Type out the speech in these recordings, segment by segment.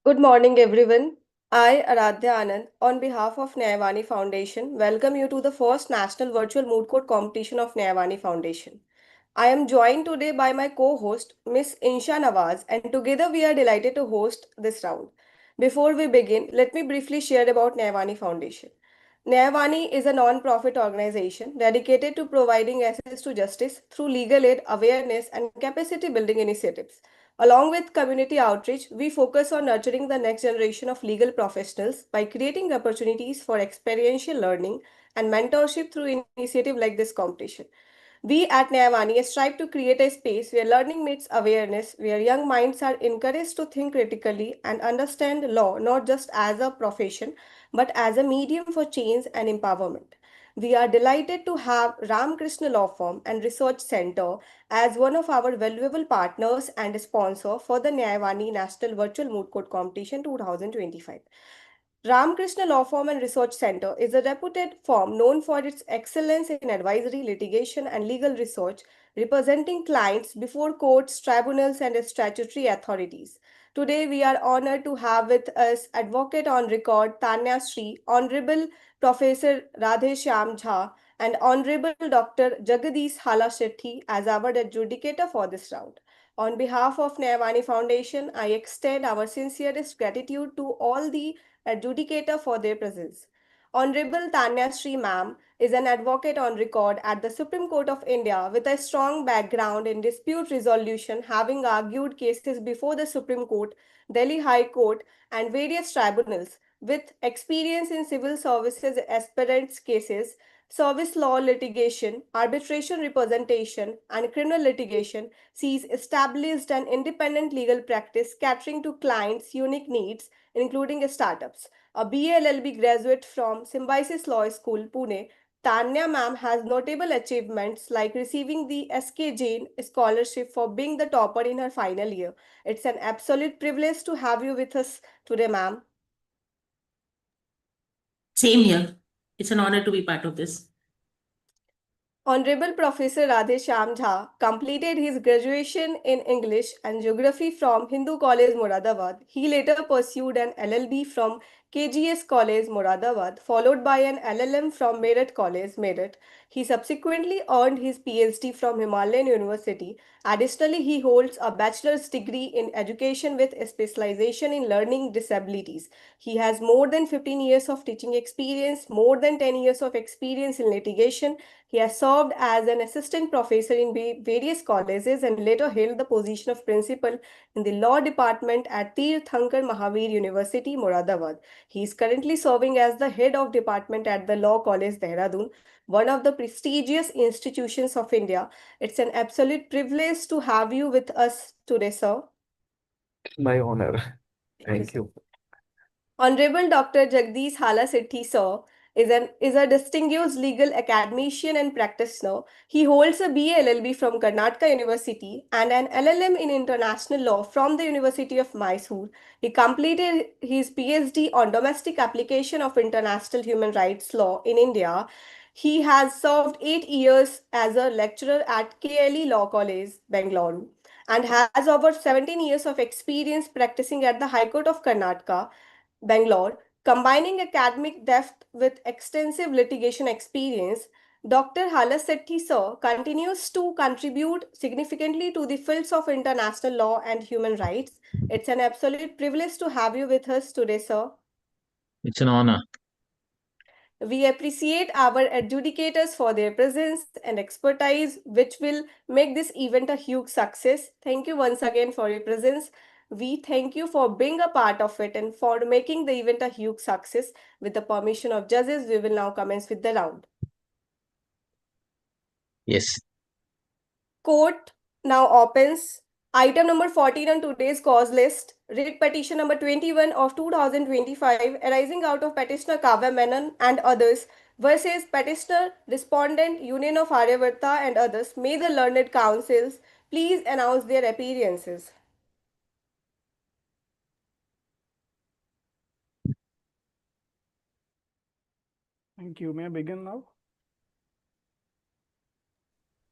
Good morning, everyone. I, Aradhya Anand, on behalf of Nyayavani Foundation, welcome you to the first National Virtual Mood Court Competition of Nyayavani Foundation. I am joined today by my co-host, Miss Insha Nawaz, and together we are delighted to host this round. Before we begin, let me briefly share about Nyayavani Foundation. Nyayavani is a non-profit organization dedicated to providing access to justice through legal aid, awareness, and capacity building initiatives. Along with community outreach, we focus on nurturing the next generation of legal professionals by creating opportunities for experiential learning and mentorship through initiatives like this competition. We at Nyayavani strive to create a space where learning meets awareness, where young minds are encouraged to think critically and understand law not just as a profession but as a medium for change and empowerment. We are delighted to have Ramakrishna Law Firm and Research Center as one of our valuable partners and sponsor for the Nyayavani National Virtual Moot Court Competition 2025. Ramakrishna Law Firm and Research Center is a reputed firm known for its excellence in advisory, litigation, and legal research, representing clients before courts, tribunals, and statutory authorities. Today, we are honored to have with us Advocate on Record Tanya Sri, Honorable Professor Radhe Shyam Jha, and Honorable Dr. Jagadish Hala Shetty as our adjudicator for this round. On behalf of Nyayavani Foundation, I extend our sincerest gratitude to all the adjudicator for their presence. Honorable Tanya Sri Ma'am is an advocate on record at the Supreme Court of India with a strong background in dispute resolution, having argued cases before the Supreme Court, Delhi High Court, and various tribunals. With experience in civil services aspirants cases, service law litigation, arbitration representation, and criminal litigation, she is established an independent legal practice catering to clients' unique needs including startups. A BLLB graduate from Symbiosis Law School, Pune, Tanya ma'am has notable achievements like receiving the SK Jain scholarship for being the topper in her final year. It's an absolute privilege to have you with us today, ma'am. Same here. It's an honor to be part of this. Honorable Professor Radhe Shyam Jha completed his graduation in English and Geography from Hindu College, Moradabad. He later pursued an LLB from KGS College, Moradabad, followed by an LLM from Meerut College, Meerut. He subsequently earned his PhD from Himalayan University. Additionally, he holds a bachelor's degree in education with a specialization in learning disabilities. He has more than 15 years of teaching experience, more than 10 years of experience in litigation. He has served as an assistant professor in various colleges and later held the position of principal in the law department at Tirthankar Mahavir University, Moradabad. He is currently serving as the head of department at the Law College, Dehradun, one of the prestigious institutions of India. It's an absolute privilege to have you with us today, sir. My honor. Thank you, Thank sir. you. Honorable Dr. Jagdish Hala Sethi, sir, is a distinguished legal academician and practitioner. He holds a BA LLB from Karnataka University and an LLM in international law from the University of Mysore. He completed his PhD on domestic application of international human rights law in India. He has served 8 years as a lecturer at KLE Law College, Bangalore, and has over 17 years of experience practicing at the High Court of Karnataka, Bangalore, combining academic depth with extensive litigation experience. Dr. Halasetti sir continues to contribute significantly to the fields of international law and human rights. It's an absolute privilege to have you with us today, sir. It's an honor. We appreciate our adjudicators for their presence and expertise, which will make this event a huge success. Thank you once again for your presence. We thank you for being a part of it and for making the event a huge success. With the permission of judges, we will now commence with the round. Yes. Court now opens. Item number 14 on today's cause list. Writ petition number 21 of 2025 arising out of petitioner Kavya Menon and others versus petitioner respondent Union of Aryavarta and others. May the learned counsels please announce their appearances. Thank you. May I begin now?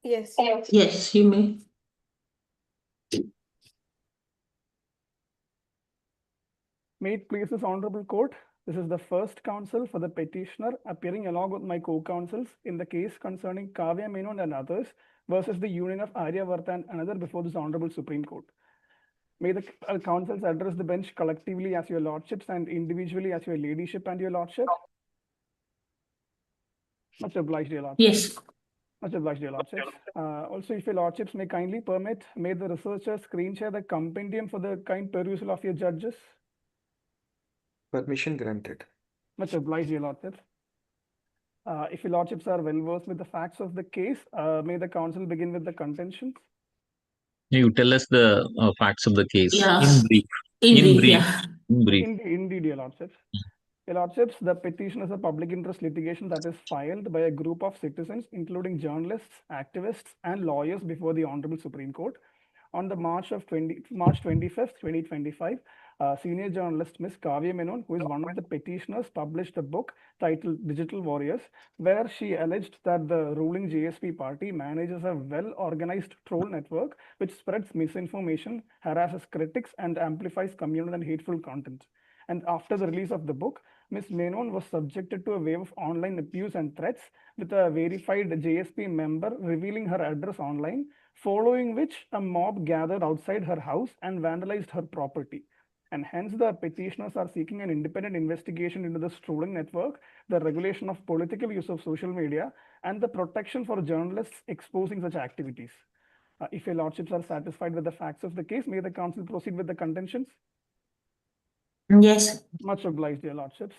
Yes. Yes, you may. May it please this honorable court, this is the first counsel for the petitioner appearing along with my co-counsels in the case concerning Kavya Menon and others versus the union of Aryavarta and another before this honorable Supreme Court. May the counsels address the bench collectively as your lordships and individually as your ladyship and your lordship. Much obliged, your lordship. Yes. Much obliged, your lordships. Also, if your lordships may kindly permit, may the researcher screen share the compendium for the kind perusal of your judges. Permission granted. Much obliged, your lordships. If your lordships are well versed with the facts of the case, may the counsel begin with the contentions. You tell us the facts of the case Yeah. in brief. In In brief, brief. yeah. In brief. Indeed, your lordships. Your lordships, the petition is a public interest litigation that is filed by a group of citizens, including journalists, activists, and lawyers before the Honorable Supreme Court. On the March 25th, 2025, senior journalist Ms. Kavya Menon, who is one of the petitioners, published a book titled Digital Warriors, where she alleged that the ruling JSP party manages a well-organized troll network which spreads misinformation, harasses critics, and amplifies communal and hateful content. And after the release of the book, Ms. Menon was subjected to a wave of online abuse and threats, with a verified JSP member revealing her address online, following which a mob gathered outside her house and vandalized her property. And hence the petitioners are seeking an independent investigation into the trolling network, the regulation of political use of social media, and the protection for journalists exposing such activities. If your lordships are satisfied with the facts of the case, may the counsel proceed with the contentions? Yes. Much obliged, your lordships.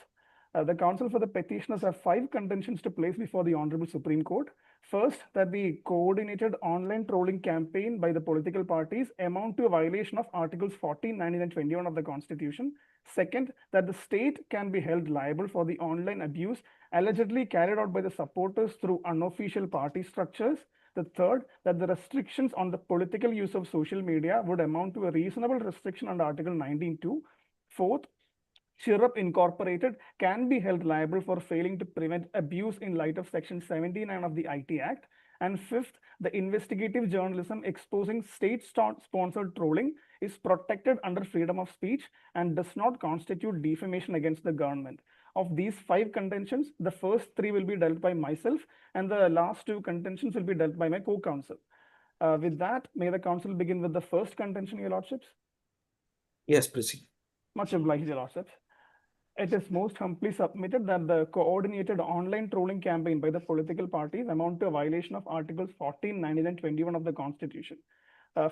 The counsel for the petitioners have 5 contentions to place before the Honorable Supreme Court. First, that the coordinated online trolling campaign by the political parties amount to a violation of Articles 14, 19, and 21 of the Constitution. Second, that the state can be held liable for the online abuse allegedly carried out by the supporters through unofficial party structures. The third, that the restrictions on the political use of social media would amount to a reasonable restriction under Article 19(2). Fourth, Chirrup Incorporated can be held liable for failing to prevent abuse in light of Section 79 of the IT Act. And fifth, the investigative journalism exposing state-sponsored trolling is protected under freedom of speech and does not constitute defamation against the government. Of these 5 contentions, the first 3 will be dealt by myself, and the last 2 contentions will be dealt by my co-counsel. With that, may the counsel begin with the first contention, your lordships? Yes, proceed. Much obliged, your lordships. It is most humbly submitted that the coordinated online trolling campaign by the political parties amount to a violation of Articles 14, 19, and 21 of the Constitution.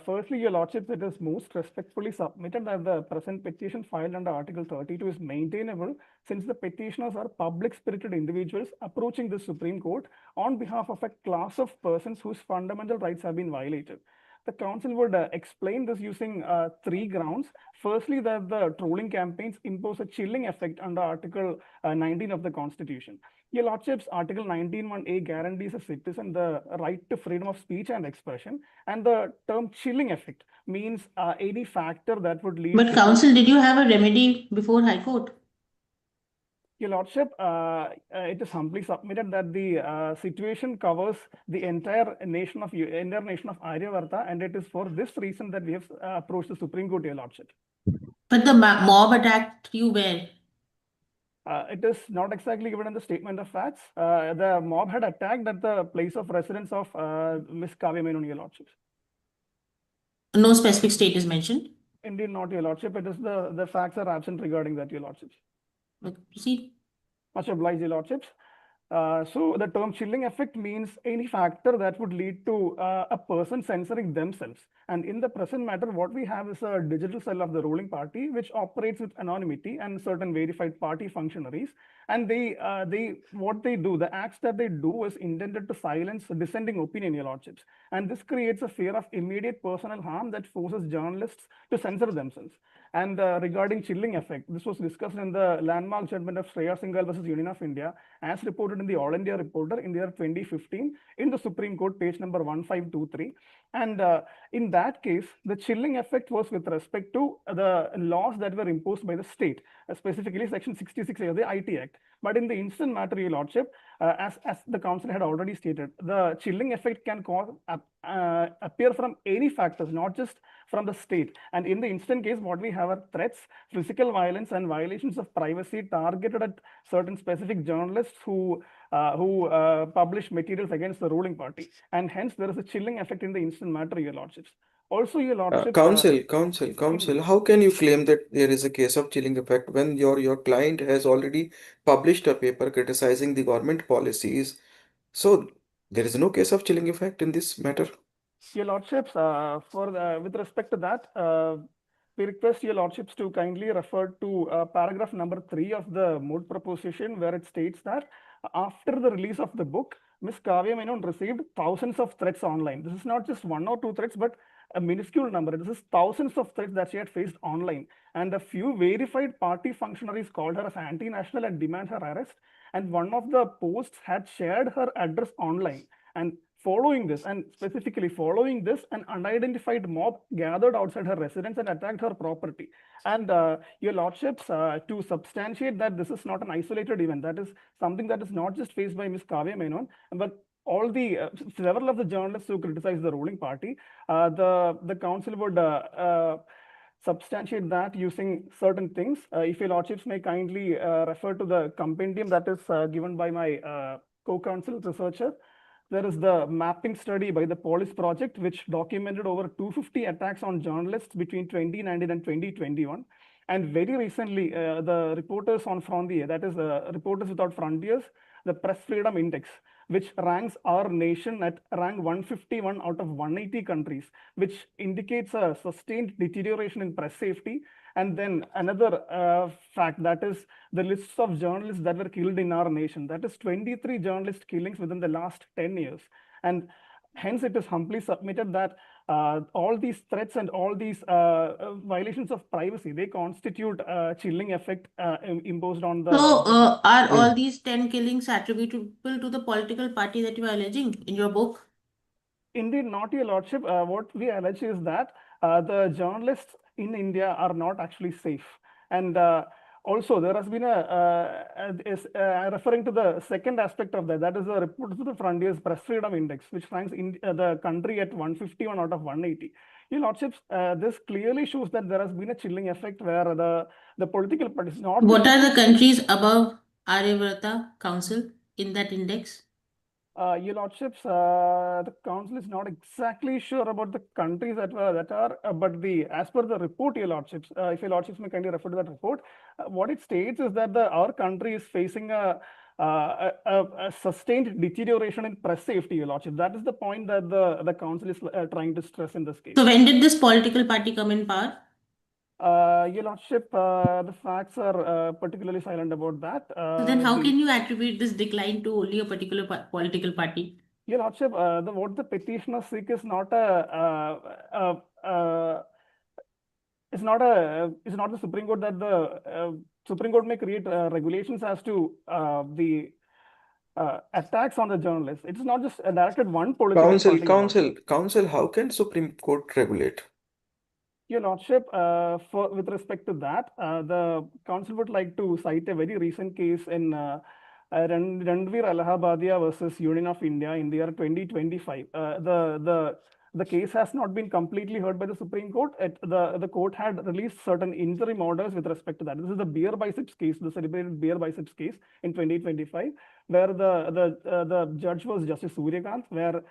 Firstly, your lordships, it is most respectfully submitted that the present petition filed under Article 32 is maintainable, since the petitioners are public-spirited individuals approaching the Supreme Court on behalf of a class of persons whose fundamental rights have been violated. The council would explain this using 3 grounds. Firstly, that the trolling campaigns impose a chilling effect under Article 19 of the Constitution. Your lordships, Article 19(1)(a) guarantees a citizen the right to freedom of speech and expression, and the term chilling effect means any factor that would lead But to... counsel, did you have a remedy before High Court? Your lordship, it is humbly submitted that the situation covers the entire nation of Aryavarta, and it is for this reason that we have approached the Supreme Court, your lordship. But the mob attacked you where? It is not exactly given in the statement of facts. The mob had attacked at the place of residence of Ms. Kavya Menon, your lordships. No specific state is mentioned. Indeed not, your lordship. It is the facts are absent regarding that, your lordships. Proceed. Much obliged, your lordships. So the term chilling effect means any factor that would lead to a person censoring themselves. And in the present matter, what we have is a digital cell of the ruling party, which operates with anonymity and certain verified party functionaries. And what they do, the acts that they do is intended to silence dissenting opinion, your lordships. And this creates a fear of immediate personal harm that forces journalists to censor themselves. And regarding chilling effect, this was discussed in the landmark judgment of Shreya Singhal versus Union of India, as reported in the All India Reporter in the year 2015 in the Supreme Court, page number 1523. And in that case, the chilling effect was with respect to the laws that were imposed by the state, specifically Section 66A of the IT Act. But in the instant matter, your lordship, as the council had already stated, the chilling effect can appear from any factors, not just from the state. And in the instant case, what we have are threats, physical violence, and violations of privacy targeted at certain specific journalists who publish materials against the ruling party. And hence, there is a chilling effect in the instant matter, Your Lordships. Also, Your Lordships. Counsel, how can you claim that there is a case of chilling effect when your client has already published a paper criticizing the government policies? So there is no case of chilling effect in this matter. Your Lordships, with respect to that, we request Your Lordships to kindly refer to paragraph number 3 of the moot proposition, where it states that after the release of the book, Ms. Kavya Menon received thousands of threats online. This is not just one or two threats, but a minuscule number. This is thousands of threats that she had faced online. And a few verified party functionaries called her as anti-national and demand her arrest. And one of the posts had shared her address online. And following this, an unidentified mob gathered outside her residence and attacked her property. And Your Lordships, to substantiate that this is not an isolated event, that is something that is not just faced by Ms. Kavya Menon, but all the several of the journalists who criticize the ruling party, the council would substantiate that using certain things. If Your Lordships may kindly refer to the compendium that is given by my co-counsel researcher. There is the mapping study by the Police Project, which documented over 250 attacks on journalists between 2019 and 2021. And very recently, the Reporters on Frontier, that is Reporters Without Frontiers, the Press Freedom Index, which ranks our nation at rank 151 out of 180 countries, which indicates a sustained deterioration in press safety. And then another fact, that is the lists of journalists that were killed in our nation. That is 23 journalist killings within the last 10 years. And hence, it is humbly submitted that all these threats and all these violations of privacy, they constitute a chilling effect imposed on the... So, are all Mm. these 10 killings attributable to the political party that you are alleging in your book? Indeed, not, Your Lordship. What we allege is that the journalists in India are not actually safe. And also, there has been referring to the second aspect of that, that is the Reporters Without Frontiers Press Freedom Index, which ranks the country at 151 out of 180. Your Lordships, this clearly shows that there has been a chilling effect where the political parties not... What are the countries above Aryavrata Council in that index? Your Lordships, the council is not exactly sure about the countries that are, but as per the report, Your Lordships, if Your Lordships may kindly refer to that report, what it states is that our country is facing a sustained deterioration in press safety, Your Lordship. That is the point that the council is trying to stress in this case. So, when did this political party come in power? Your Lordship, the facts are particularly silent about that. So then how can you attribute this decline to only a particular political party? Your Lordship, what the petitioners seek is not it's not the Supreme Court, that the Supreme Court may create regulations as to the attacks on the journalists. It is not just directed one political party. Counsel, how can Supreme Court regulate? Your Lordship, with respect to that, the council would like to cite a very recent case in Ranveer Allahabadia versus Union of India in the year 2025. The case has not been completely heard by the Supreme Court. The court had released certain interim orders with respect to that. This is the beer biceps case, the celebrated beer biceps case in 2025, where the judge was Justice Suryakant, where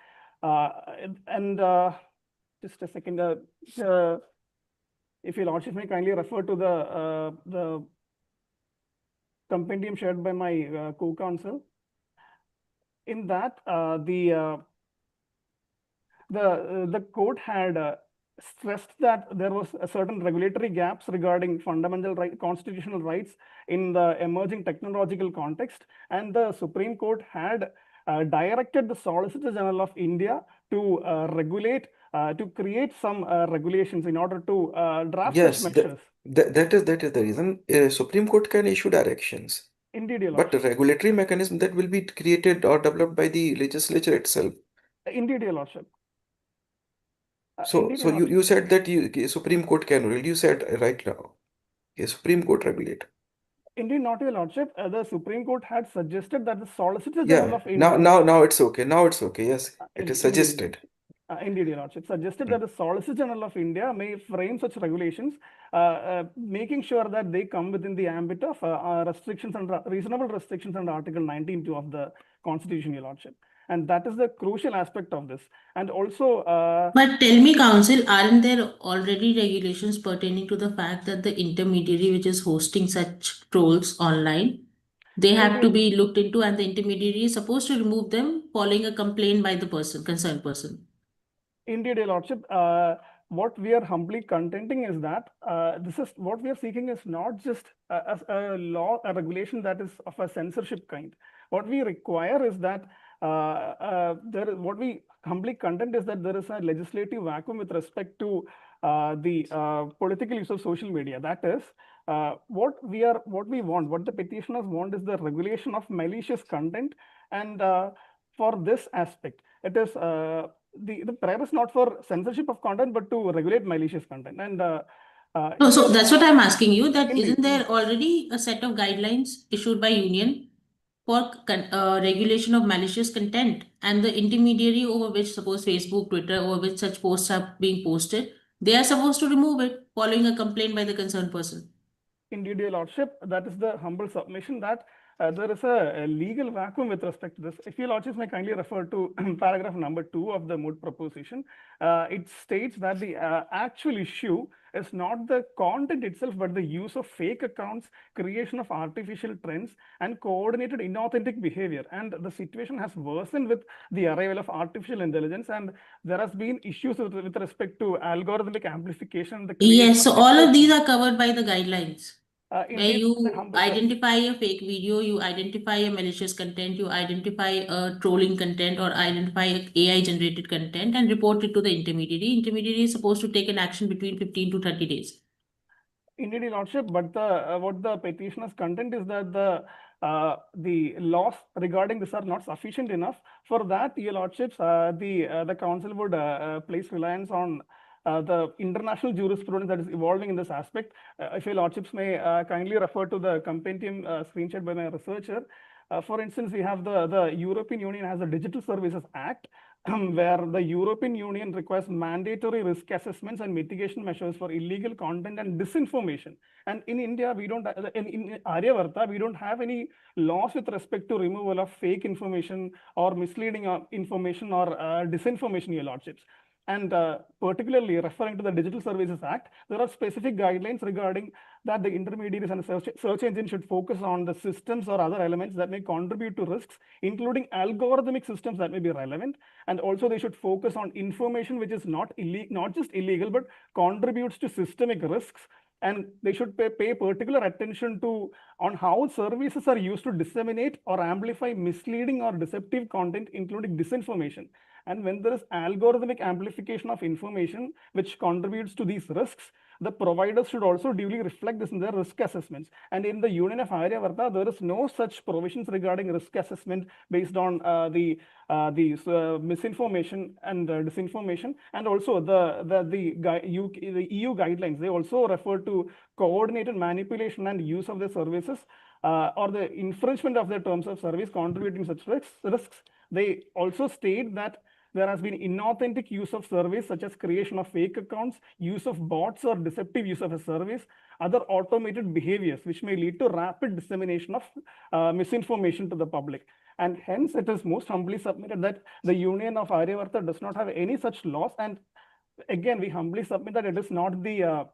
just a second. If Your Lordship may kindly refer to the compendium shared by my co-counsel. In that, the court had stressed that there was a certain regulatory gaps regarding fundamental constitutional rights in the emerging technological context, and the Supreme Court had directed the Solicitor General of India to regulate, to create some regulations in order to draft Yes, such measures. that is the reason Supreme Court can issue directions. Indeed, Your But Lordship. the regulatory mechanism that will be created or developed by the legislature itself. Indeed, Your Lordship. So Indeed, Your Lordship. you said that Supreme Court can rule. You said right now, Supreme Court regulate. Indeed, not, Your Lordship. The Supreme Court had suggested that the Solicitor General Yeah, of India... now it's okay. Now it's okay. Yes, it is Indeed. suggested. Indeed, Your Lordship suggested that the Solicitor General of India may frame such regulations, making sure that they come within the ambit of restrictions and reasonable restrictions under Article 19(2) of the Constitution, Your Lordship. And that is the crucial aspect of this. And also, But tell me, Council, aren't there already regulations pertaining to the fact that the intermediary which is hosting such trolls online, they have to indeed, be looked into, and the intermediary is supposed to remove them following a complaint by the person, concerned person? Indeed, Your Lordship, what we are humbly contending is that this is what we are seeking is not just a law, a regulation that is of a censorship kind. What we require is that what we humbly contend is that there is a legislative vacuum with respect to the political use of social media. That is, what we want, what the petitioners want is the regulation of malicious content. And for this aspect, it is the prayer is not for censorship of content, but to regulate malicious content. And No, if so you that's what I'm asking you, that indeed, isn't there already a set of guidelines issued by union for regulation of malicious content, and the intermediary over which, suppose Facebook, Twitter, over which such posts are being posted, they are supposed to remove it following a complaint by the concerned person? indeed, Your Lordship, that is the humble submission that there is a legal vacuum with respect to this. If Your Lordships may kindly refer to paragraph number 2 of the moot proposition, it states that the actual issue is not the content itself, but the use of fake accounts, creation of artificial trends, and coordinated inauthentic behavior. And the situation has worsened with the arrival of artificial intelligence, and there has been issues with respect to algorithmic amplification, the creation Yes, of so all of echo these chambers. are covered by the guidelines, where Indeed, the you humble submission. identify a fake video, you identify a malicious content, you identify a trolling content, or identify a AI generated content and report it to the intermediary. Intermediary is supposed to take an action between 15 to 30 days. Indeed, Your Lordship, but the what the petitioner's content is that the laws regarding this are not sufficient enough. For that, Your Lordships, the council would place reliance on the international jurisprudence that is evolving in this aspect. If Your Lordships may kindly refer to the compendium screenshot by my researcher. For instance, we have the European Union has a Digital Services Act, where the European Union requires mandatory risk assessments and mitigation measures for illegal content and disinformation. And in India, we don't, in Aryavarta, we don't have any laws with respect to removal of fake information or misleading information or disinformation, Your Lordships. And particularly referring to the Digital Services Act, there are specific guidelines regarding that the intermediaries and search engine should focus on the systems or other elements that may contribute to risks, including algorithmic systems that may be relevant. And also they should focus on information which is not just illegal, but contributes to systemic risks. And they should pay particular attention to on how services are used to disseminate or amplify misleading or deceptive content, including disinformation. And when there is algorithmic amplification of information which contributes to these risks, the providers should also duly reflect this in their risk assessments. And in the Union of Aryavarta, there is no such provisions regarding risk assessment based on the misinformation and disinformation. And also the EU guidelines, they also refer to coordinated manipulation and use of the services or the infringement of their terms of service contributing such risks. They also state that there has been inauthentic use of service, such as creation of fake accounts, use of bots or deceptive use of a service, other automated behaviors, which may lead to rapid dissemination of misinformation to the public. And hence, it is most humbly submitted that the Union of Aryavarta does not have any such laws. And again, we humbly submit that it is not the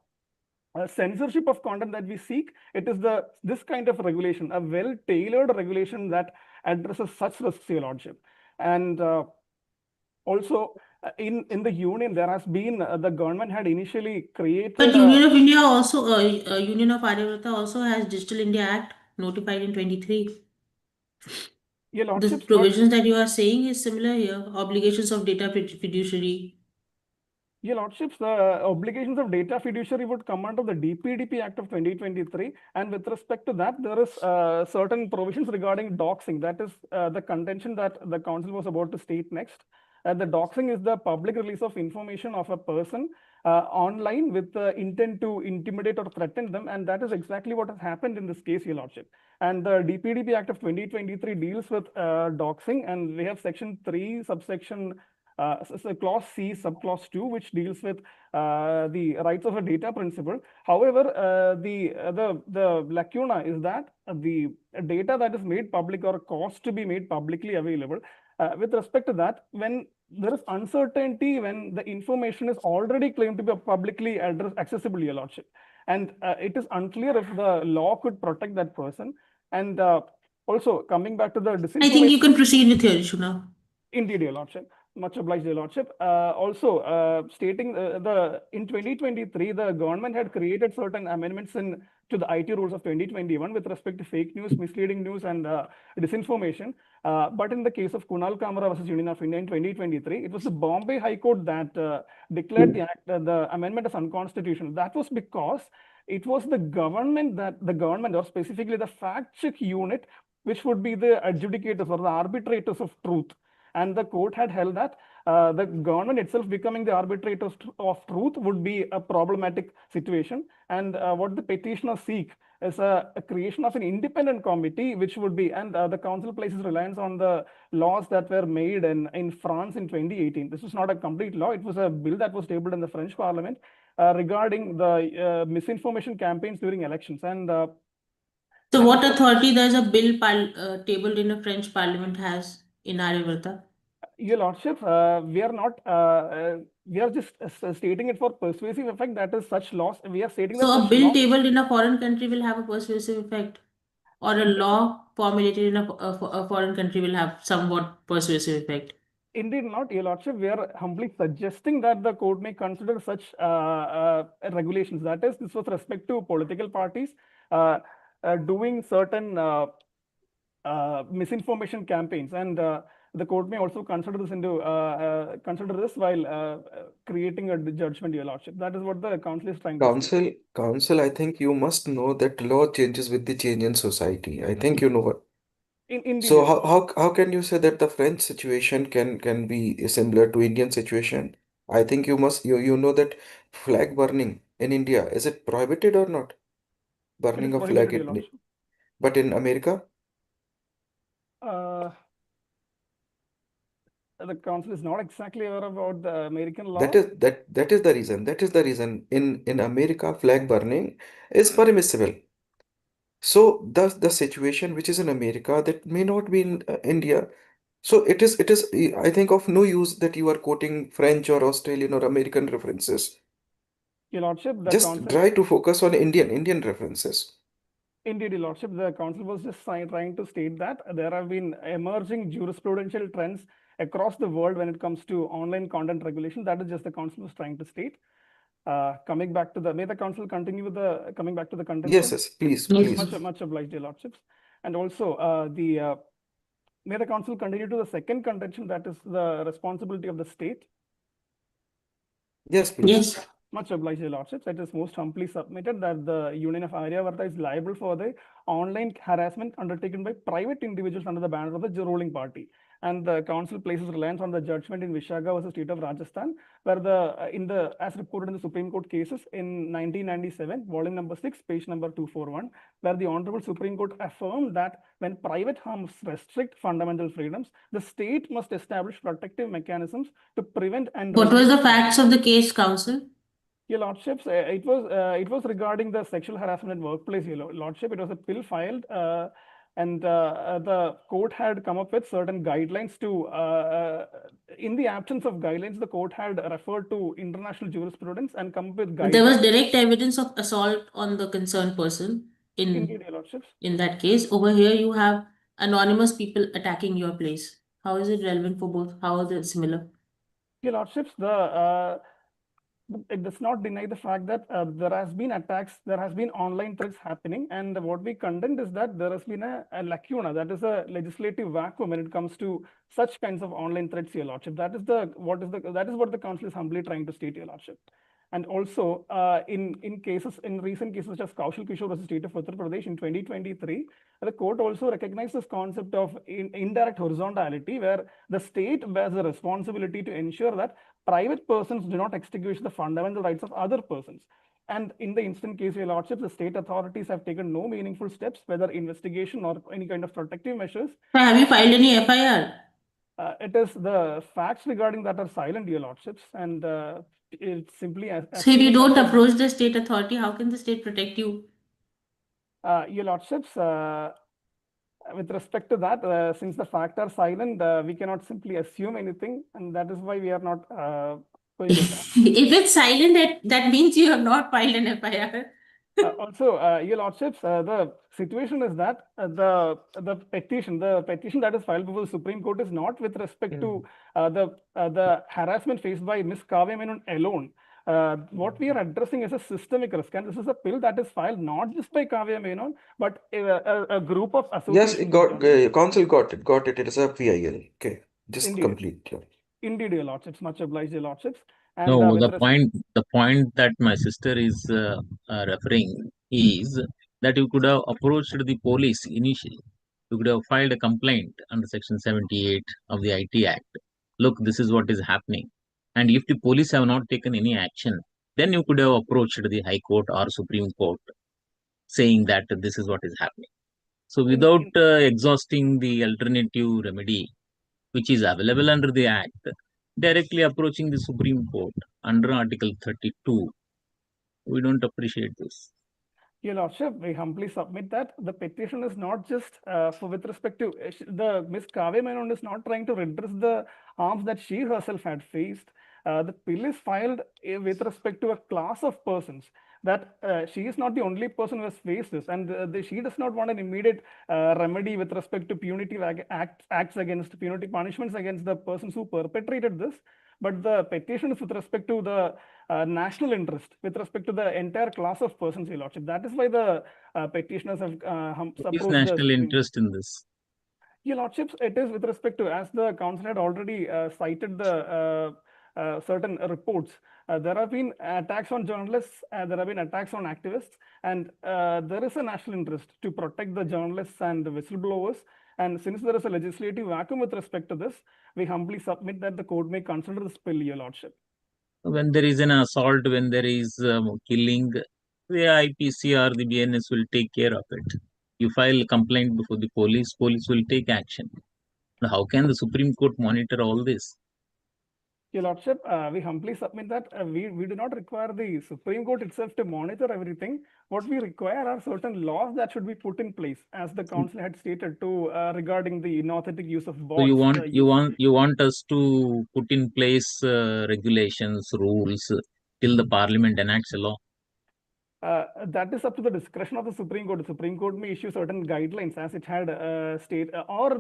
censorship of content that we seek. It is this kind of regulation, a well-tailored regulation that addresses such risks, Your Lordship. And also, in the union, there has been the government had initially created. But Union of India also, Union of Aryavarta also has Digital India Act notified in 23. Your The Lordships, but provisions that you are saying is similar here. Obligations of data fiduciary. Your Lordships, the obligations of data fiduciary would come under the DPDP Act of 2023. And with respect to that, there is certain provisions regarding doxing. That is the contention that the council was about to state next. The doxing is the public release of information of a person online with the intent to intimidate or threaten them. And that is exactly what has happened in this case, Your Lordship. And the DPDP Act of 2023 deals with doxing. And we have section 3, subsection clause C, subclause 2, which deals with the rights of a data principle. However, the lacuna is that the data that is made public or caused to be made publicly available, with respect to that, when there is uncertainty, when the information is already claimed to be publicly accessible, Your Lordship, and it is unclear if the law could protect that person. And also, coming back to the I think you disinformation. can proceed with your issue now. Indeed, Your Lordship. Much obliged, Your Lordship. Also, stating in 2023, the government had created certain amendments to the IT rules of 2021 with respect to fake news, misleading news, and disinformation. But in the case of Kunal Kamara versus Union of India in 2023, it was the Bombay High Court that declared the amendment as unconstitutional. That was because it was the government, or specifically the fact check unit, which would be the adjudicators or the arbitrators of truth. And the court had held that the government itself becoming the arbitrator of truth would be a problematic situation. And what the petitioners seek is a creation of an independent committee, which would be, and the council places reliance on the laws that were made in France in 2018. This was not a complete law. It was a bill that was tabled in the French parliament regarding the misinformation campaigns during elections. And So what authority does a bill tabled in a French parliament has in Aryavarta? Your Lordship, we are not, we are just stating it for persuasive effect. That is such laws. We are stating that So a such bill laws. tabled in a foreign country will have a persuasive effect, or a law formulated in a foreign country will have somewhat persuasive effect. Indeed not, Your Lordship. We are humbly suggesting that the court may consider such regulations. That is, this was respect to political parties doing certain misinformation campaigns, and the court may also consider this while creating a judgment, Your Lordship. That is what the council is trying to say. Council, I think you must know that law changes with the change in society. I think you know what. Indeed, So Your Lordship. how can you say that the French situation can be similar to Indian situation? I think you know that flag burning in India, is it prohibited or not? It is Burning of flag prohibited, Your in, Lordship. but in America, Uh, the council is not exactly aware about the American law. that is the reason. That is the reason. In America, flag burning is permissible. So the situation which is in America that may not be in India. So it is I think of no use that you are quoting French or Australian or American references. Your Lordship, the Just council. try to focus on Indian references. Indeed, Your Lordship, the council was just trying to state that there have been emerging jurisprudential trends across the world when it comes to online content regulation. That is just the council was trying to state. Coming back to may the council continue with coming back to the contention? Yes, please, Yes. please. Much obliged, Your Lordships. And also, may the council continue to the second contention, that is the responsibility of the state. Yes, please. Yes. Much obliged, Your Lordships. It is most humbly submitted that the Union of Aryavarta is liable for the online harassment undertaken by private individuals under the banner of the ruling party. And the council places reliance on the judgment in Vishaga versus State of Rajasthan, where as reported in the Supreme Court cases in 1997, volume number 6, page number 241, where the Honorable Supreme Court affirmed that when private homes restrict fundamental freedoms, the state must establish protective mechanisms to prevent and What was the regulate. facts of the case, counsel? Your Lordships, it was regarding the sexual harassment at workplace, Your Lordship. It was a bill filed, and the court had come up with certain guidelines to, in the absence of guidelines, the court had referred to international jurisprudence and come up with guidelines. There was direct evidence of assault on the concerned person Indeed, Your Lordships. in that case. Over here, you have anonymous people attacking your place. How is it relevant for both? How are they similar? Your Lordships, it does not deny the fact that there has been attacks, there has been online threats happening, and what we contend is that there has been a lacuna, that is a legislative vacuum when it comes to such kinds of online threats, Your Lordship. That is what the council is humbly trying to state, Your Lordship. And also, in recent cases such as Kaushal Kishore versus State of Uttar Pradesh in 2023, the court also recognized this concept of indirect horizontality, where the state bears the responsibility to ensure that private persons do not extinguish the fundamental rights of other persons. And in the instant case, Your Lordship, the state authorities have taken no meaningful steps, whether investigation or any kind of protective measures. Have you filed any FIR? It is the facts regarding that are silent, Your Lordships, and it's simply So if you assuming don't that approach the state authority, how can the state protect you? Your Lordships, with respect to that, since the facts are silent, we cannot simply assume anything, and that is why we are not going to attack. If it's silent, that means you have not filed an FIR. Also, Your Lordships, the situation is that the petition that is filed before the Supreme Court is not with respect to the harassment faced by Ms. Kavya Menon alone. What we are addressing is a systemic risk, and this is a bill that is filed not just by Kavya Menon, but a group of Yes, it associations. got council got it. It is a PIL. Okay, just Indeed, complete. Yeah. indeed, Your Lordships, much obliged, Your Lordships. No, And with the point that my sister is referring is that you could have approached the police initially. You could have filed a complaint under Section 78 of the IT Act. Look, this is what is happening. And if the police have not taken any action, then you could have approached the High Court or Supreme Court saying that this is what is happening. So without exhausting the alternative remedy, which is available under the Act, directly approaching the Supreme Court under Article 32, we don't appreciate this. Your Lordship, we humbly submit that the petition is not just with respect to the Ms. Kavya Menon is not trying to redress the harms that she herself had faced. The bill is filed with respect to a class of persons that she is not the only person who has faced this, and she does not want an immediate remedy with respect to punitive acts against punitive punishments against the persons who perpetrated this. But the petition is with respect to the national interest, with respect to the entire class of persons, Your Lordship. That is why the petitioners have What is approached the national Supreme interest in this? Your Lordships, it is with respect to, as the council had already cited the certain reports, there have been attacks on journalists, there have been attacks on activists, and there is a national interest to protect the journalists and the whistleblowers. And since there is a legislative vacuum with respect to this, we humbly submit that the court may consider this bill, Your Lordship. When there is an assault, when there is killing, the IPC or the BNS will take care of it. You file a complaint before the police will take action. How can the Supreme Court monitor all this? Your Lordship, we humbly submit that we do not require the Supreme Court itself to monitor everything. What we require are certain laws that should be put in place, as the council had stated, to regarding the inauthentic use of bots. So you want us to put in place regulations, rules till the Parliament enacts a law. That is up to the discretion of the Supreme Court. The Supreme Court may issue certain guidelines, as it had or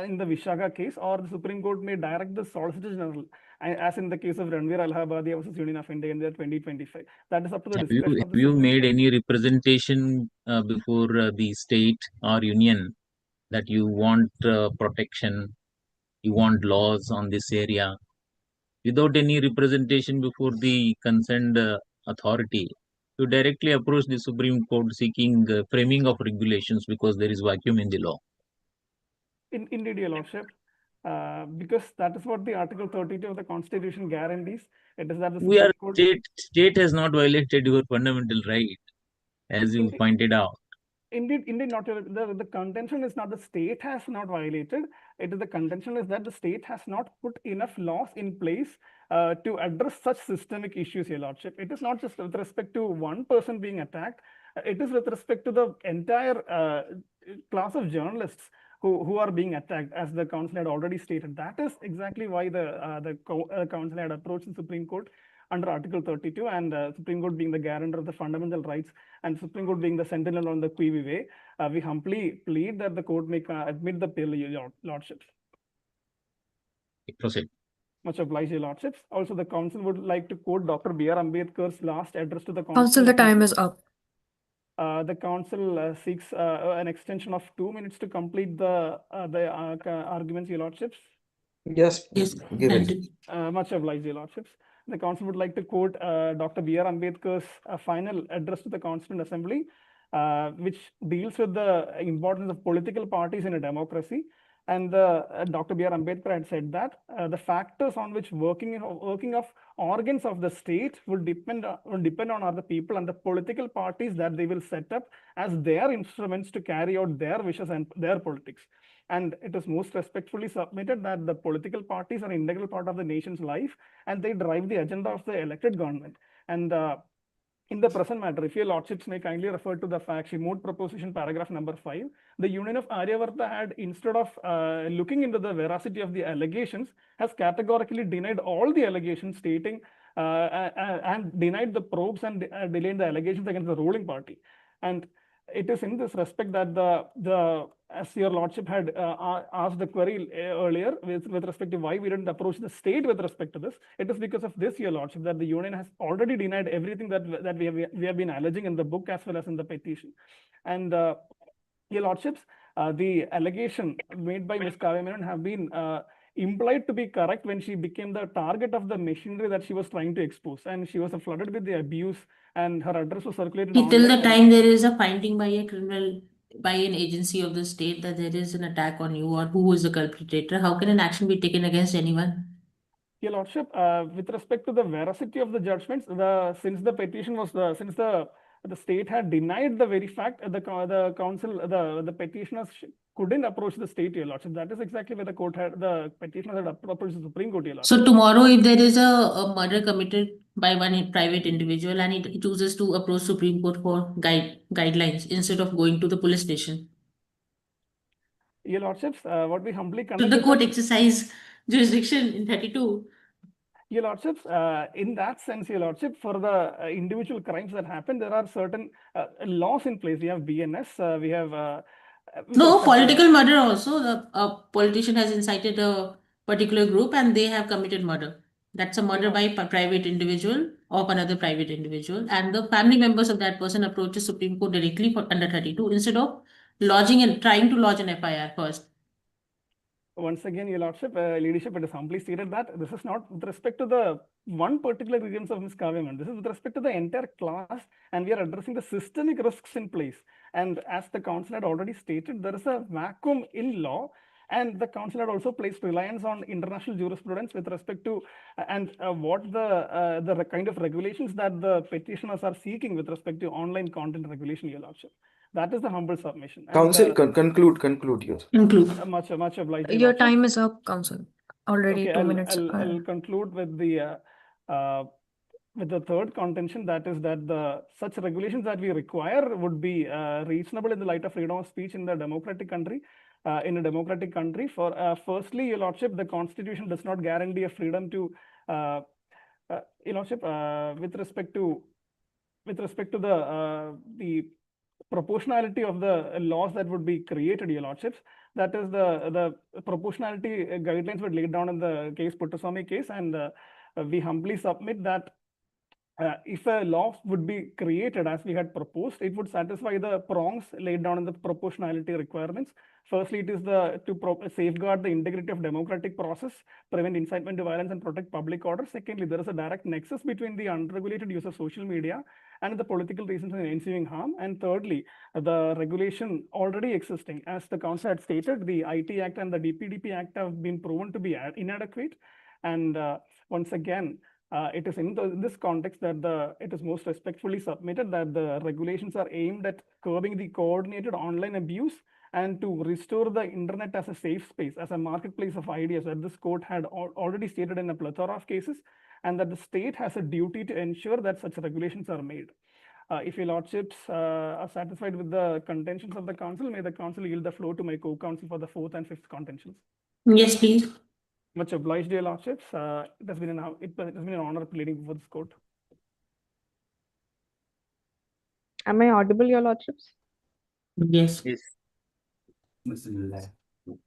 in the Vishaga case, or the Supreme Court may direct the Solicitor General, as in the case of Ranveer Allahabadi versus Union of India in the 2025. That is up to the discretion of the Have you Supreme made Court. any representation before the state or union that you want protection, you want laws on this area, without any representation before the concerned authority? You directly approach the Supreme Court seeking framing of regulations because there is vacuum in the law. Indeed, Your Lordship, because that is what the Article 32 of the Constitution guarantees. It is that the Supreme Court. State has not violated your fundamental right, as you pointed out. Indeed, not the contention is not the state has not violated. It is the contention is that the state has not put enough laws in place to address such systemic issues, Your Lordship. It is not just with respect to one person being attacked. It is with respect to the entire class of journalists who are being attacked, as the council had already stated. That is exactly why the council had approached the Supreme Court under Article 32, and Supreme Court being the guarantor of the fundamental rights, and Supreme Court being the sentinel on the qui vive, we humbly plead that the court may admit the bill, Your Lordships. Proceed. Much obliged, Your Lordships. Also, the council would like to quote Dr. B.R. Ambedkar's last address to the council. Council, the time is up. The council seeks an extension of 2 minutes to complete the arguments, Your Lordships. Yes, Yes, given. Much obliged, Your Lordships. The council would like to quote Dr. B.R. Ambedkar's final address to the Constituent Assembly, which deals with the importance of political parties in a democracy. And Dr. B.R. Ambedkar had said that the factors on which working of organs of the state will depend on other people and the political parties that they will set up as their instruments to carry out their wishes and their politics. And it is most respectfully submitted that the political parties are an integral part of the nation's life, and they drive the agenda of the elected government. And in the present matter, if your lordships may kindly refer to the fact, remote proposition paragraph number 5, the Union of Aryavarta had, instead of looking into the veracity of the allegations, has categorically denied all the allegations, stating and denied the probes and delayed the allegations against the ruling party. And it is in this respect that as your lordship had asked the query earlier with respect to why we didn't approach the state with respect to this, it is because of this, your lordship, that the union has already denied everything that we have been alleging in the book as well as in the petition. And your lordships, the allegation made by Ms. Kavya Menon have been implied to be correct when she became the target of the machinery that she was trying to expose, and she was flooded with the abuse, and her address was circulated Till online. the time there is a finding by a criminal, by an agency of the state that there is an attack on you or who is the perpetrator, how can an action be taken against anyone? Your lordship, with respect to the veracity of the judgments, since the petition was since the state had denied the very fact, the council, the petitioners couldn't approach the state, your lordship. That is exactly where the petitioners had approached the Supreme Court, your lordship. So tomorrow, if there is a murder committed by one private individual and he chooses to approach Supreme Court for guidelines instead of going to the police station, your lordships, what we humbly should contend the is court that, exercise jurisdiction in 32? your lordships, in that sense, your lordship, for the individual crimes that happen, there are certain laws in place. We have BNS, we have No, political murder also. A politician has incited a particular group and they have committed murder. That's a murder by a private individual of another private individual, and the family members of that person approaches Supreme Court directly for under 32 instead of lodging and trying to lodge an FIR first. Once again, your lordship, leadership, it is humbly stated that this is not with respect to the one particular grievance of Ms. Kavya Menon. This is with respect to the entire class, and we are addressing the systemic risks in place. And as the council had already stated, there is a vacuum in law, and the council had also placed reliance on international jurisprudence with respect to what the kind of regulations that the petitioners are seeking with respect to online content regulation, your lordship. That is the humble submission. Council, conclude yours. Much obliged. Your time is up, Council. Already Okay, 2 minutes. I'll conclude with the third contention, that is that such regulations that we require would be reasonable in the light of freedom of speech in the democratic country. In a democratic country, for firstly, your lordship, the constitution does not guarantee a freedom to your lordship, with respect to the proportionality of the laws that would be created, your lordships. That is the proportionality guidelines were laid down in the case Puttaswamy case, and we humbly submit that if a law would be created as we had proposed, it would satisfy the prongs laid down in the proportionality requirements. Firstly, it is to safeguard the integrity of democratic process, prevent incitement to violence, and protect public order. Secondly, there is a direct nexus between the unregulated use of social media and the political reasons and ensuing harm. And thirdly, the regulation already existing, as the council had stated, the IT Act and the DPDP Act have been proven to be inadequate. And once again, it is in this context that it is most respectfully submitted that the regulations are aimed at curbing the coordinated online abuse and to restore the internet as a safe space, as a marketplace of ideas, that this court had already stated in a plethora of cases, and that the state has a duty to ensure that such regulations are made. If your lordships are satisfied with the contentions of the council, may the council yield the floor to my co-counsel for the fourth and fifth contentions. Yes, please. Much obliged, dear lordships. It has been an honor pleading before this court. Am I audible, your lordships? Yes.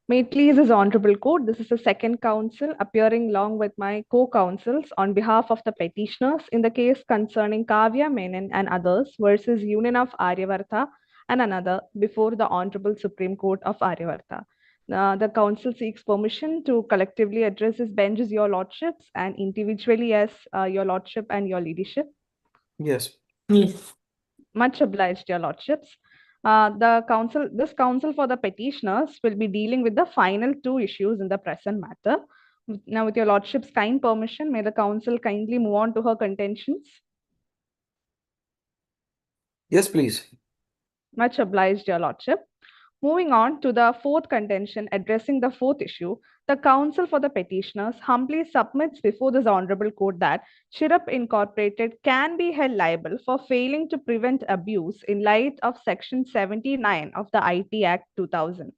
May it please His Honorable Court, this is the second counsel appearing along with my co-counsels on behalf of the petitioners in the case concerning Kavya Menon and others versus Union of Aryavarta and another before the Honorable Supreme Court of Aryavarta. The council seeks permission to collectively address this bench as your lordships and individually as your lordship and your leadership. Yes. Yes. Much obliged, your lordships. This council for the petitioners will be dealing with the final two issues in the present matter. Now, with your lordship's kind permission, may the council kindly move on to her contentions. Yes, please. Much obliged, your lordship. Moving on to the fourth contention, addressing the fourth issue, the counsel for the petitioners humbly submits before this honorable court that Chirrup Incorporated can be held liable for failing to prevent abuse in light of Section 79 of the IT Act 2000.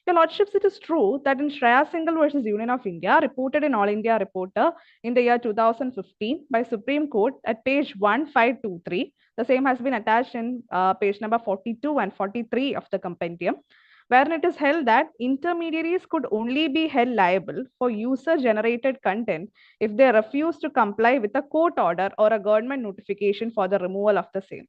Your Lordships, it is true that in Shreya Singhal versus Union of India, reported in All India Reporter in the year 2015 by Supreme Court at page 1523, the same has been attached in page number 42 and 43 of the compendium, wherein it is held that intermediaries could only be held liable for user-generated content if they refuse to comply with a court order or a government notification for the removal of the same.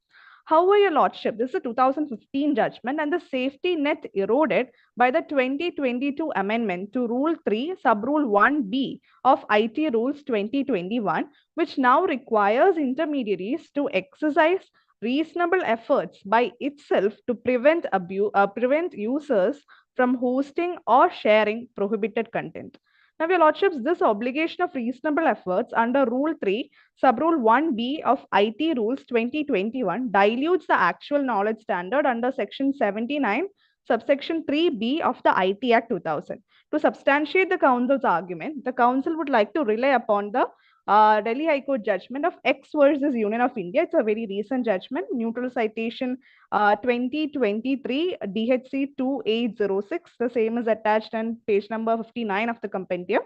However, your lordship, this is a 2015 judgment and the safety net eroded by the 2022 amendment to Rule 3, Sub-Rule 1B of IT Rules 2021, which now requires intermediaries to exercise reasonable efforts by itself to prevent users from hosting or sharing prohibited content. Now, your lordships, this obligation of reasonable efforts under Rule 3, Sub-Rule 1B of IT Rules 2021 dilutes the actual knowledge standard under Section 79, Subsection 3B of the IT Act 2000. To substantiate the council's argument, the council would like to rely upon the Delhi High Court judgment of X versus Union of India. It's a very recent judgment, neutral citation 2023 DHC 2806. The same is attached on page number 59 of the compendium,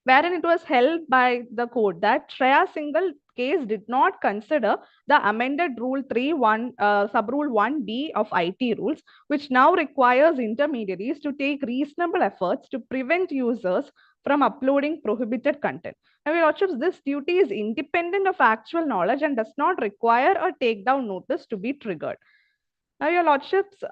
wherein it was held by the court that Shreya Singhal case did not consider the amended Rule 3, Sub-Rule 1B of IT rules, which now requires intermediaries to take reasonable efforts to prevent users from uploading prohibited content. Now, your lordships, this duty is independent of actual knowledge and does not require a takedown notice to be triggered. Now, your lordships,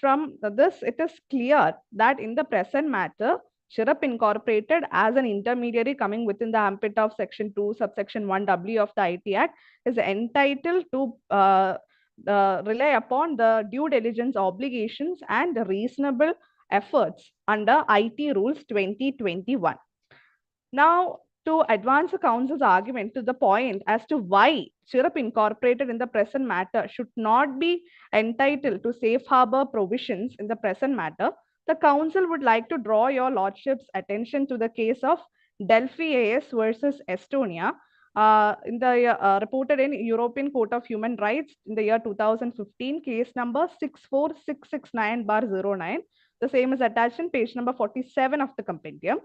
from this, it is clear that in the present matter, Chirrup Incorporated, as an intermediary coming within the ambit of Section 2, subsection 1W of the IT Act, is entitled to rely upon the due diligence obligations and reasonable efforts under IT Rules 2021. Now, to advance the council's argument to the point as to why Chirrup Incorporated in the present matter should not be entitled to safe harbor provisions in the present matter, the council would like to draw your lordship's attention to the case of Delphi AS versus Estonia, reported in European Court of Human Rights in the year 2015, case number 64669/09. The same is attached in page number 47 of the compendium.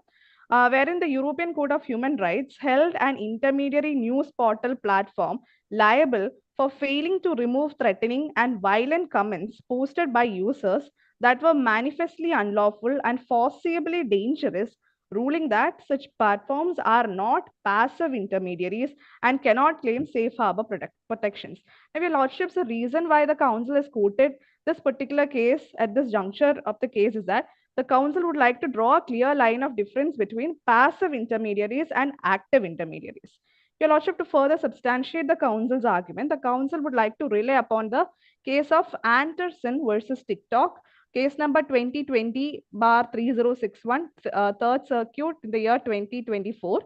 Wherein the European Court of Human Rights held an intermediary news portal platform liable for failing to remove threatening and violent comments posted by users that were manifestly unlawful and foreseeably dangerous, ruling that such platforms are not passive intermediaries and cannot claim safe harbor protections. Now, your lordships, the reason why the council has quoted this particular case at this juncture of the case is that the council would like to draw a clear line of difference between passive intermediaries and active intermediaries. Your lordship, to further substantiate the council's argument, the council would like to rely upon the case of Anderson versus TikTok, case number 2020/3061, Third Circuit in the year 2024,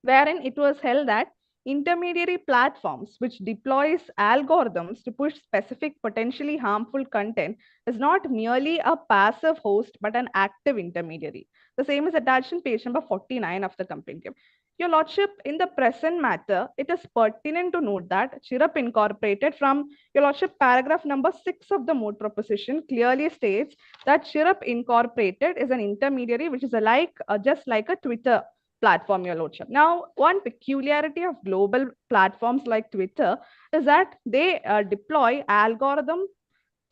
wherein it was held that intermediary platforms which deploys algorithms to push specific potentially harmful content is not merely a passive host but an active intermediary. The same is attached in page number 49 of the compendium. Your lordship, in the present matter, it is pertinent to note that Chirrup Incorporated, from your lordship, paragraph number 6 of the moot proposition clearly states that Chirrup Incorporated is an intermediary which is just like a Twitter platform, your lordship. Now, one peculiarity of global platforms like Twitter is that they deploy algorithms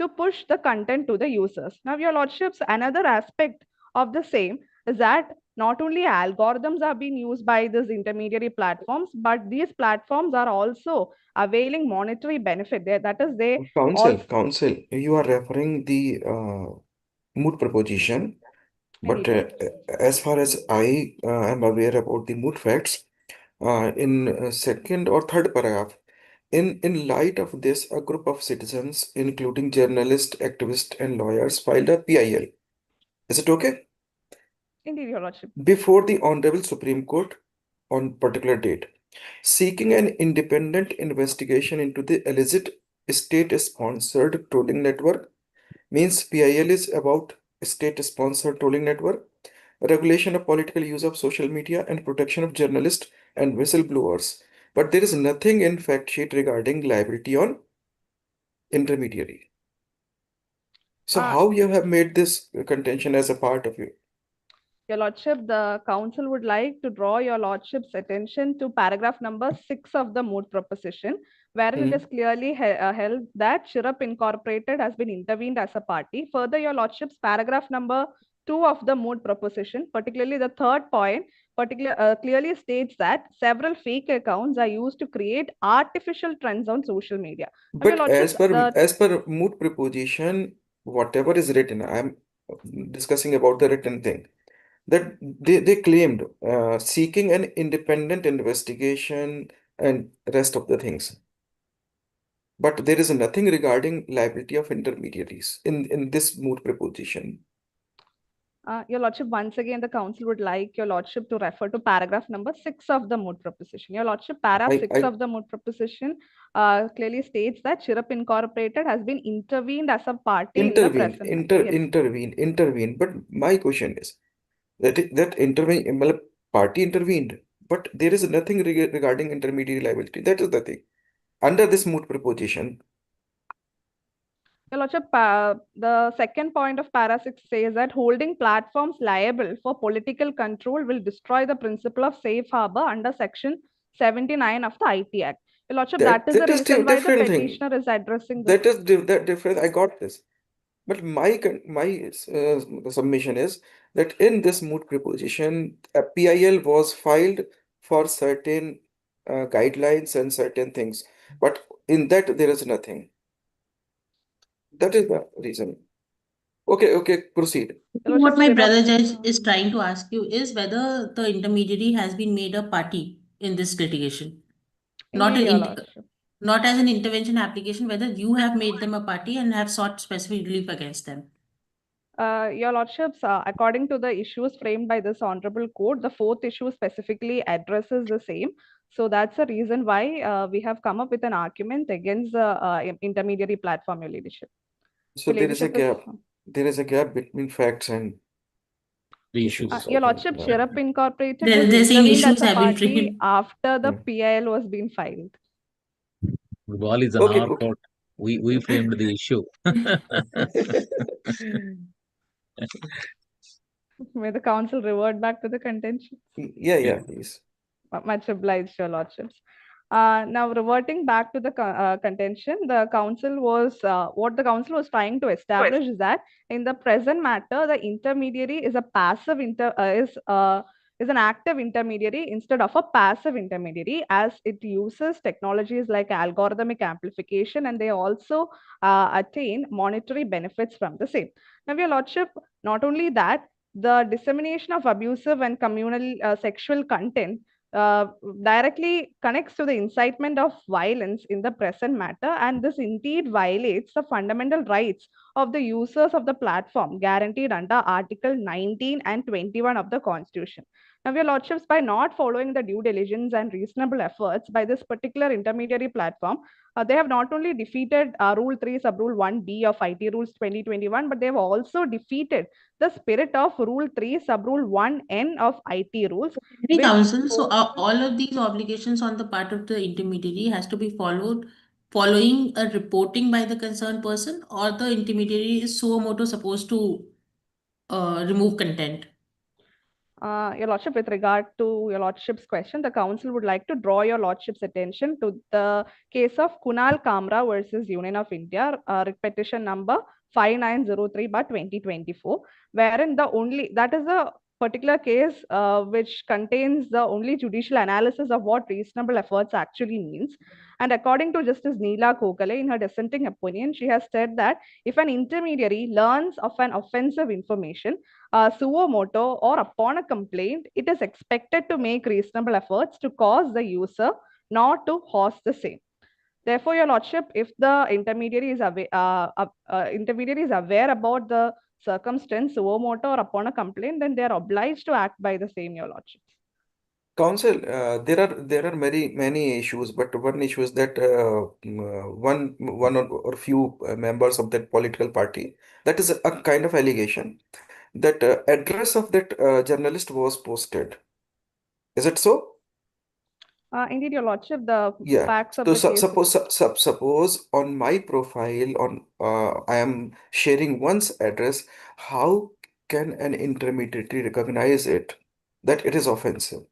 to push the content to the users. Now, your lordships, another aspect of the same is that not only algorithms are being used by these intermediary platforms, but these platforms are also availing monetary benefit there. That is, they Council, you are referring the moot proposition, but as far as I am aware about the moot facts, in second or third paragraph, in light of this, a group of citizens, including journalists, activists, and lawyers, filed a PIL. Is it okay? Indeed, your lordship. Before the Honorable Supreme Court on particular date, seeking an independent investigation into the alleged state-sponsored trolling network means PIL is about state-sponsored trolling network, regulation of political use of social media, and protection of journalists and whistleblowers. But there is nothing in fact sheet regarding liability on intermediary. So Uh, how you have made this contention as a part of you? Your Lordship, the Council would like to draw Your Lordship's attention to paragraph number 6 of the moot proposition, wherein it is clearly held that Chirrup Incorporated has been intervened as a party. Further, Your Lordship's paragraph number 2 of the moot proposition, particularly the third point, clearly states that several fake accounts are used to create artificial trends on social media. Now, Your But Lordship, as per moot proposition, whatever is written, I'm discussing about the written thing, that they claimed seeking an independent investigation and rest of the things. But there is nothing regarding liability of intermediaries in this moot proposition. Your Lordship, once again, the Council would like Your Lordship to refer to paragraph number 6 of the moot proposition. Your Lordship, paragraph 6 I of the moot proposition clearly states that Chirrup Incorporated has been intervened as a party in the present matter. Yes. intervene. But my question is that intervene, well, party intervened, but there is nothing regarding intermediary liability. That is the thing. Under this moot proposition, Your Lordship, the second point of para 6 says that holding platforms liable for political control will destroy the principle of safe harbor under section 79 of the IT Act. Your Lordship, that is the that is reason why the different thing. petitioner is addressing this. That is that different. I got this. But my submission is that in this moot proposition, a PIL was filed for certain guidelines and certain things, but in that there is nothing. That is the reason. Okay, proceed. Your What Lordship, my Chirrup, brother judge is trying to ask you is whether the intermediary has been made a party in this litigation, not indeed, an Your Lordship. not as an intervention application, whether you have made them a party and have sought specific relief against them. Your Lordships, according to the issues framed by this Honorable Court, the fourth issue specifically addresses the same. So that's the reason why we have come up with an argument against the intermediary platform, Your Leadership. So Your there is a Leadership is. gap. There is a gap between facts and The issues. issues. Your I think. Lordship, Chirrup Incorporated They're, was they're saying intervened as issues a have been party framed. after the Hmm. PIL was being filed. The ball is on Okay, our court. We framed the issue. May the council revert back to the contention. yeah, please. Much obliged, Your Lordships. Now, reverting back to the contention, the council was what the council was trying to establish is that in the present matter, the intermediary is a passive is an active intermediary instead of a passive intermediary, as it uses technologies like algorithmic amplification, and they also attain monetary benefits from the same. Now, Your Lordship, not only that, the dissemination of abusive and communal sexual content uh, directly connects to the incitement of violence in the present matter, and this indeed violates the fundamental rights of the users of the platform guaranteed under Article 19 and 21 of the Constitution. Now, Your Lordships, by not following the due diligence and reasonable efforts by this particular intermediary platform, they have not only defeated Rule 3, Sub Rule 1B of IT Rules 2021, but they have also defeated the spirit of Rule 3, Sub Rule 1N of IT Rules. Any Which council, so all of these obligations on the part of the intermediary has to be followed following a reporting by the concerned person, or the intermediary is suo motu supposed to remove content. Your Lordship, with regard to Your Lordship's question, the Council would like to draw Your Lordship's attention to the case of Kunal Kamra versus Union of India, writ petition number 5903 by 2024, wherein that is the particular case which contains the only judicial analysis of what reasonable efforts actually means. And according to Justice Neela Kokale, in her dissenting opinion, she has said that if an intermediary learns of an offensive information, suo motu or upon a complaint, it is expected to make reasonable efforts to cause the user not to host the same. Therefore, Your Lordship, if the intermediary is aware about the circumstance, suo motu or upon a complaint, then they are obliged to act by the same, Your Lordship. Council, there are many issues, but one issue is that one or few members of that political party, that is a kind of allegation that address of that journalist was posted. Is it so? Indeed, Your Lordship, the Yeah. facts of So the case. suppose on my profile on I am sharing one's address, how can an intermediary recognize it that it is offensive?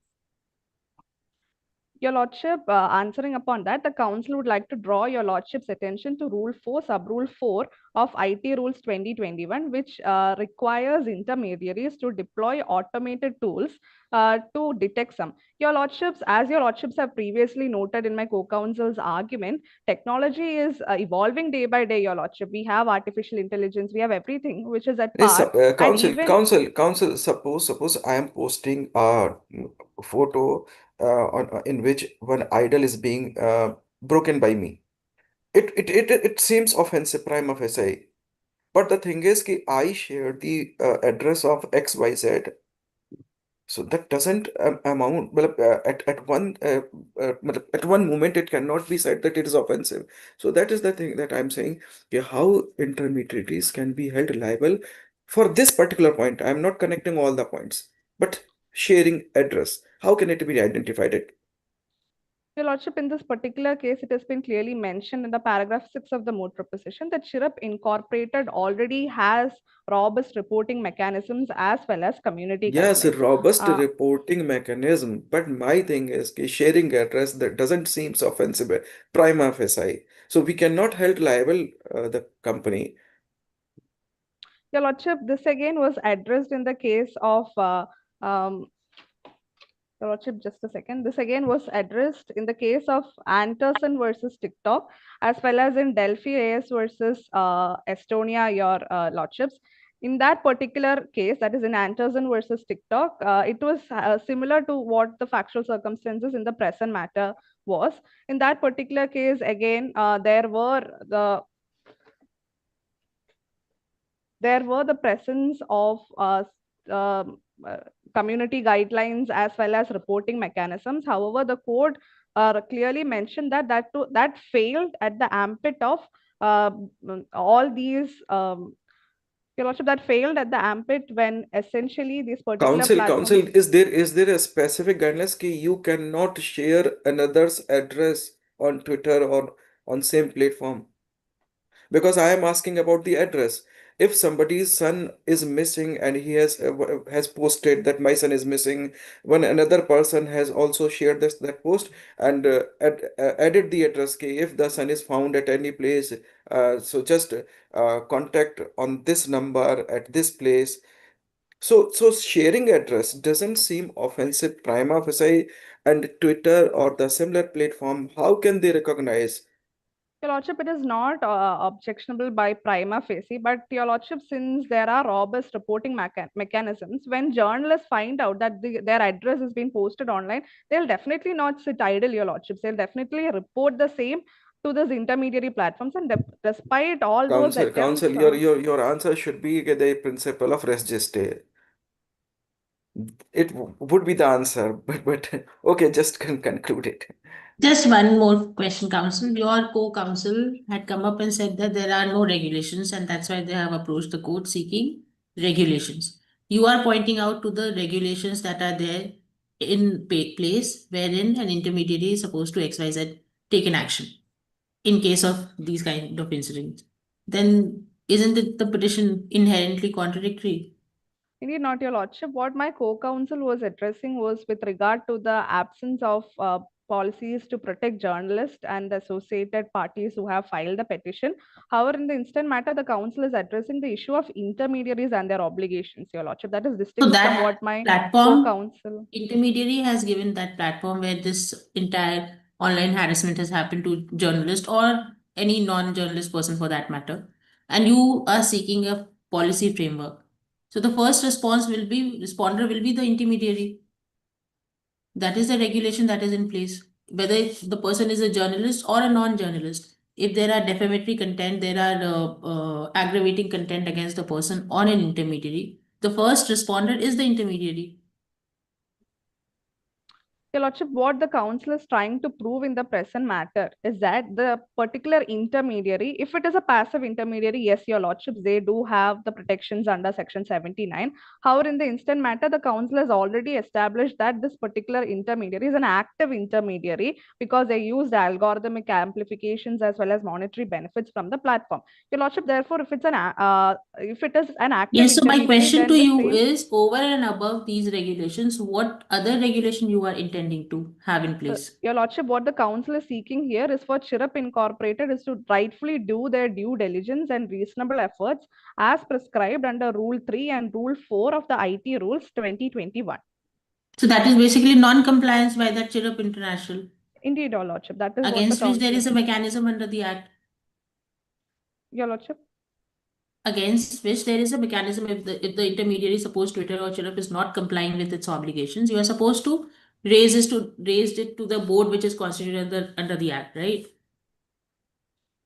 Your Lordship, answering upon that, the Council would like to draw Your Lordship's attention to Rule 4, Sub-Rule 4 of IT Rules 2021, which requires intermediaries to deploy automated tools to detect some. Your Lordships, as Your Lordships have previously noted in my co-counsel's argument, technology is evolving day by day, Your Lordship. We have artificial intelligence, we have everything which is at Yes, par. And council, even council. Suppose I am posting a photo in which one idol is being broken by me. It seems offensive prima facie. But the thing is, कि I shared the address of XYZ. So that doesn't amount. मतलब, at one moment it cannot be said that it is offensive. So that is the thing that I'm saying. How intermediaries can be held liable for this particular point. I'm not connecting all the points, but sharing address. How can it be identified? Your Lordship, in this particular case, it has been clearly mentioned in the paragraph 6 of the moot proposition that Chirrup Incorporated already has robust reporting mechanisms as well as community Yes, guidelines. robust Uh, reporting mechanism. But my thing is कि sharing address that doesn't seem offensive prima facie. So we cannot hold liable the company. Your Lordship, this again was addressed in the case of um, Your Lordship, just a second. This again was addressed in the case of Anderson versus TikTok, as well as in Delphi AS versus Estonia, Your Lordships. In that particular case, that is in Anderson versus TikTok, it was similar to what the factual circumstances in the present matter was. In that particular case, again, there were the presence of um, uh, community guidelines as well as reporting mechanisms. However, the code clearly mentioned that failed at the ambit of all these. Your Lordship, that failed at the ambit when essentially these particular Council, platforms. is there a specific guidelines कि you cannot share another's address on Twitter or on same platform? Because I am asking about the address. If somebody's son is missing and he has posted that my son is missing, when another person has also shared that post and added the address, कि if the son is found at any place, so just contact on this number at this place. So sharing address doesn't seem offensive prima facie, and Twitter or the similar platform, how can they recognize? Your Lordship, it is not objectionable by prima facie, but Your Lordship, since there are robust reporting mechanisms, when journalists find out that their address is being posted online, they'll definitely not sit idle, Your Lordship. They'll definitely report the same to those intermediary platforms. And despite all those attempts, Council, your answer should be the principle of res geste. It would be the answer, but okay, just conclude it. Just one more question, Council. Your co-counsel had come up and said that there are no regulations, and that's why they have approached the court seeking regulations. You are pointing out to the regulations that are there in place wherein an intermediary is supposed to XYZ take an action in case of these kind of incidents. Then isn't it the petition inherently contradictory? indeed, not Your Lordship. What my co-counsel was addressing was with regard to the absence of policies to protect journalists and the associated parties who have filed the petition. However, in the instant matter, the council is addressing the issue of intermediaries and their obligations, Your Lordship. That is So distinct from that what my platform co-counsel. intermediary has given that platform where this entire online harassment has happened to journalist or any non-journalist person for that matter, and you are seeking a policy framework. So the first responder will be the intermediary. That is the regulation that is in place. Whether if the person is a journalist or a non-journalist, if there are defamatory content, there are aggravating content against the person or an intermediary, the first responder is the intermediary. Your Lordship, what the council is trying to prove in the present matter is that the particular intermediary, if it is a passive intermediary, yes, Your Lordship, they do have the protections under Section 79. However, in the instant matter, the council has already established that this particular intermediary is an active intermediary because they used algorithmic amplifications as well as monetary benefits from the platform. Your Lordship, therefore, if it is an active Yes, so my intermediary, question then to the you same. is, over and above these regulations, what other regulation you are intending to have in place? Your Lordship, what the council is seeking here is for Chirrup Incorporated is to rightfully do their due diligence and reasonable efforts as prescribed under Rule 3 and Rule 4 of the IT Rules 2021. So that is basically non-compliance by that Chirrup International, Indeed, Your Lordship, that is what the against which there council is a mechanism under the Act, Your Lordship. against which there is a mechanism if the intermediary, suppose Twitter or Chirrup, is not complying with its obligations, you are supposed to raise it to the board which is constituted under the Act, right?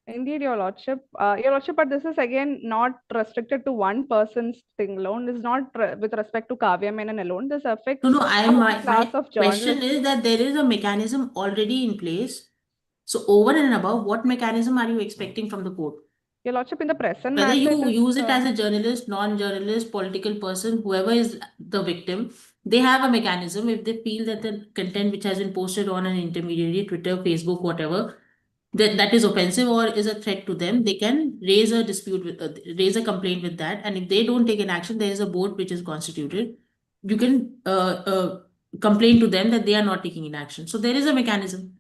Indeed, Your Lordship. Your Lordship, but this is again not restricted to one person's thing alone. This is not with respect to Kavya Menon alone. This affects No, a whole my class of question journalists. is that there is a mechanism already in place. So over and above, what mechanism are you expecting from the court? Your Lordship, in the present Whether matter, you use it as a journalist, non-journalist, political person, whoever is the victim, they have a mechanism. If they feel that the content which has been posted on an intermediary, Twitter, Facebook, whatever, that is offensive or is a threat to them, they can raise a dispute with, raise a complaint with that. And if they don't take an action, there is a board which is constituted. You can complain to them that they are not taking an action. So there is a mechanism.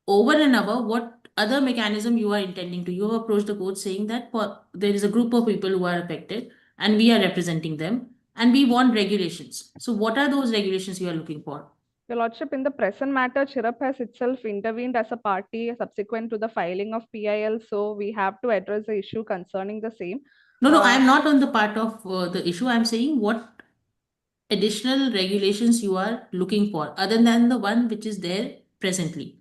Over and above, what other mechanism you are intending to? You have approached the court saying that there is a group of people who are affected and we are representing them and we want regulations. So what are those regulations you are looking for? Your Lordship, in the present matter, Chirrup has itself intervened as a party subsequent to the filing of PIL, so we have to address the issue concerning the same. No, I am not on the part of the issue. I am saying what additional regulations you are looking for other than the one which is there presently.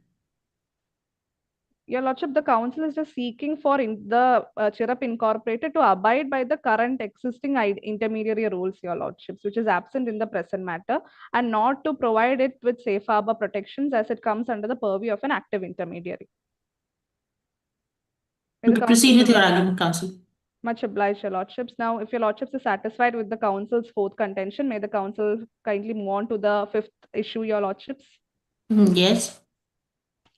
Your Lordship, the council is just seeking for the Chirrup Incorporated to abide by the current existing intermediary rules, Your Lordships, which is absent in the present matter, and not to provide it with safe harbor protections as it comes under the purview of an active intermediary. You can proceed with your argument, counsel. Much obliged, Your Lordships. Now, if Your Lordships are satisfied with the council's fourth contention, may the council kindly move on to the fifth issue, Your Lordships. Yes.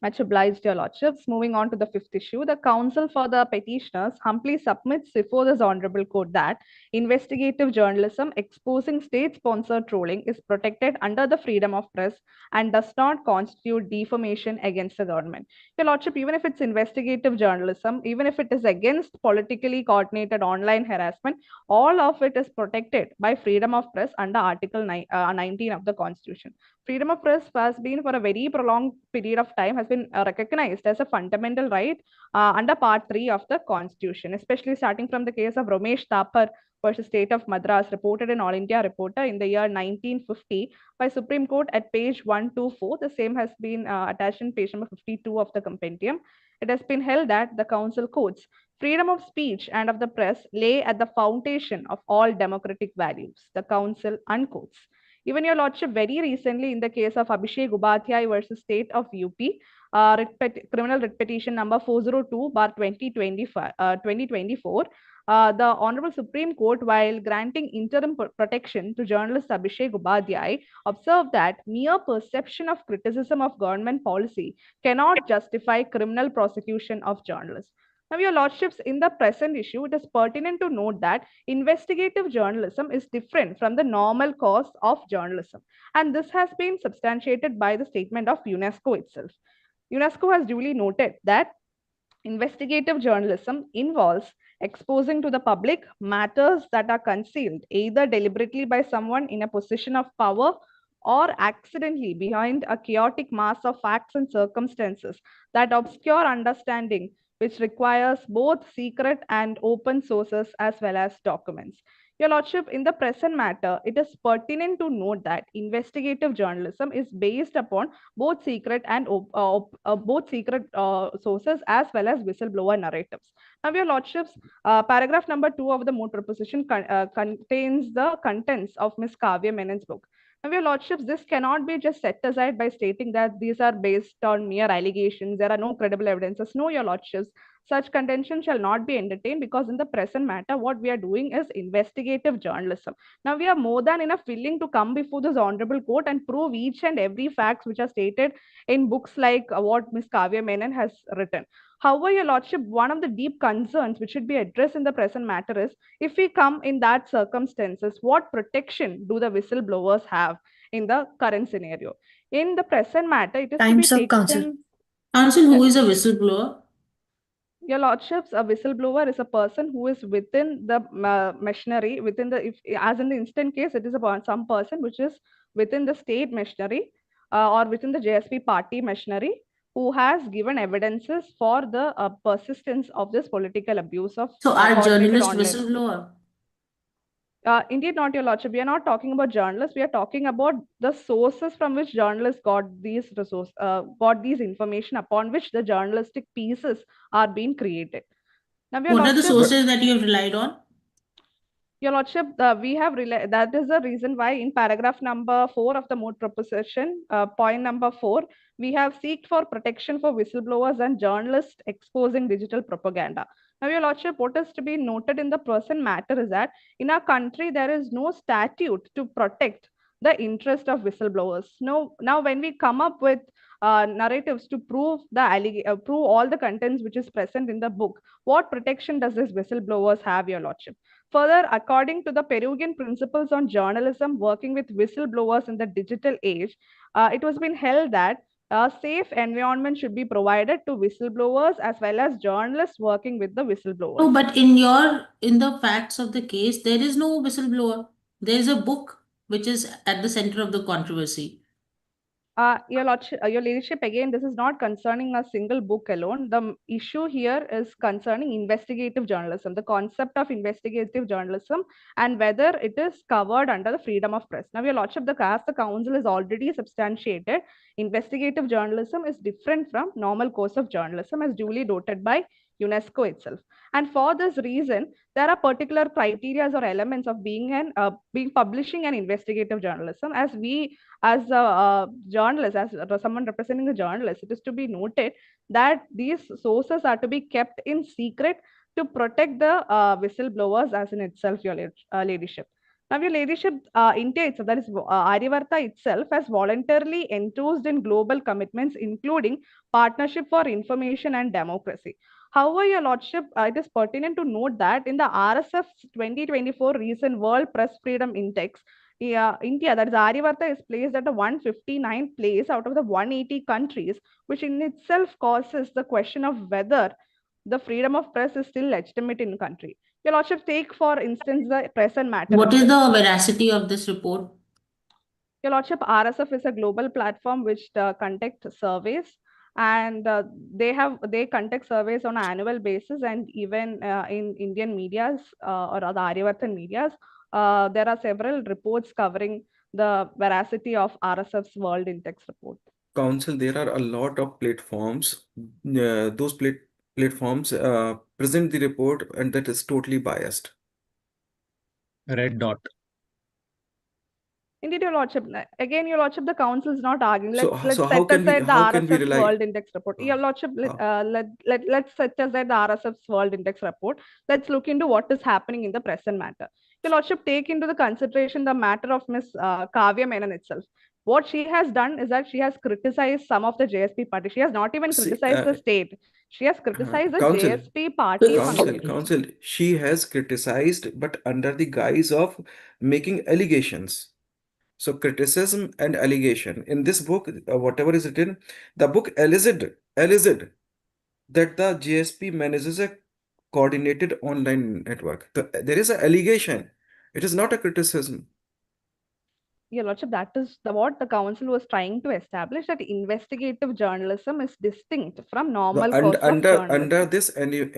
Much obliged, Your Lordships. Moving on to the fifth issue, the counsel for the petitioners humbly submits before this honorable court that investigative journalism exposing state-sponsored trolling is protected under the freedom of press and does not constitute defamation against the government. Your Lordship, even if it's investigative journalism, even if it is against politically coordinated online harassment, all of it is protected by freedom of press under Article 19 of the Constitution. Freedom of press has been for a very prolonged period of time has been recognized as a fundamental right under Part 3 of the Constitution, especially starting from the case of Ramesh Thapar versus State of Madras, reported in All India Reporter in the year 1950 by Supreme Court at page 124. The same has been attached in page number 52 of the compendium. It has been held that the council quotes, freedom of speech and of the press lay at the foundation of all democratic values. The council unquotes. Even Your Lordship, very recently in the case of Abhishek Upadhyay versus State of UP, criminal writ petition number 402 bar 2024, the Honorable Supreme Court, while granting interim protection to journalist Abhishek Upadhyay, observed that mere perception of criticism of government policy cannot justify criminal prosecution of journalists. Now, Your Lordships, in the present issue, it is pertinent to note that investigative journalism is different from the normal course of journalism. And this has been substantiated by the statement of UNESCO itself. UNESCO has duly noted that investigative journalism involves exposing to the public matters that are concealed either deliberately by someone in a position of power or accidentally behind a chaotic mass of facts and circumstances that obscure understanding, which requires both secret and open sources as well as documents. Your Lordship, in the present matter, it is pertinent to note that investigative journalism is based upon both secret and sources as well as whistleblower narratives. Now, Your Lordships, paragraph number 2 of the moot proposition contains the contents of Ms. Kavya Menon's book. Now, your lordships, this cannot be just set aside by stating that these are based on mere allegations. There are no credible evidences. No, your lordships, such contention shall not be entertained, because in the present matter, what we are doing is investigative journalism. Now, we are more than enough willing to come before this honorable court and prove each and every facts which are stated in books like what Miss Kavya Menon has written. However, your lordship, one of the deep concerns which should be addressed in the present matter is, if we come in that circumstances, what protection do the whistleblowers have in the current scenario? In the present matter, it is to be Time's up, Council. taken. Counsel, who is a whistleblower? Your lordships, a whistleblower is a person who is within the machinery, within the, if as in the instant case, it is about some person which is within the state machinery or within the JSP party machinery, who has given evidences for the persistence of this political abuse of So are coordinated journalist online. whistleblower? Indeed, not your lordship. We are not talking about journalists. We are talking about the sources from which journalists got these got these information upon which the journalistic pieces are being created. Now, your What are the lordship, sources that you have relied on? your lordship, we have that is the reason why in paragraph number 4 of the moot proposition, point number 4, we have sought for protection for whistleblowers and journalists exposing digital propaganda. Now, your lordship, what is to be noted in the present matter is that in our country there is no statute to protect the interest of whistleblowers. No, now when we come up with narratives to prove prove all the contents which is present in the book, what protection does this whistleblowers have, your lordship? Further, according to the Peruvian principles on journalism working with whistleblowers in the digital age, it was been held that a safe environment should be provided to whistleblowers as well as journalists working with the whistleblowers. No, but in the facts of the case, there is no whistleblower. There is a book which is at the center of the controversy. Your ladyship, again, this is not concerning a single book alone. The issue here is concerning investigative journalism, the concept of investigative journalism, and whether it is covered under the freedom of press. Now, your lordship, as the council is already substantiated, investigative journalism is different from normal course of journalism, as duly noted by UNESCO itself. And for this reason, there are particular criteria or elements of being publishing an investigative journalism. As a journalist, as someone representing a journalist, it is to be noted that these sources are to be kept in secret to protect the whistleblowers as in itself, your ladyship. Now, your ladyship, India itself, that is Aryavarta itself, has voluntarily enthused in global commitments, including Partnership for Information and Democracy. However, your lordship, it is pertinent to note that in the RSF's 2024 recent World Press Freedom Index, India, that is Aryavarta, is placed at the 159th place out of the 180 countries, which in itself causes the question of whether the freedom of press is still legitimate in the country. Your lordship, take for instance the present matter. What is the veracity of this report? Your lordship, RSF is a global platform which conduct surveys, and they conduct surveys on an annual basis, and even in Indian medias or other Aryavartan medias, there are several reports covering the veracity of RSF's World Index report. Council, there are a lot of platforms. Those platforms present the report, and that is totally biased. Red dot. Indeed, your lordship. Again, your lordship, the council is not arguing. So Let's how set can we aside the how can we RSF's rely? World Index report. Your lordship, let's set aside the RSF's World Index report. Let's look into what is happening in the present matter. Your lordship, take into the consideration the matter of Miss Kavya Menon itself. What she has done is that she has criticized some of the JSP party. She has not even criticized the state. She has criticized the Council, JSP party. Council, she has criticized, but under the guise of making allegations. So criticism and allegation. In this book, whatever is written, the book alleged that the JSP manages a coordinated online network. There is an allegation. It is not a criticism. Your lordship, that is what the council was trying to establish, that investigative journalism is distinct from normal course of journalism.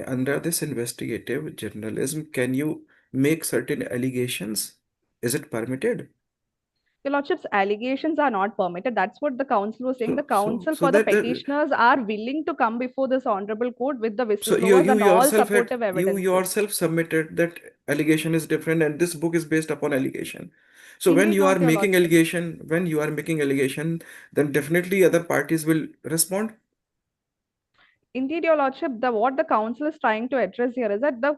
Under this investigative journalism, can you make certain allegations? Is it permitted? Your lordship's allegations are not permitted. That's what the council was saying. The council So for the that petitioners are willing to come before this honorable court with the so whistleblowers and all supportive you evidences. yourself submitted that allegation is different, and this book is based upon allegation. So when Indeed you are not, Your making Lordship. allegation, then definitely other parties will respond. Indeed, Your Lordship, what the council is trying to address here is that the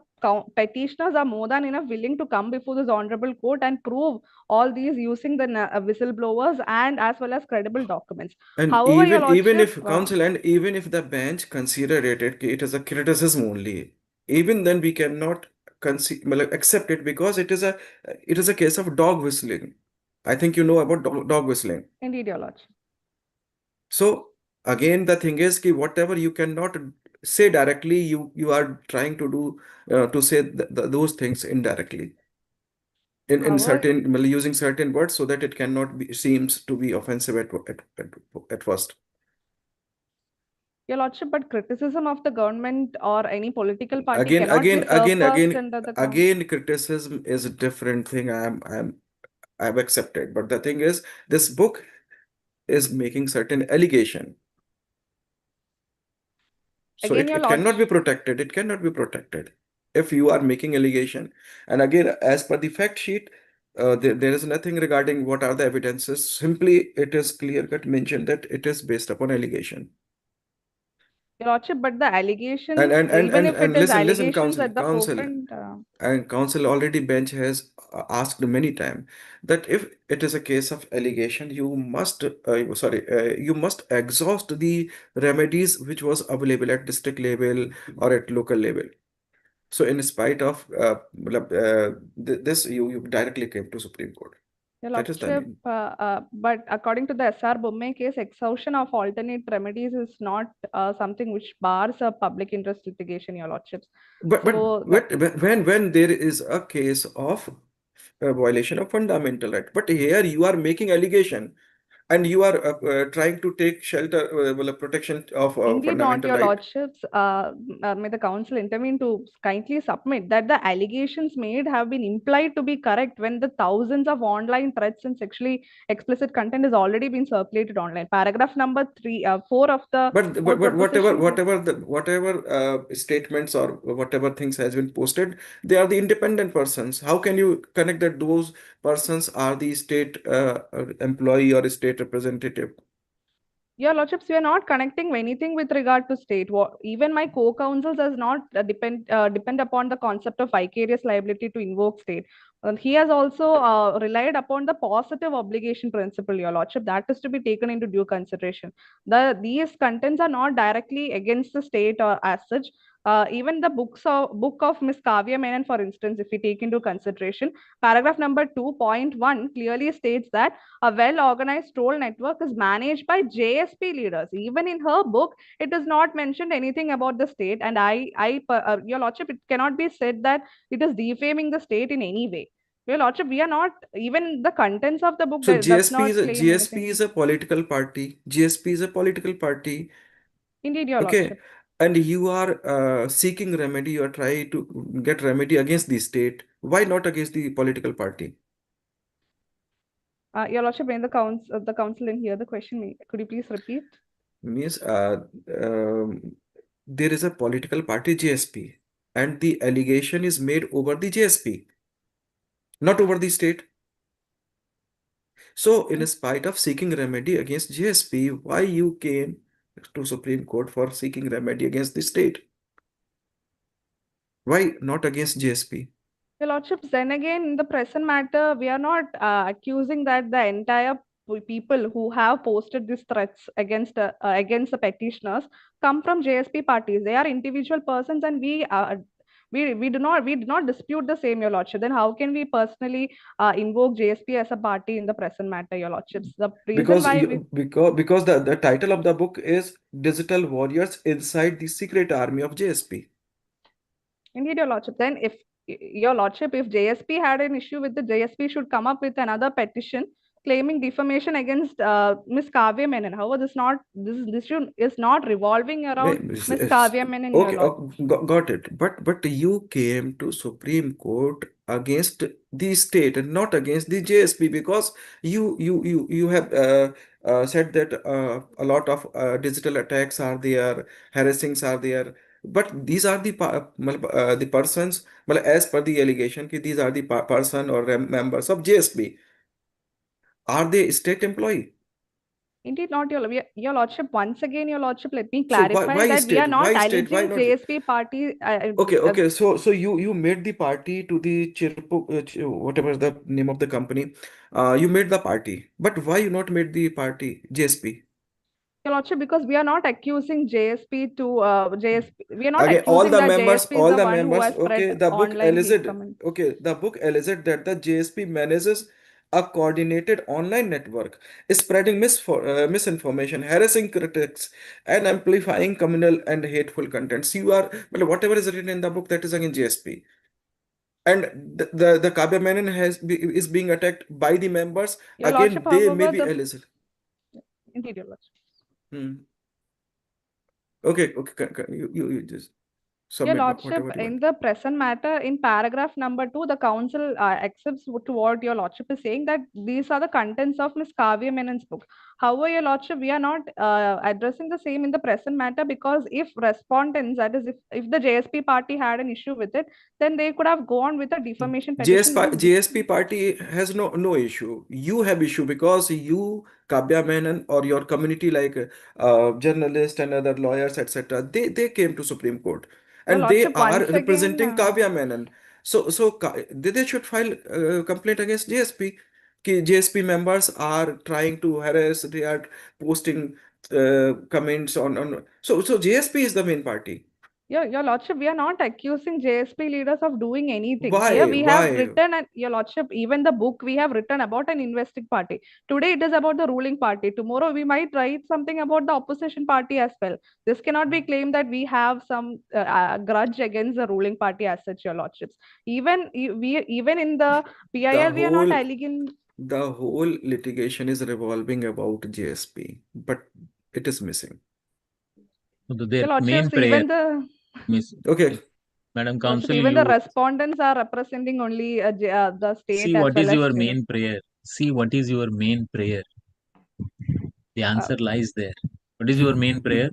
petitioners are more than enough willing to come before this honorable court and prove all these using the whistleblowers and as well as credible documents. And However, Your even Lordship, if council and even if the bench consider it as a criticism only, even then we cannot accept it, because it is a case of dog whistling. I think you know about dog whistling. indeed, Your Lordship. So again, the thing is ki whatever you cannot say directly, you are trying to do to say those things indirectly in However, certain using certain words, so that it cannot be seems to be offensive at first. Your Lordship, but criticism of the government or any political party Again, cannot be again, again, surpassed again, under the ground. again, criticism is a different thing. I've accepted, but the thing is, this book is making certain allegation. So Again, it, Your it cannot be Lordship. protected. It cannot be protected if you are making allegation. And again, as per the fact sheet, there is nothing regarding what are the evidences. Simply, it is clear-cut mentioned that it is based upon allegation. Your Lordship, but the And allegations, and and even and, if it and is listen, allegations council, at the council, forefront, and council already bench has asked many times that if it is a case of allegation, you must exhaust the remedies which was available at district level or at local level. So in spite of this, you directly came to Supreme Court. Your That is the Lordship, main. but according to the SR Bomme case, exhaustion of alternate remedies is not something which bars a public interest litigation, Your Lordships. But So when there is a case of a violation of fundamental right, but here you are making allegation and you are trying to take shelter, protection of indeed not, fundamental Your right. Lordships. May the council intervene to kindly submit that the allegations made have been implied to be correct when the thousands of online threats and sexually explicit content has already been circulated online. Paragraph number 4 of the But court whatever proposition. statements or whatever things has been posted, they are the independent persons. How can you connect that those persons are the state employee or state representative? Your Lordships, we are not connecting anything with regard to state. Even my co-counsel does not depend upon the concept of vicarious liability to invoke state. He has also relied upon the positive obligation principle, Your Lordship. That is to be taken into due consideration. These contents are not directly against the state or as such. Even the book of Miss Kavya Menon, for instance, if we take into consideration, paragraph number 2.1 clearly states that a well-organized troll network is managed by JSP leaders. Even in her book, it is not mentioned anything about the state. And Your Lordship, it cannot be said that it is defaming the state in any way. Your Lordship, we are not, even the contents of the book So does GSP is not a claim GSP anything. is a political party. GSP is a political party. Indeed, Your Okay. Lordship. And you are seeking remedy, you are trying to get remedy against the state. Why not against the political party? Your Lordship, when the council didn't hear the question, could you please repeat? Means there is a political party GSP, and the allegation is made over the GSP, not over the state. So in spite of seeking remedy against GSP, why you came to Supreme Court for seeking remedy against the state? Why not against GSP? Your Lordships, then again, in the present matter, we are not accusing that the entire people who have posted these threats against the petitioners come from JSP parties. They are individual persons, and we do not dispute the same, Your Lordship. Then how can we personally invoke JSP as a party in the present matter, Your Lordships? The reason Because why we because the title of the book is Digital Warriors Inside the Secret Army of JSP. indeed, Your Lordship. Then, if Your Lordship, if JSP had an issue with the JSP, should come up with another petition claiming defamation against Miss Kavya Menon. However, this issue is not revolving around Miss Kavya Menon, Your Okay, Lord. got it. But you came to Supreme Court against the state and not against the JSP, because you have said that a lot of digital attacks are there, harassings are there. But these are the persons, as per the allegation, these are the person or members of JSP. Are they state employee? Indeed, not your lordship. Once again, your lordship, let me So clarify that we are not why state? Why alleging not? JSP party. Okay. So you made the party to the whatever the name of the company. You made the party, but why you not made the party JSP? Your lordship, because we are not accusing JSP to JSP. We are not Again, accusing that JSP is all the the one who members. has Okay, spread the book online hate alleged. comments. Okay, the book alleged that the JSP manages a coordinated online network, spreading misinformation, harassing critics, and amplifying communal and hateful contents. Well, whatever is written in the book, that is again JSP. And the Kavya Menon is being attacked by the members. Your lordship, Again, they may however, be the alleged. indeed, your lordship. Hmm. Okay. You just Your submit lordship, whatever you in want. the present matter, in paragraph number 2, the council accepts to what your lordship is saying, that these are the contents of Ms. Kavya Menon's book. However, your lordship, we are not addressing the same in the present matter, because if respondents, that is, if the JSP party had an issue with it, then they could have gone with a defamation petition. JSP party has no issue. You have issue because you, Kavya Menon, or your community like journalists and other lawyers, etc. They came to Supreme Court Your and they lordship, are once again, representing Kavya Menon. They should file complaint against JSP. JSP members are trying to harass. They are posting comments on. So JSP is the main party. Your Lordship, we are not accusing JSP leaders of doing anything. Here Why? we have Why? written, Your Lordship, even the book we have written about an investing party. Today it is about the ruling party. Tomorrow we might write something about the opposition party as well. This cannot be claimed that we have some grudge against the ruling party as such, Your Lordships. Even in the The PIL, we are not whole alleging. The whole litigation is revolving about JSP, but it is missing. So their Your main Lordships, prayer, even the Miss Okay, Madam Lordship, Counsel, even the you respondents are representing only the state see as what well is as your main prayer. See what is your main prayer. The uh, answer lies there. What is your main prayer?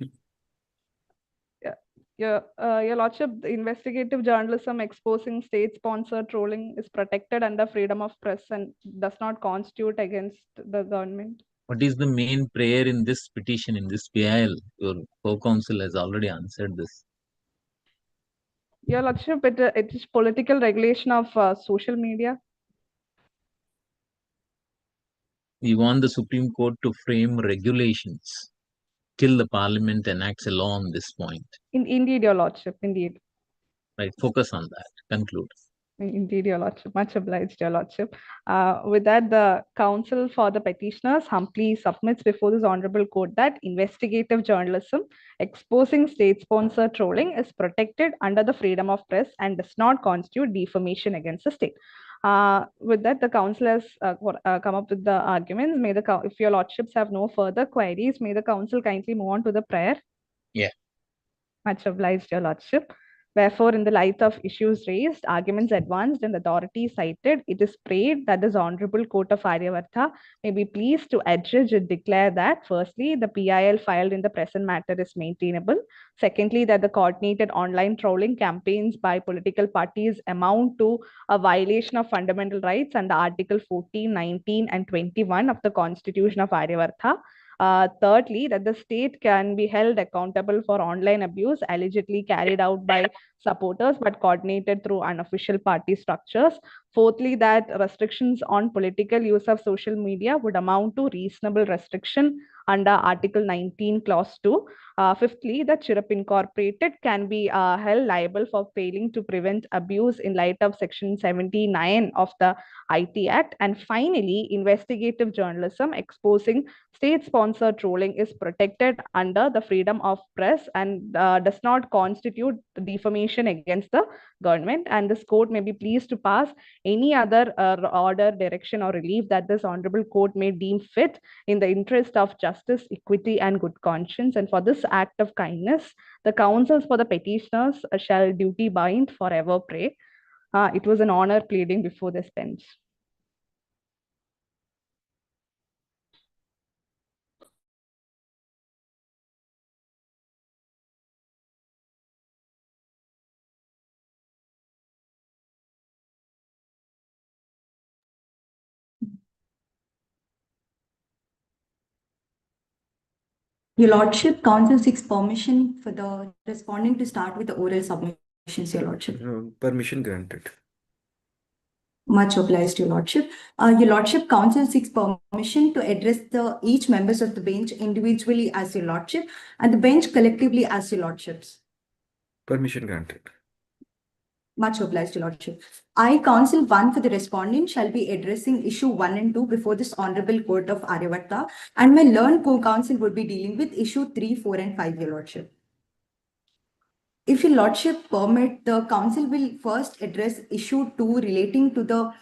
yeah, your lordship, the investigative journalism exposing state-sponsored trolling is protected under freedom of press and does not constitute against the government. What is the main prayer in this petition, in this PIL? Your co-counsel has already answered this. Your lordship, it is political regulation of social media. We want the Supreme Court to frame regulations till the Parliament enacts a law on this point. Indeed, your lordship, indeed. Right, focus on that. Conclude. Indeed, Your Lordship. Much obliged, Your Lordship. With that, the counsel for the petitioners humbly submits before this honorable court that investigative journalism exposing state-sponsored trolling is protected under the freedom of press and does not constitute defamation against the state. With that, the council has come up with the arguments. If Your Lordships have no further queries, may the council kindly move on to the prayer. Yeah. Much obliged, Your Lordship. Wherefore, in the light of issues raised, arguments advanced, and authorities cited, it is prayed that this Honorable Court of Aryavartha may be pleased to adjudge and declare that, firstly, the PIL filed in the present matter is maintainable. Secondly, that the coordinated online trolling campaigns by political parties amount to a violation of fundamental rights under Article 14, 19, and 21 of the Constitution of Aryavartha. Thirdly, that the state can be held accountable for online abuse allegedly carried out by supporters but coordinated through unofficial party structures. Fourthly, that restrictions on political use of social media would amount to reasonable restriction under Article 19, Clause 2. Fifthly, the Chirap Incorporated can be held liable for failing to prevent abuse in light of Section 79 of the IT Act. And finally, investigative journalism exposing state-sponsored trolling is protected under the freedom of press and does not constitute defamation against the government. And this court may be pleased to pass any other order, direction, or relief that this honorable court may deem fit in the interest of justice, equity, and good conscience. And for this act of kindness, the counsels for the petitioners shall duty bind forever pray. It was an honor pleading before this bench. Your Lordship, Council seeks permission for the respondent to start with the oral submissions, Your Lordship. Permission granted. Much obliged, Your Lordship. Your Lordship, Council seeks permission to address each members of the bench individually as Your Lordship and the bench collectively as Your Lordships. Permission granted. Much obliged, Your Lordship. I, Counsel 1 for the respondent, shall be addressing issue 1 and 2 before this Honorable Court of Aryavata, and my learned co-counsel would be dealing with issue 3, 4, and 5, Your Lordship. If Your Lordship permit, the Council will first address issue 2 relating to the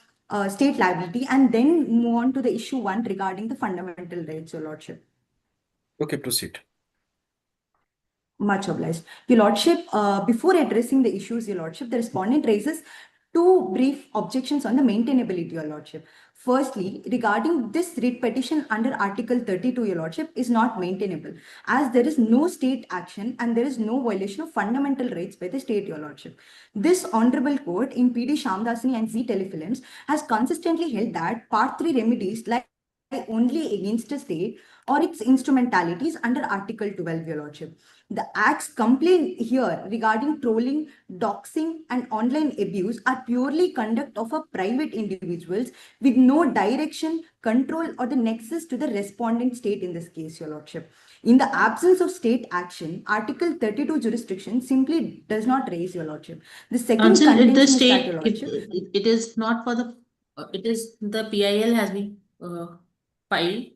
state liability and then move on to the issue 1 regarding the fundamental rights, Your Lordship. Okay, proceed. Much obliged. Your Lordship, before addressing the issues, Your Lordship, the respondent raises two brief objections on the maintainability, Your Lordship. Firstly, regarding this writ petition under Article 32, Your Lordship, is not maintainable as there is no state action and there is no violation of fundamental rights by the state, Your Lordship. This Honorable Court in PD Shamdasani and Z Telefilms has consistently held that Part 3 remedies lie only against a state or its instrumentalities under Article 12, Your Lordship. The Act's complaint here regarding trolling, doxing, and online abuse are purely conduct of a private individuals with no direction, control, or the nexus to the respondent state in this case, Your Lordship. In the absence of state action, Article 32 jurisdiction simply does not raise, Your Lordship. The second Counsel, if the contention is that, state, Your Lordship. it is not for the, it is the PIL has been filed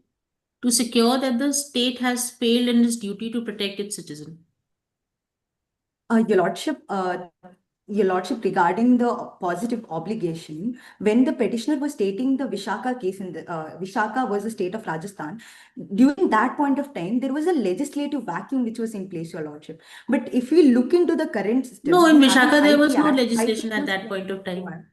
to secure that the state has failed in its duty to protect its citizen. Your Lordship, regarding the positive obligation, when the petitioner was stating the Vishaka case in the Vishaka was the state of Rajasthan, during that point of time, there was a legislative vacuum which was in place, Your Lordship. But if we look into the current system, No, in we have Vishaka, an there IT was no Act. legislation IT at was that point of time.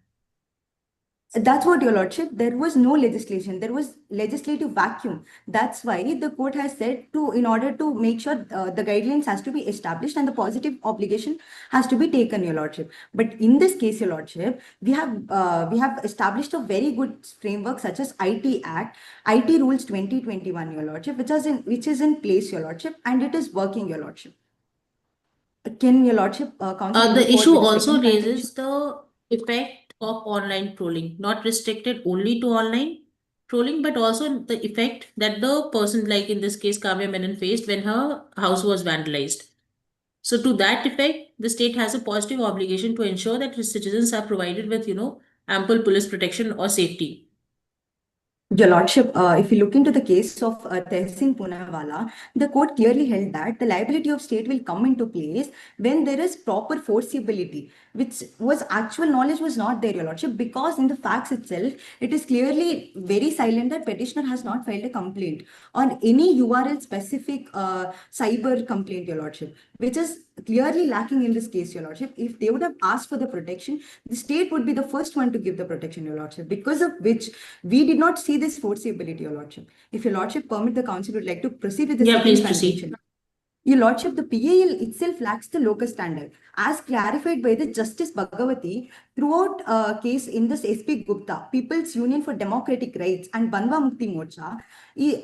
That's what, Your Lordship. There was no legislation. There was legislative vacuum. That's why the court has said to, in order to make sure the guidelines has to be established and the positive obligation has to be taken, Your Lordship. But in this case, Your Lordship, we have established a very good framework such as IT Act, IT Rules 2021, Your Lordship, which is in place, Your Lordship, and it is working, Your Lordship. Can Your Lordship, Counsel, The move forward issue with the also second contention? raises the effect of online trolling, not restricted only to online trolling, but also the effect that the person, like in this case, Kavya Menon, faced when her house was vandalized. So to that effect, the state has a positive obligation to ensure that its citizens are provided with, ample police protection or safety. Your Lordship, if you look into the case of Tehsing Poonawala, the court clearly held that the liability of state will come into place when there is proper forcibility, which was actual knowledge was not there, Your Lordship, because in the facts itself, it is clearly very silent that petitioner has not filed a complaint on any URL specific cyber complaint, Your Lordship, which is clearly lacking in this case, Your Lordship. If they would have asked for the protection, the state would be the first one to give the protection, Your Lordship, because of which we did not see this forcibility, Your Lordship. If Your Lordship permit, the council would like to proceed with the Yeah, second please proceed. contention. Your Lordship, the PAL itself lacks the locus standard, as clarified by the Justice Bhagavati throughout case in this SP Gupta, People's Union for Democratic Rights and Banwa Mukti Morcha.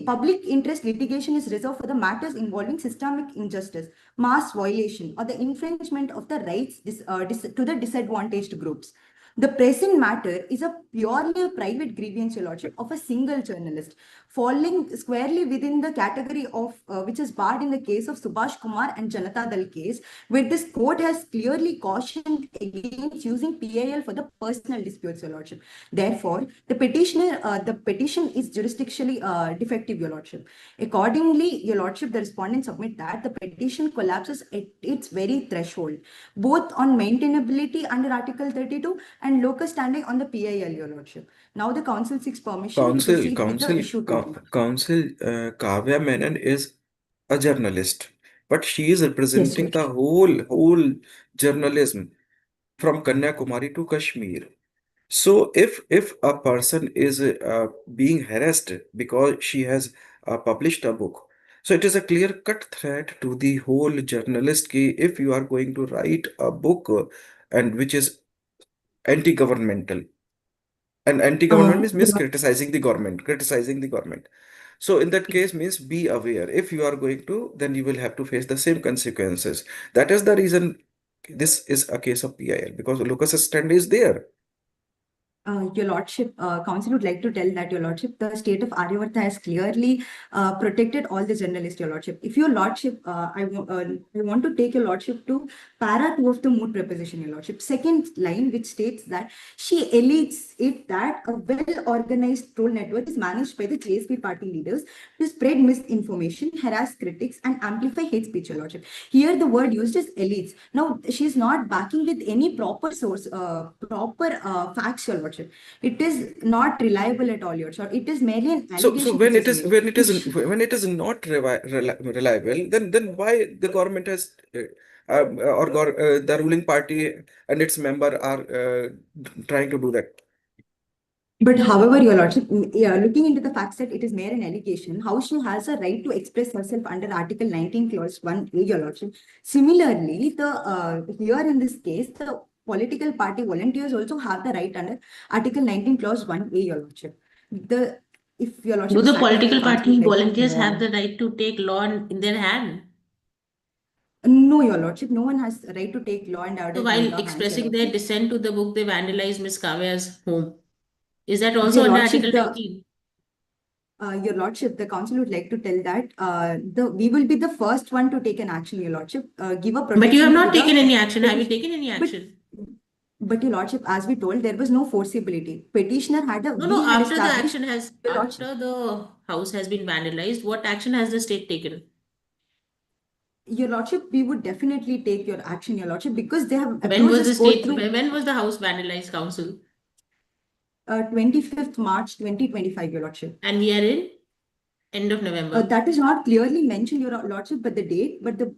Public interest litigation is reserved for the matters involving systemic injustice, mass violation, or the infringement of the rights to the disadvantaged groups. The present matter is a purely a private grievance, Your Lordship, of a single journalist, falling squarely within the category of which is barred in the case of Subhash Kumar and Janata Dal case, where this court has clearly cautioned against using PIL for the personal disputes, Your Lordship. Therefore, the petition is jurisdictionally defective, Your Lordship. Accordingly, Your Lordship, the respondents submit that the petition collapses at its very threshold, both on maintainability under Article 32 and locus standing on the PIL, Your Lordship. Now the council seeks permission to proceed with the issue 2. Council, Kavya Menon is a journalist, but she is representing Yes, the whole journalism from Kanyakumari to Kashmir. So if a person is being harassed because she has published a book, so it is a clear-cut threat to the whole journalist ki if you are going to write a book and which is anti-governmental, and anti-government means Your criticizing the government. So in that case means be aware. If you are going to, then you will have to face the same consequences. That is the reason this is a case of PIL, because locus standi is there. Your Lordship, Council would like to tell that, Your Lordship, the state of Aryavarta has clearly protected all the journalists, Your Lordship. If Your Lordship, I want to take Your Lordship to para 2 of the moot preposition, Your Lordship. Second line, which states that she alleges it that a well-organized troll network is managed by the JSP party leaders to spread misinformation, harass critics, and amplify hate speech, Your Lordship. Here, the word used is elites. Now, she's not backing with any proper source, proper facts, Your Lordship. It is not reliable at all, Your Lordship. It is merely an So allegation when which it is is made. when it is not reliable, then why the government has the ruling party and its member are trying to do that? But however, Your Lordship, looking into the facts that it is mere an allegation, how she has a right to express herself under Article 19, Clause 1A, Your Lordship. Similarly, here in this case, the political party volunteers also have the right under Article 19, Clause 1A, Your Lordship. If Your Lordship Do is the satisfied, political Council party would like to volunteers move have on. the right to take law in their hand? No, Your Lordship, no one has the right to take law and order So in while their hands, Your expressing their Lordship. dissent to the book, they vandalized Miss Kavya's home. Is that also Your under Lordship, Article the 19? Your Lordship, the Council would like to tell that we will be the first one to take an action, Your Lordship. Give a But you have protection to not taken the any action. Have you petition. taken any But, action? but Your Lordship, as we told, there was no forcibility. Petitioner had a, No, we no. had established, Your Lordship. After the house has been vandalized, what action has the state taken? Your Lordship, we would definitely take your action, Your Lordship, because they have When approached was this the court state? through When was the house vandalized, Council? 25th March 2025, Your Lordship. And we are in end of November. That is not clearly mentioned, Your Lordship, but the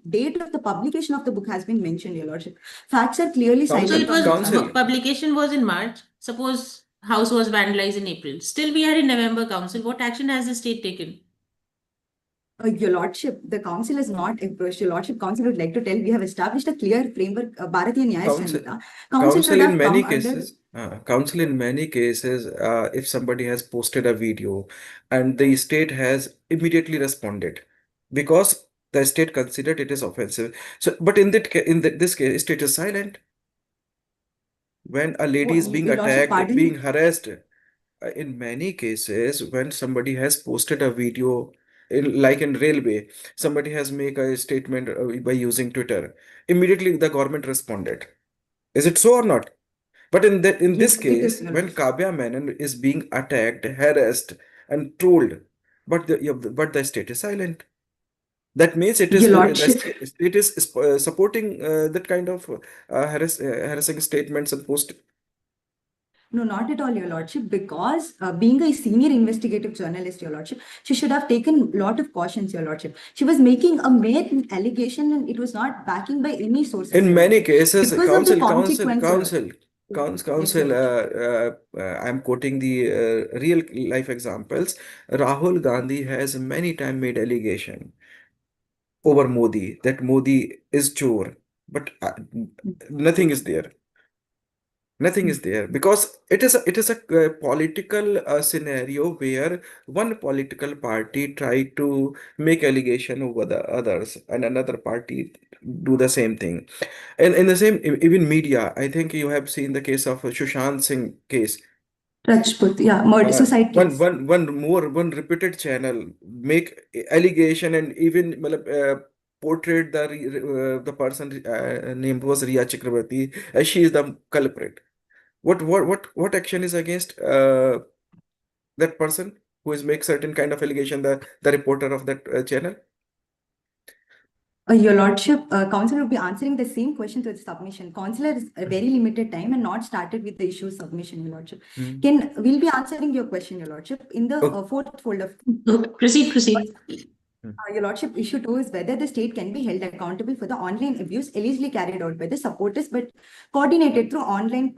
date of the publication of the book has been mentioned, Your Lordship. Facts are clearly Council, So cited it was from Council. publication was in March. Suppose house was vandalized in April. Still we are in November, Council. What action has the state taken? Your Lordship, the Council has not approached. Your Lordship, Council would like to tell we have established a clear framework, Bharatiya Nyaya Council, Sanhita. Council should council in have many come under. cases, council in many cases, if somebody has posted a video and the state has immediately responded because the state considered it is offensive. So, but this case, state is silent. When a lady is being Your Lordship, attacked, pardon. being harassed, in many cases, when somebody has posted a video, like in railway, somebody has made a statement by using Twitter, immediately the government responded. Is it so or not? But in Yes, this it is, case, Your when Lordship. Kavya Menon is being attacked, harassed, and trolled, but the state is silent. That means Your Lordship. the state is supporting that kind of harassing statements and post. No, not at all, Your Lordship, because being a senior investigative journalist, Your Lordship, she should have taken a lot of cautions, Your Lordship. She was making a mere allegation and it was not backing by any sources. In Your many Lordship. cases, Because of the consequence, Your Lordship. Yes, Your council, Lordship. I'm quoting the real life examples. Rahul Gandhi has many times made allegation over Modi that Modi is chore, but nothing is there. Nothing is there because it is a political scenario where one political party try to make allegation over the others and another party do the same thing. And in the same even media, I think you have seen the case of Sushant Singh case. Rajput, yeah, murder, suicide case. One reputed channel make allegation and even portrayed the person named was Riya Chakrabarti as she is the culprit. What action is against that person who is make certain kind of allegation, the reporter of that channel? Your Lordship, Council will be answering the same question to its submission. Council has a very limited time and not started with the issue submission, Your Lordship. We'll be answering your question, Your Lordship, in the Okay. fourth fold of. Proceed. Your Lordship, issue 2 is whether the state can be held accountable for the online abuse allegedly carried out by the supporters but coordinated through online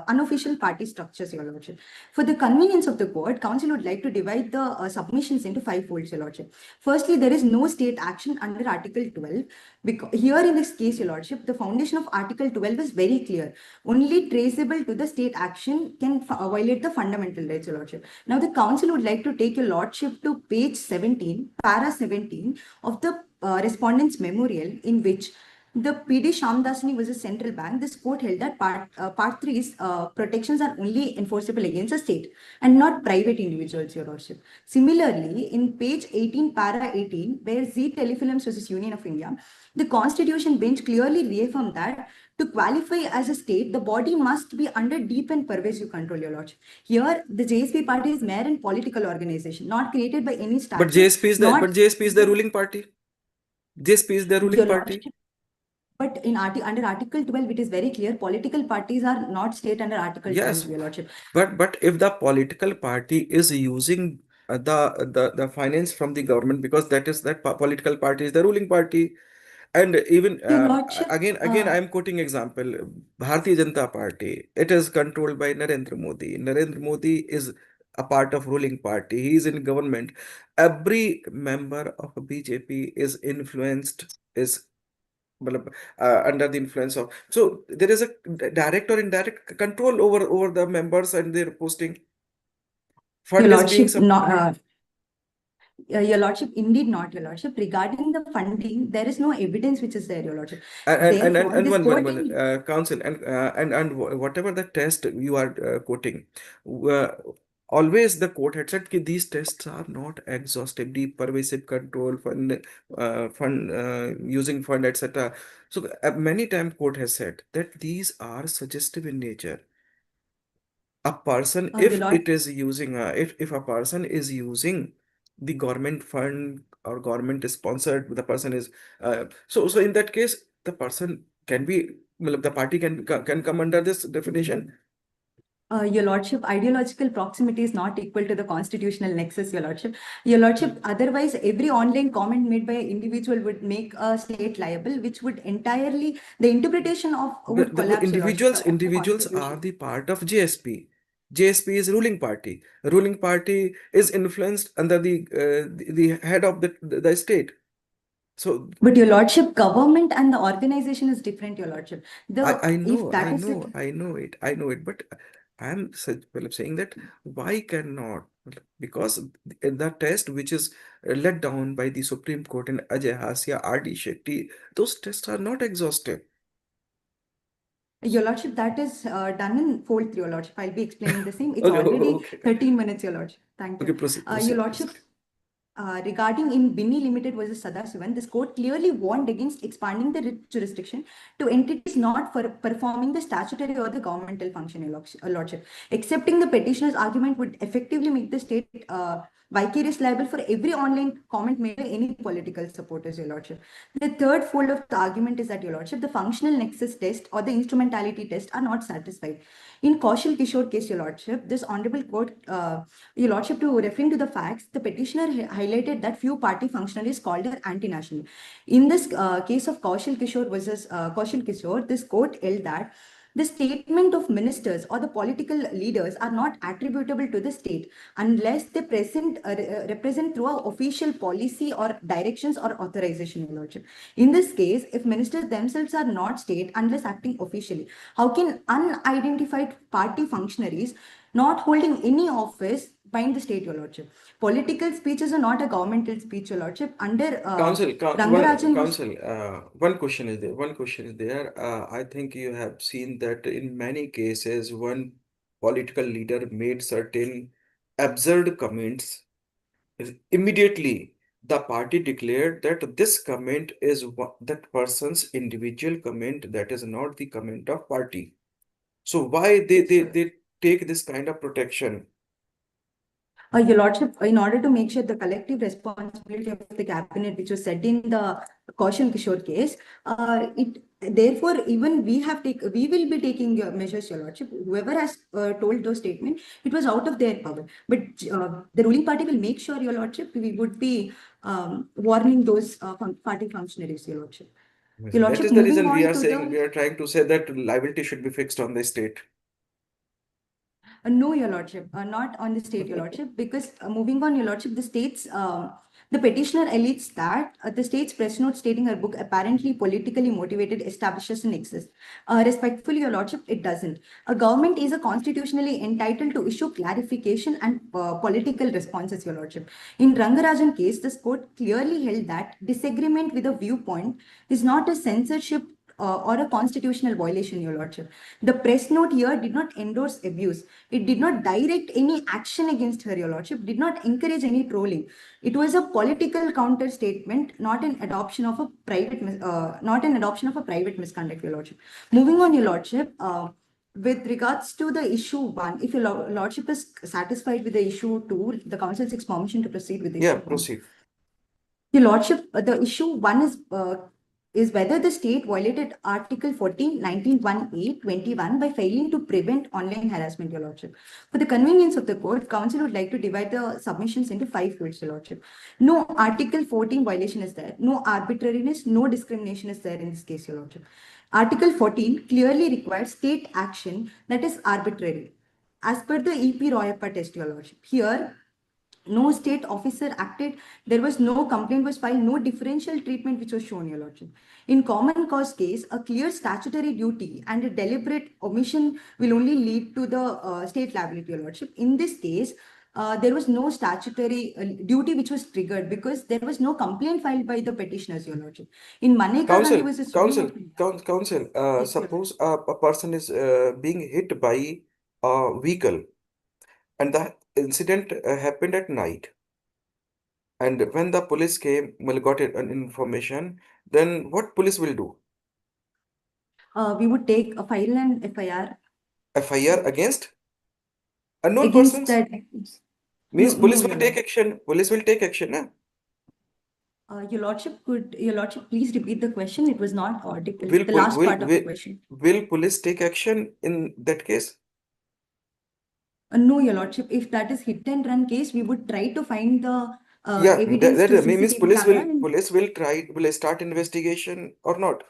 unofficial party structures, Your Lordship. For the convenience of the court, Council would like to divide the submissions into 5 folds, Your Lordship. Firstly, there is no state action under Article 12. Because here in this case, Your Lordship, the foundation of Article 12 is very clear. Only traceable to the state action can violate the fundamental rights, Your Lordship. Now, the Council would like to take Your Lordship to page 17, para 17 of the respondent's memorial, in which the PD Shamdasani was a central bank. This court held that part 3's protections are only enforceable against the state and not private individuals, Your Lordship. Similarly, in page 18, para 18, where Z Telefilms versus Union of India, the Constitution bench clearly reaffirmed that to qualify as a state, the body must be under deep and pervasive control, Your Lordship. Here, the JSP party is mere and political organization, not created by any But statute, not JSP is the ruling party. JSP is the ruling Your party. Lordship. But in under Article 12, it is very clear political parties are not state under Article Yes, 12, Your Lordship. but if the political party is using the finance from the government, because that political party is the ruling party, and even Your Lordship, again I am quoting example Bharatiya Janata Party. It is controlled by Narendra Modi. Narendra Modi is a part of ruling party. He is in government. Every member of BJP is influenced, is मतलब, under the influence of, so there is a direct or indirect control over the members and their posting. Your Fund is being Lordship, not, Your Lordship, indeed not, Your Lordship. Regarding the funding, there is no evidence which is there, Your Lordship. Therefore, this court council and whatever the test you are quoting, uh, always the court had said that these tests are not exhaustive, deep, pervasive control, fund using fund, etc. So many times court has said that these are suggestive in nature. A person, Your if Lord, it is using if a person is using the government fund or government sponsored, the person is so in that case the person can be, well, the party can come under this definition. Your Lordship, ideological proximity is not equal to the constitutional nexus, Your Lordship. Your Lordship, otherwise, every online comment made by an individual would make a state liable, which would entirely, the interpretation of would collapse, Your Lordship, of the Individuals are Constitution. the part of JSP. JSP is ruling party. Ruling party is influenced under the head of the state. So But Your Lordship, government and the organization is different, Your Lordship. I If know, that I is know, I know it, but I'm well, saying that why cannot? Because the test which is let down by the Supreme Court in Ajay Hasya, R.D. Shetty, those tests are not exhaustive. Your Lordship, that is done in fold 3, Your Lordship. I'll be explaining the same. It's Okay, already okay, 13 minutes, Your Lordship. Thank okay, you. proceed, Your proceed, Lordship, proceed. regarding in Binny Limited versus Sadasivan, this court clearly warned against expanding the jurisdiction to entities not for performing the statutory or the governmental function, Your Lordship. Accepting the petitioner's argument would effectively make the state vicarious liable for every online comment made by any political supporters, Your Lordship. The third fold of the argument is that, Your Lordship, the functional nexus test or the instrumentality test are not satisfied. In Kaushal Kishore case, Your Lordship, this honorable court, Your Lordship, to referring to the facts, the petitioner highlighted that few party functionaries called her anti-national. In this case of Kaushal Kishore versus Kaushal Kishore, this court held that the statement of ministers or the political leaders are not attributable to the state unless they represent through an official policy or directions or authorization, Your Lordship. In this case, if ministers themselves are not state unless acting officially, how can unidentified party functionaries not holding any office bind the state, Your Lordship? Political speeches are not a governmental speech, Your Lordship. Under Rangarajan, one question is there. One question is there. I think you have seen that in many cases, one political leader made certain absurd comments. Immediately, the party declared that this comment is that person's individual comment, that is not the comment of party. So why yes, sir. they take this kind of protection? Your Lordship, in order to make sure the collective responsibility of the cabinet, which was set in the Kaushal Kishore case, it therefore even we will be taking measures, Your Lordship. Whoever has told those statements, it was out of their power. But the ruling party will make sure, Your Lordship, we would be warning those party functionaries, Your Lordship. Yes, Your that Lordship, is the moving reason we on are to saying, we the are trying to say that liability should be fixed on the state. No, Your Lordship, not on the state, Your Lordship, because moving on, Your Lordship, the petitioner alleges that the state's press note stating her book apparently politically motivated establishes an excess. Respectfully, Your Lordship, it doesn't. A government is a constitutionally entitled to issue clarification and political responses, Your Lordship. In Rangarajan case, the court clearly held that disagreement with a viewpoint is not a censorship or a constitutional violation, Your Lordship. The press note here did not endorse abuse. It did not direct any action against her, Your Lordship, did not encourage any trolling. It was a political counter statement, not an adoption of a private misconduct, Your Lordship. Moving on, Your Lordship, with regards to the issue one, if your Lordship is satisfied with the issue two, the council seeks permission to proceed with the Yeah, issue one. proceed. Your Lordship, the issue one is whether the state violated Article 14, 19(1)(a), 21 by failing to prevent online harassment, Your Lordship. For the convenience of the court, Council would like to divide the submissions into 5 fields, Your Lordship. No Article 14 violation is there. No arbitrariness, no discrimination is there in this case, Your Lordship. Article 14 clearly requires state action that is arbitrary. As per the EP Royappa test, Your Lordship. Here, no state officer acted, there was no complaint was filed, no differential treatment which was shown, Your Lordship. In common cause case, a clear statutory duty and a deliberate omission will only lead to the state liability, Your Lordship. In this case, there was no statutory duty which was triggered because there was no complaint filed by the petitioners, Your Lordship. In Maneka Gandhi versus Supreme Court. Council, Yes, Your suppose a person is being hit by a vehicle, and the incident happened at night. And when the police came, well, got it, an information, then what police will do? We would take a file and FIR FIR against unknown against persons? that. Means No, police will Your take Lordship. action. Police will take action, eh? Your Lordship, please repeat the question? It was not audible. Will, The pol- last part of the question. will police take action in that case? No, Your Lordship, if that is hit and run case, we would try to find the Yeah, evidence to means CCTV camera and will start investigation or not.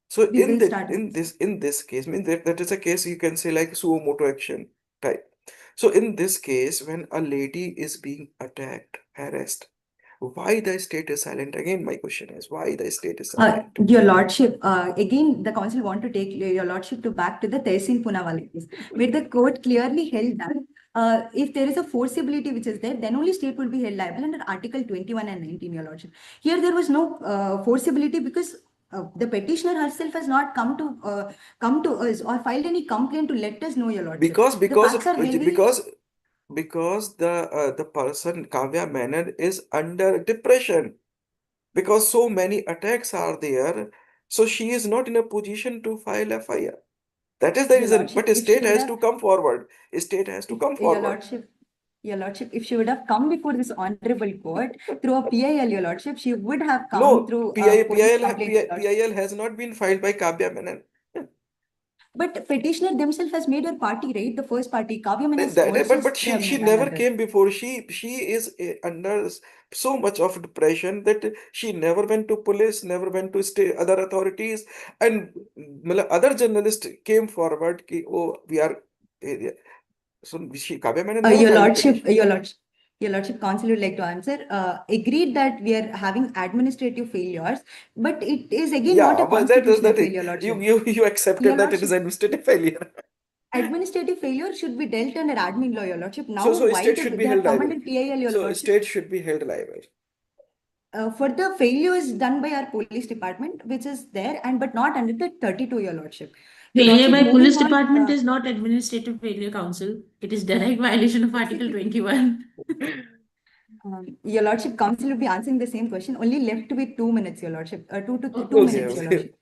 So we will start. in this case, means that is a case you can say like suo motu action type. So in this case, when a lady is being attacked, harassed, why the state is silent? Again, my question is why the state is silent? Your Lordship, again, the council want to take Your Lordship to back to the Tehsin Poonawalla case, where the court clearly held that if there is a forcibility which is there, then only state will be held liable under Article 21 and 19, Your Lordship. Here there was no forcibility because the petitioner herself has not come to us or filed any complaint to let us know, Your Lordship. Because The facts are very, the person Kavya Menon is under depression, because so many attacks are there, so she is not in a position to file FIR. That is the Your reason. Lordship, But if she state would has have, to come forward. State has to come Your forward. Lordship, Your Lordship, if she would have come before this honorable court through a PIL, Your Lordship, she would have come No, through a police complaint, Your Lordship. PIL has not been filed by Kavya Menon. But petitioner themselves has made her party, right? The first party, Kavya Menon But versus she never another. came before. She is under so much of depression that she never went to police, never went to state other authorities, and other journalists came forward. Ki, oh, we are. So she Kavya Menon never Your filed a Lordship, petition. Your Lordship, Council would like to answer. Agreed that we are having administrative failures, but it is again not Yeah, a but that is constitutional that failure, Lordship. you accepted Your that it is Lordship, administrative failure. administrative failure should be dealt under admin law, Your Lordship. Now, So why state should be they have held come liable. under PIL, Your So Lordship? state should be held liable. For the failures done by our police department, which is there, and but not under the 32, Your Lordship. Your Failure Lordship, by moving police on, department is not administrative failure, council. It is direct violation of Article 21. Your Lordship, Council will be answering the same question. Only left with 2 minutes, Your Lordship. 2 Okay, minutes, Your okay. Lordship.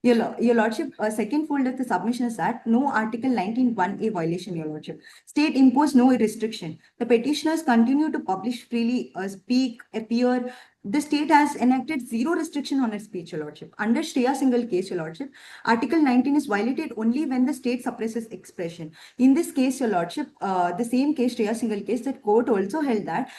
Your Lordship, second fold of the submission is that no Article 19(1)(a) violation, Your Lordship. State imposed no restriction. The petitioners continue to publish freely, speak, appear. The state has enacted zero restriction on its speech, Your Lordship. Under Shreya Singhal case, Your Lordship, Article 19 is violated only when the state suppresses expression. In this case, Your Lordship, the same case, Shreya Singhal case, that court also held that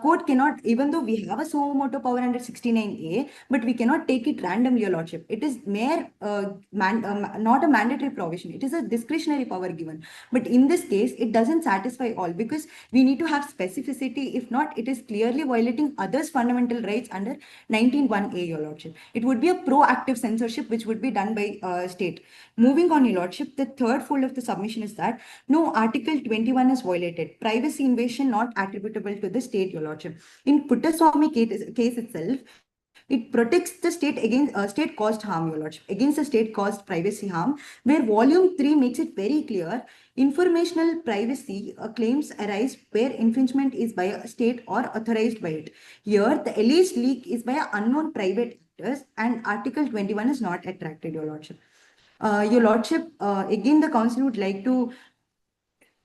court cannot, even though we have a suo motu power under 69A, but we cannot take it randomly, Your Lordship. It is mere, not a mandatory provision. It is a discretionary power given. But in this case, it doesn't satisfy all because we need to have specificity. If not, it is clearly violating others' fundamental rights under 19(1)(a), Your Lordship. It would be a proactive censorship which would be done by state. Moving on, Your Lordship, the third fold of the submission is that no Article 21 is violated. Privacy invasion not attributable to the state, Your Lordship. In Puttaswamy case itself, it protects the state against state caused harm, Your Lordship, against the state caused privacy harm, where Volume 3 makes it very clear informational privacy claims arise where infringement is by a state or authorized by it. Here, the alleged leak is by unknown private actors, and Article 21 is not attracted, Your Lordship. Your Lordship, again, the Council would like to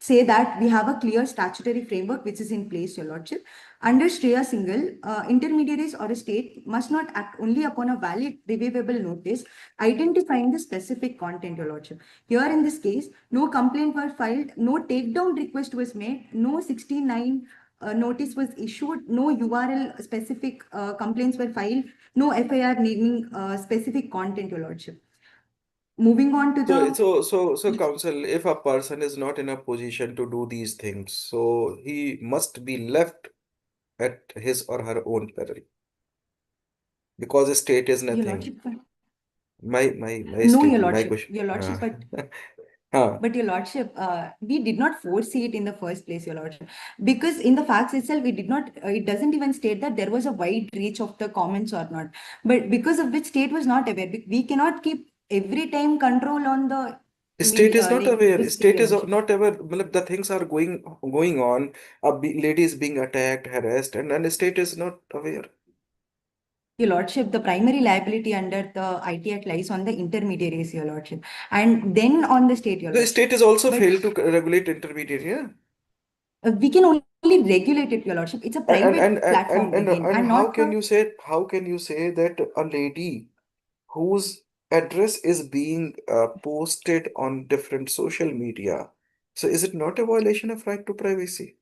say that we have a clear statutory framework which is in place, Your Lordship. Under Shreya Singhal, intermediaries or a state must not act only upon a valid reviewable notice identifying the specific content, Your Lordship. Here in this case, no complaint was filed, no takedown request was made, no 69 notice was issued, no URL specific complaints were filed, no FIR naming specific content, Your Lordship. Moving on to the So, counsel, if a person is not in a position to do these things, so he must be left at his or her own peril because the state is Your nothing. Lordship, My no, Your statement, my Lordship, question. Your Lordship, Huh. but Your Lordship, we did not foresee it in the first place, Your Lordship, because in the facts itself, we did not, it doesn't even state that there was a wide reach of the comments or not, but because of which state was not aware. We cannot keep every time control on the State is media, not like aware. this thing, State Your is Lordship. not aware. Matlab, the things are going on. Lady is being attacked, harassed, and the state is not aware. Your Lordship, the primary liability under the IT Act lies on the intermediaries, Your Lordship, and then on the state, Your The Lordship. state has also But failed to regulate intermediary. Yeah. we can only regulate it, Your Lordship. It's a private platform again, And and how not can for. you say that a lady whose address is being posted on different social media, so is it not a violation of right to privacy?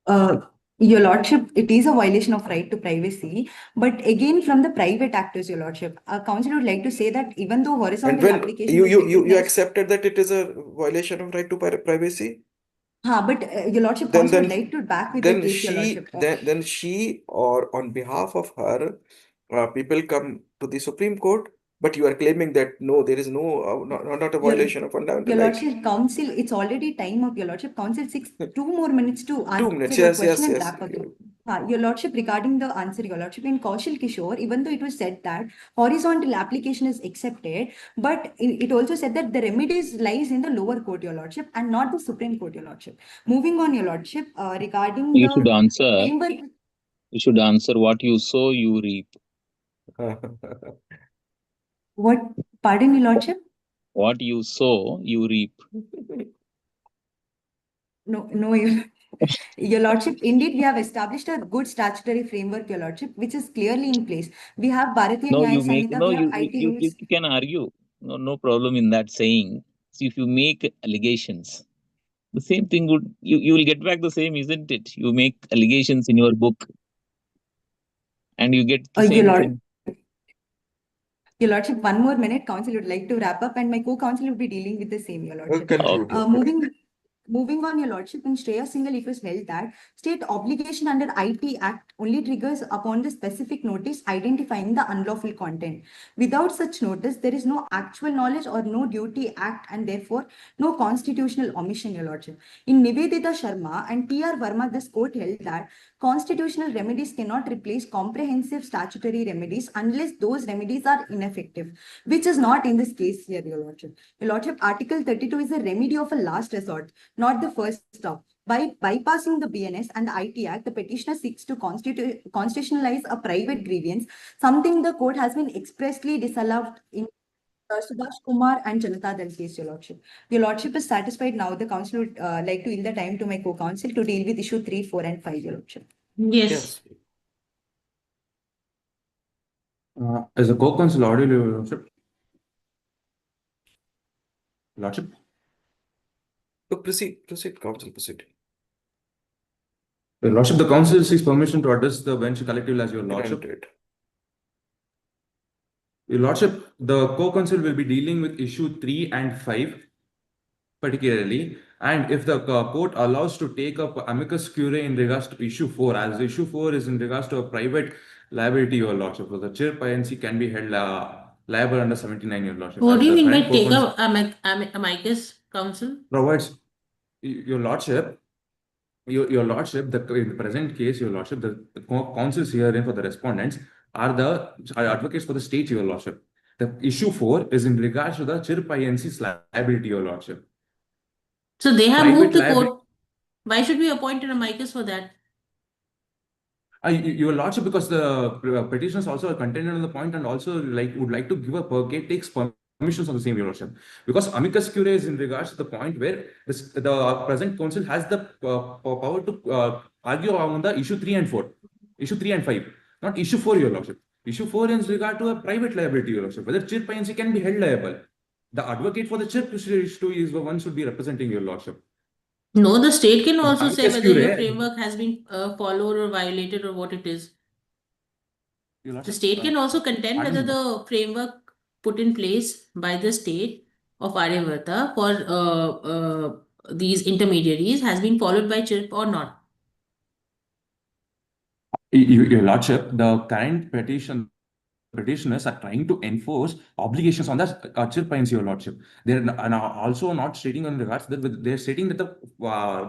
Uh, Your Lordship, it is a violation of right to privacy, but again, from the private actors, Your Lordship, Council would like to say that even though And horizontal when application is you recognized, accepted that it is a violation of right to privacy, but Your Lordship, then Council would then like to back with the then case, Your she Lordship. then she or on behalf of her people come to the Supreme Court, but you are claiming that no, there is no not a Your, violation of fundamental Your rights. Lordship, Council, it's already time up, Your Lordship. Council seeks 2 more minutes to 2 minutes, answer your yes, question yes, and yes. wrap up. Your Lordship, regarding the answer, Your Lordship, in Kaushal Kishore, even though it was said that horizontal application is accepted, but it also said that the remedies lies in the lower court, Your Lordship, and not the Supreme Court, Your Lordship. Moving on, Your Lordship, regarding You should the answer. framework. You should answer what you sow, you reap. What? Pardon, Your Lordship? What you sow, you reap. No, Your Lordship, indeed, we have established a good statutory framework, Your Lordship, which is clearly in place. We have Bharatiya No, Nyaya you make Samhita, no. we have You IT rules. you can argue. No problem in that saying. See, if you make allegations, the same thing would you will get back the same, isn't it? You make allegations in your book, and you get the Your same Lord, thing. Your Lordship, 1 more minute, Council would like to wrap up, and my co-counsel will be dealing with the same, Your Lordship. Conclude your Moving on, Your Lordship, in Shreya Singhal, it was held that state obligation under IT Act only triggers upon the specific notice identifying the unlawful content. Without such notice, there is no actual knowledge or no duty act, and therefore no constitutional omission, Your Lordship. In Nivedita Sharma and T.R. Verma, this court held that constitutional remedies cannot replace comprehensive statutory remedies unless those remedies are ineffective, which is not in this case here, Your Lordship. Your Lordship, Article 32 is a remedy of a last resort, not the first stop. By bypassing the BNS and the IT Act, the petitioner seeks to constitutionalize a private grievance, something the court has been expressly disallowed in Subhash Kumar and Janata Dal case, Your Lordship. Your Lordship is satisfied now. The council would like to yield the time to my co-counsel to deal with issue 3, 4, and 5, Your Lordship. Yes. Yes. As a co-counsel audible, Your Lordship. Lordship. Proceed, counsel, proceed. Your Lordship, the council seeks permission to address the bench collectively as Your Lordship. Granted. Your Lordship, the co-counsel will be dealing with issue 3 and 5 particularly, and if the court allows to take up amicus curiae in regards to issue 4, as issue 4 is in regards to a private liability, Your Lordship, so the chair PNC can be held liable under 79, Your Lordship. What as do you the mean by current take co-counsel up amicus counsel? provides, Your Lordship, Your Lordship, in the present case, Your Lordship, the counsels herein for the respondents are the advocates for the state, Your Lordship. The issue 4 is in regards to the chair PNC's liability, Your Lordship. So they have Private moved the liability. court. Why should we appoint an amicus for that? Your Lordship, because the petitioners also are contended on the point and also would like to give a takes permissions on the same, Your Lordship. Because amicus curiae is in regards to the point where the present council has the power to argue on the issue 3 and 4, issue 3 and 5, not issue 4, Your Lordship. Issue 4 is in regard to a private liability, Your Lordship, whether chair PNC can be held liable. The advocate for the chair issue is the one should be representing, Your Lordship. No, the state can also say amicus whether the curiae. framework has been followed or violated or what it is. Your The Lordship, state can also contend pardon whether me. the framework put in place by the state of Aryavata for these intermediaries has been followed by CHIRP or not. Your Lordship, the current petitioners are trying to enforce obligations on the chair PNC, Your Lordship. They're also not stating on regards that they're stating that the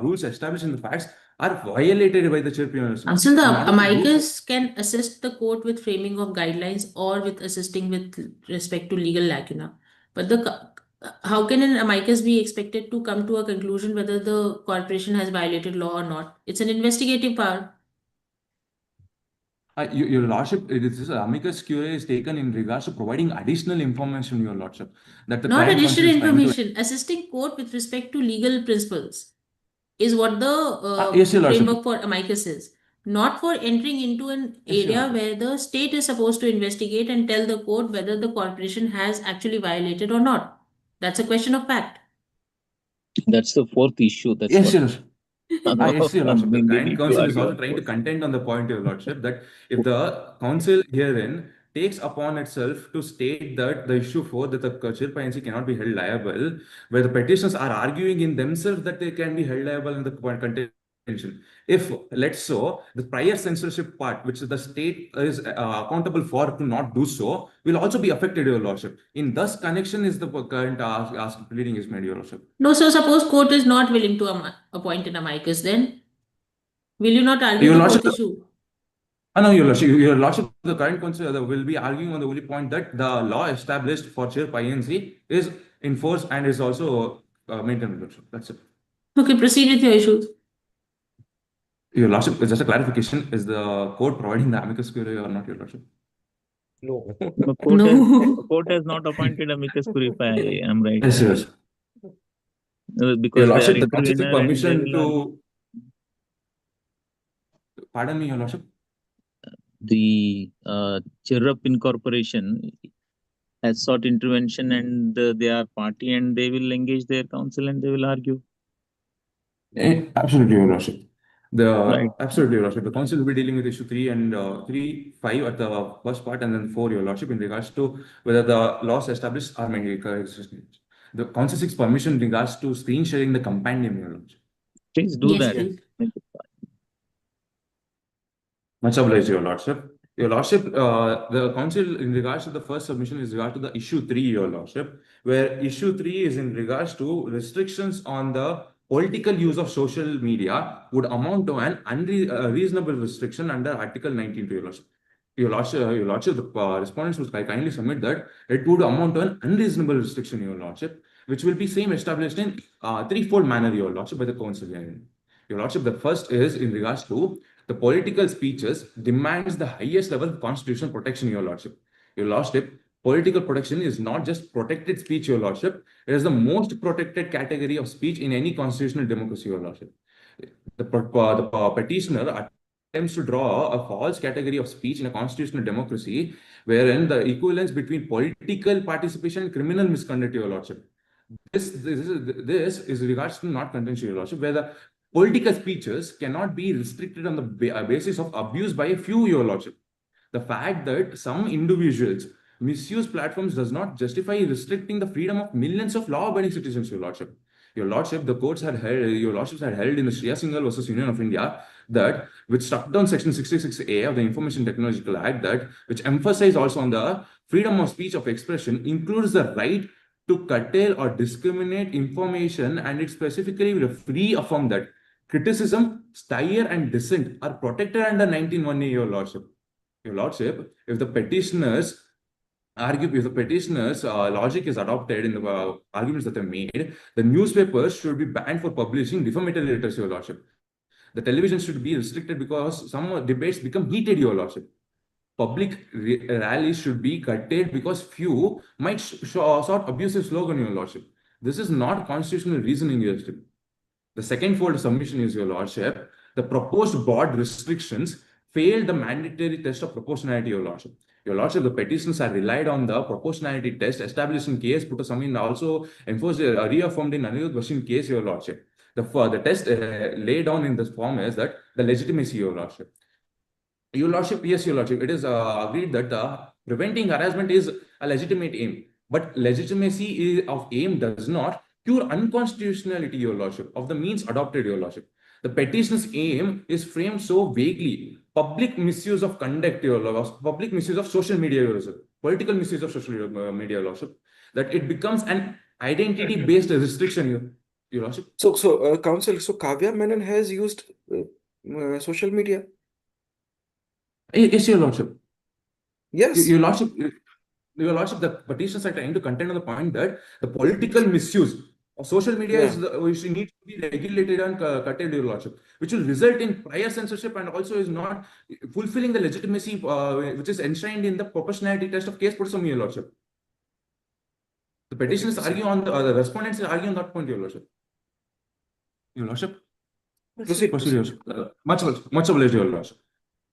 rules established in the facts are violated by the chair PNC. Counsel, the amicus can assist the court with framing of guidelines or with assisting with respect to legal lacuna. But how can an amicus be expected to come to a conclusion whether the corporation has violated law or not? It's an investigative power. Your Lordship, this amicus curiae is taken in regards to providing additional information, Your Lordship. That the Not current additional council is trying to. information, assisting court with respect to legal principles is what the Yes, Your Lordship. framework for amicus is. Not for entering into an Yes, Your area Lordship. where the state is supposed to investigate and tell the court whether the corporation has actually violated or not. That's a question of fact. That's the fourth issue. That's Yes, what. Your Lordship. Yes, Your Lordship. The They current need to council is argue also on trying to both. contend on the point, Your Lordship, that if the council herein takes upon itself to state that the issue 4, that the chair PNC cannot be held liable, where the petitioners are arguing in themselves that they can be held liable in the contention. If, let's so, the prior censorship part, which the state is accountable for to not do so, will also be affected, Your Lordship. In thus connection is the current pleading is made, Your Lordship. No, so suppose court is not willing to appoint an amicus, then will you not argue Your the Lordship, fourth issue? No, Your Lordship, the current council will be arguing on the only point that the law established for chair PNC is enforced and is also maintained, Your Lordship. That's it. Okay, proceed with your issues. Your Lordship, just a clarification, is the court providing the amicus curiae or not, Your Lordship? No. The No. court has not appointed amicus curiae, if I am right. Yes, yes. Your Because they are Lordship, the council seeks intervener and they permission will argue. to. Pardon me, Your Lordship. The Chirrup Incorporation has sought intervention and they are party and they will engage their counsel and they will argue. Absolutely, Your Lordship. Right. Absolutely, Your Lordship. The council will be dealing with issue 3 and 3, 5 at the first part, and then 4, Your Lordship, in regards to whether the laws established are maintained. The council seeks permission in regards to screen sharing the compendium, Your Lordship. Please do Yes, that. please. Much obliged, Your Lordship. Your Lordship, the council in regards to the first submission is regard to the issue 3, Your Lordship, where issue 3 is in regards to restrictions on the political use of social media would amount to an unreasonable restriction under Article 19, Your Lordship. Your Lordship, the respondents would kindly submit that it would amount to an unreasonable restriction, Your Lordship, which will be same established in threefold manner, Your Lordship, by the Council. Your Lordship, the first is in regards to the political speeches demands the highest level of constitutional protection, Your Lordship. Your Lordship, political protection is not just protected speech, Your Lordship. It is the most protected category of speech in any constitutional democracy, Your Lordship. The petitioner attempts to draw a false category of speech in a constitutional democracy, wherein the equivalence between political participation and criminal misconduct, Your Lordship. This is regards to not contention, Your Lordship, where the political speeches cannot be restricted on the basis of abuse by a few, Your Lordship. The fact that some individuals misuse platforms does not justify restricting the freedom of millions of law-abiding citizens, Your Lordship. Your Lordship, the courts had held, Your Lordships had held in the Shreya Singhal versus Union of India that which struck down Section 66A of the Information Technological Act, that which emphasized also on the freedom of speech of expression includes the right to curtail or discriminate information, and it specifically reaffirmed that criticism, stare, and dissent are protected under 19(1)A, Your Lordship. Your Lordship, if the petitioners logic is adopted in the arguments that they made, the newspapers should be banned for publishing defamatory letters, Your Lordship. The television should be restricted because some debates become heated, Your Lordship. Public rallies should be curtailed because few might sort abusive slogan, Your Lordship. This is not constitutional reasoning, Your Lordship. The second fold submission is, Your Lordship, the proposed broad restrictions failed the mandatory test of proportionality, Your Lordship. Your Lordship, the petitions are relied on the proportionality test established in case Puttasamy also enforced, reaffirmed in Anirudh Bashir case, Your Lordship. The test laid down in this form is that the legitimacy, Your Lordship. Your Lordship, yes, Your Lordship, it is agreed that preventing harassment is a legitimate aim, but legitimacy of aim does not cure unconstitutionality, Your Lordship, of the means adopted, Your Lordship. The petition's aim is framed so vaguely. Public misuse of conduct, Your Lordship, public misuse of social media, Your Lordship, political misuse of social media, Your Lordship, that it becomes an identity-based restriction, Your Lordship. Counsel, so Kavya Menon has used social media? Yes, Your Lordship. Yes. Your Lordship, the petitions are trying to contend on the point that the political misuse of social media which needs to be regulated and curtailed, Your Lordship, which will result in prior censorship and also is not fulfilling the legitimacy which is enshrined in the proportionality test of case Puttasamy, Your Lordship. The petitioners argue on the respondents argue on that point, Your Lordship. Your Lordship. Proceed. Your Lordship. Much obliged, Your Lordship.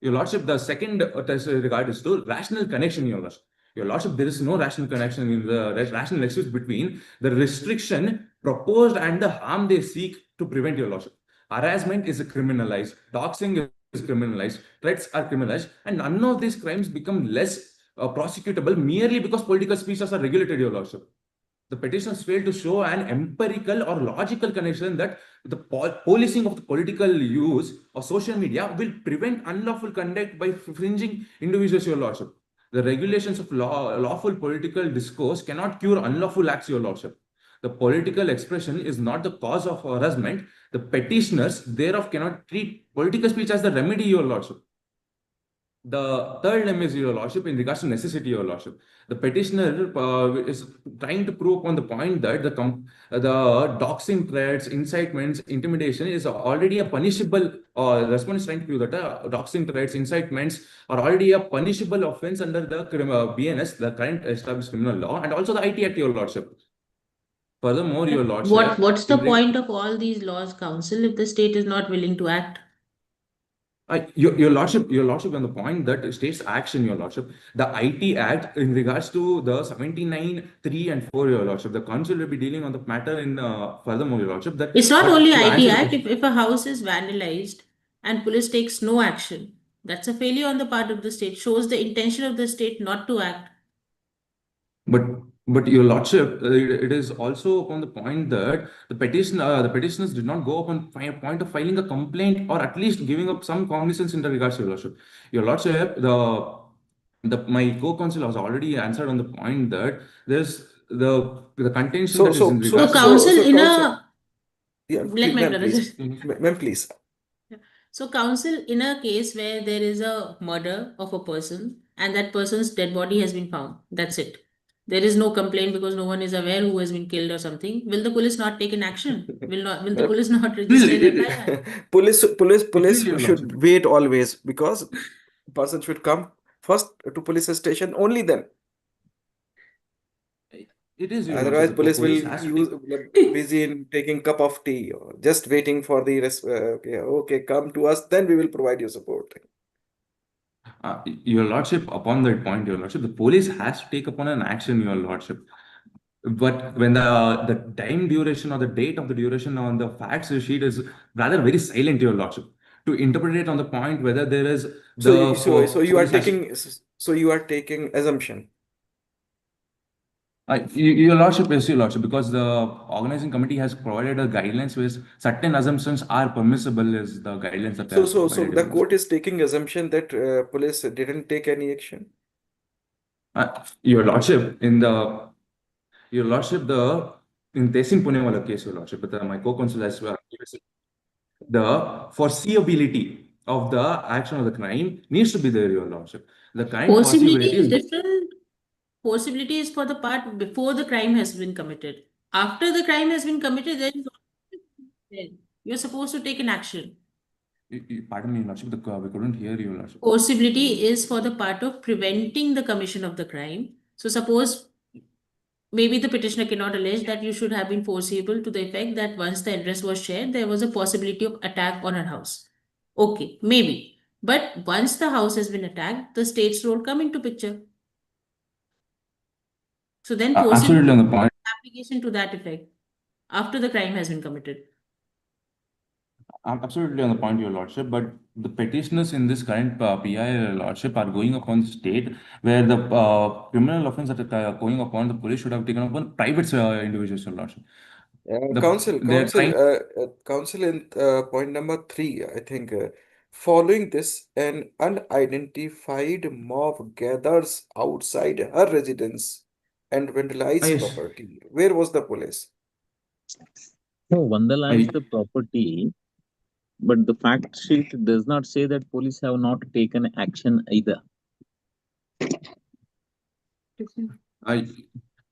Your Lordship, the second test regard is to rational connection, Your Lordship. Your Lordship, there is no rational connection in the rational excuse between the restriction proposed and the harm they seek to prevent, Your Lordship. Harassment is criminalized, doxing is criminalized, threats are criminalized, and none of these crimes become less prosecutable merely because political speeches are regulated, Your Lordship. The petitioners fail to show an empirical or logical connection that the policing of the political use of social media will prevent unlawful conduct by fringing individuals, Your Lordship. The regulations of lawful political discourse cannot cure unlawful acts, Your Lordship. The political expression is not the cause of harassment. The petitioners thereof cannot treat political speech as the remedy, Your Lordship. The third limb is, Your Lordship, in regards to necessity, Your Lordship. The petitioner is trying to prove upon the point that the doxing threats, incitements, intimidation is already a punishable, response is trying to prove that doxing threats, incitements are already a punishable offense under the BNS, the current established criminal law, and also the IT Act, Your Lordship. Furthermore, Your Lordship. What's the point of all these laws, Council, if the state is not willing to act? Your Lordship, on the point that states action, Your Lordship, the IT Act in regards to the 79(3) and 4, Your Lordship, the Council will be dealing on the matter in furthermore, Your Lordship. That it's not only IT answer Act. If a house is vandalized and police takes no action, that's a failure on the part of the state. Shows the intention of the state not to act. But Your Lordship, it is also upon the point that the petitioners did not go upon a point of filing a complaint or at least giving up some cognizance in the regards to Your Lordship. Your Lordship, my co-counsel has already answered on the point that there's the contention that is in regards Council in counsel, a yeah, let my ma'am, brother please. Ma'am, please. So, counsel, in a case where there is a murder of a person and that person's dead body has been found, that's it. There is no complaint because no one is aware who has been killed or something. Will the police not take an action? Will the police not register an FIR? Police Your should lordship. wait always, because person should come first to police station, only then. It is your lordship. Otherwise, The police will police has to use take. busy in taking cup of tea or just waiting for the okay, okay, come to us, then we will provide you support. Your lordship, upon that point, your lordship, the police has to take upon an action, your lordship. But when the time duration or the date of the duration on the facts sheet is rather very silent, your lordship, to interpret it on the point whether there is So the so you are police has. taking assumption. Your lordship, yes, your lordship, because the organizing committee has provided a guidelines where certain assumptions are permissible as the guidelines that they So have provided, the your court lordship. is taking assumption that police didn't take any action. Your lordship, your lordship, in Tesin Punewala case, your lordship, but my co-counsel has the foreseeability of the action of the crime needs to be there, your lordship. The crime Forcibility foreseeability is is different. Forcibility is for the part before the crime has been committed. After the crime has been committed, then you're supposed to take an action. Pardon me, your lordship, we couldn't hear you, your lordship. Forcibility is for the part of preventing the commission of the crime. So suppose maybe the petitioner cannot allege that you should have been foreseeable to the effect that once the address was shared, there was a possibility of attack on her house. Okay, maybe. But once the house has been attacked, the state's role come into picture. So then Absolutely forcibility on the point. application to that effect after the crime has been committed. I'm absolutely on the point, your lordship, but the petitioners in this current PI lordship are going upon the state where the criminal offense that are going upon the police should have taken upon private individuals, your lordship. They're trying. Council in point number 3, I think. Following this, an unidentified mob gathers outside her residence and vandalizes Yes, property. Where was the police? No, vandalize I, the property, but the fact sheet does not say that police have not taken action either. I,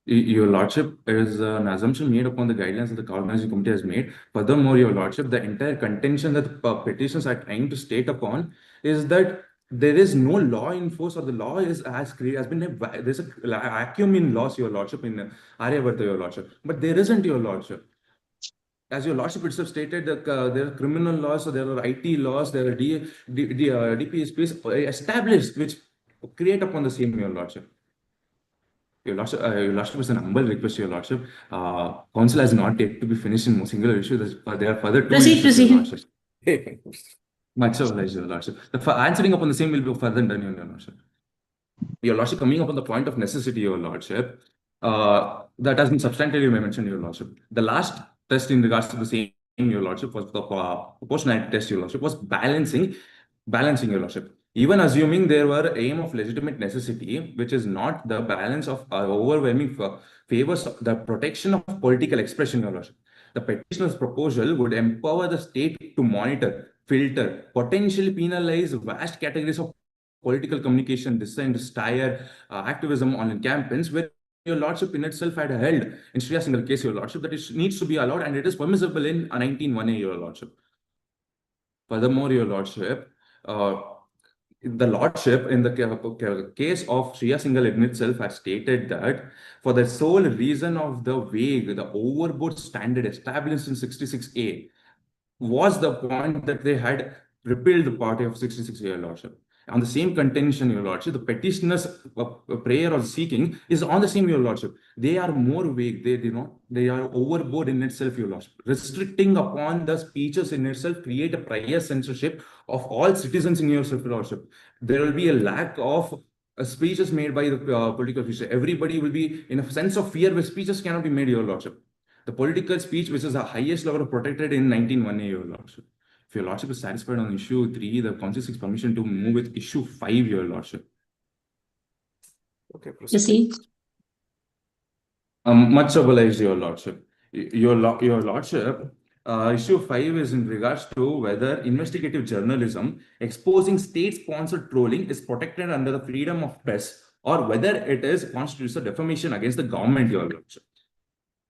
your lordship, is an assumption made upon the guidelines that the organizing committee has made. Furthermore, your lordship, the entire contention that the petitions are trying to state upon is that there is no law in force, or the law is as clear has been there's a vacuum in laws, your lordship, in Aryavarta, your lordship, but there isn't, your lordship. As your lordship itself stated, that there are criminal laws, so there are IT laws, there are DPSPs established which create upon the same, your lordship. Your lordship is an humble request, your lordship. Council has not yet to be finished in a single issue. There are further two Proceed, issues, your proceed. lordship. Much obliged, your lordship. Answering upon the same will be further done, your lordship. Your lordship, coming upon the point of necessity, your lordship, that has been substantially mentioned, your lordship. The last test in regards to the same, your lordship, was the proportionality test, your lordship, was balancing, your lordship. Even assuming there were aim of legitimate necessity, which is not the balance of overwhelming favors the protection of political expression, your lordship. The petitioner's proposal would empower the state to monitor, filter, potentially penalize vast categories of political communication, dissent, satire, activism on campaigns, where your lordship in itself had held in Shreya single case, your lordship, that it needs to be allowed and it is permissible in 19(1)(a), your lordship. Furthermore, your lordship, the lordship in the case of Shreya Singhal in itself has stated that for the sole reason of the vague, the overboard standard established in 66A, was the point that they had repealed the party of 66, your lordship. On the same contention, your lordship, the petitioner's prayer or seeking is on the same, your lordship. They are more vague. They are overboard in itself, your lordship. Restricting upon the speeches in itself create a prior censorship of all citizens in your lordship. There will be a lack of speeches made by the political official. Everybody will be in a sense of fear where speeches cannot be made, your lordship. The political speech, which is the highest level of protected in 19(1)(a), your lordship. If your lordship is satisfied on issue 3, the council seeks permission to move with issue 5, your lordship. Okay, proceed. Proceed. Much obliged, your lordship. Your lordship, Issue 5 is in regards to whether investigative journalism exposing state-sponsored trolling is protected under the freedom of press or whether it is constitutes a defamation against the government, Your Lordship.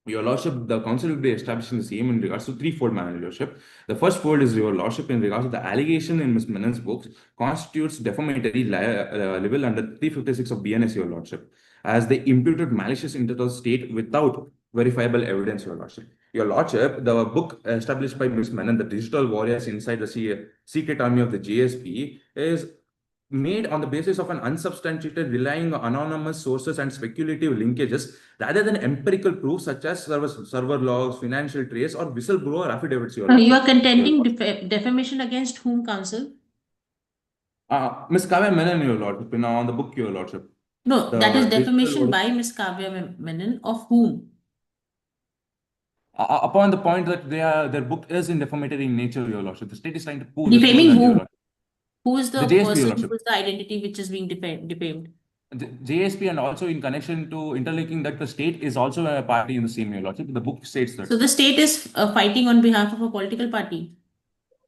Your Lordship, the council will be establishing the same in regards to threefold manner, Your Lordship. The first fold is, Your Lordship, in regards to the allegation in Ms. Menon's books constitutes defamatory libel under 356 of BNS, Your Lordship, as they imputed malicious intent of the state without verifiable evidence, Your Lordship. Your Lordship, the book established by Ms. Menon, The Digital Warriors Inside the Secret Army of the JSP, is made on the basis of an unsubstantiated, relying on anonymous sources and speculative linkages rather than empirical proof such as server logs, financial trace, or whistleblower affidavits. Your You are Lordship. contending defamation against whom, counsel? Ms. Kavya Menon, Your Lordship, on the book, Your Lordship. No, that is The digital defamation warrior- by Ms. Kavya Menon of whom? Upon the point that their book is in defamatory in nature, Your Lordship, the state is trying to prove Defaming that, Your whom? Lordship. Who is the The JSP, Your person, Lordship. who is the identity which is being defamed? The JSP, and also in connection to interlinking that the state is also a party in the same, Your Lordship. The book states that. So the state is fighting on behalf of a political party.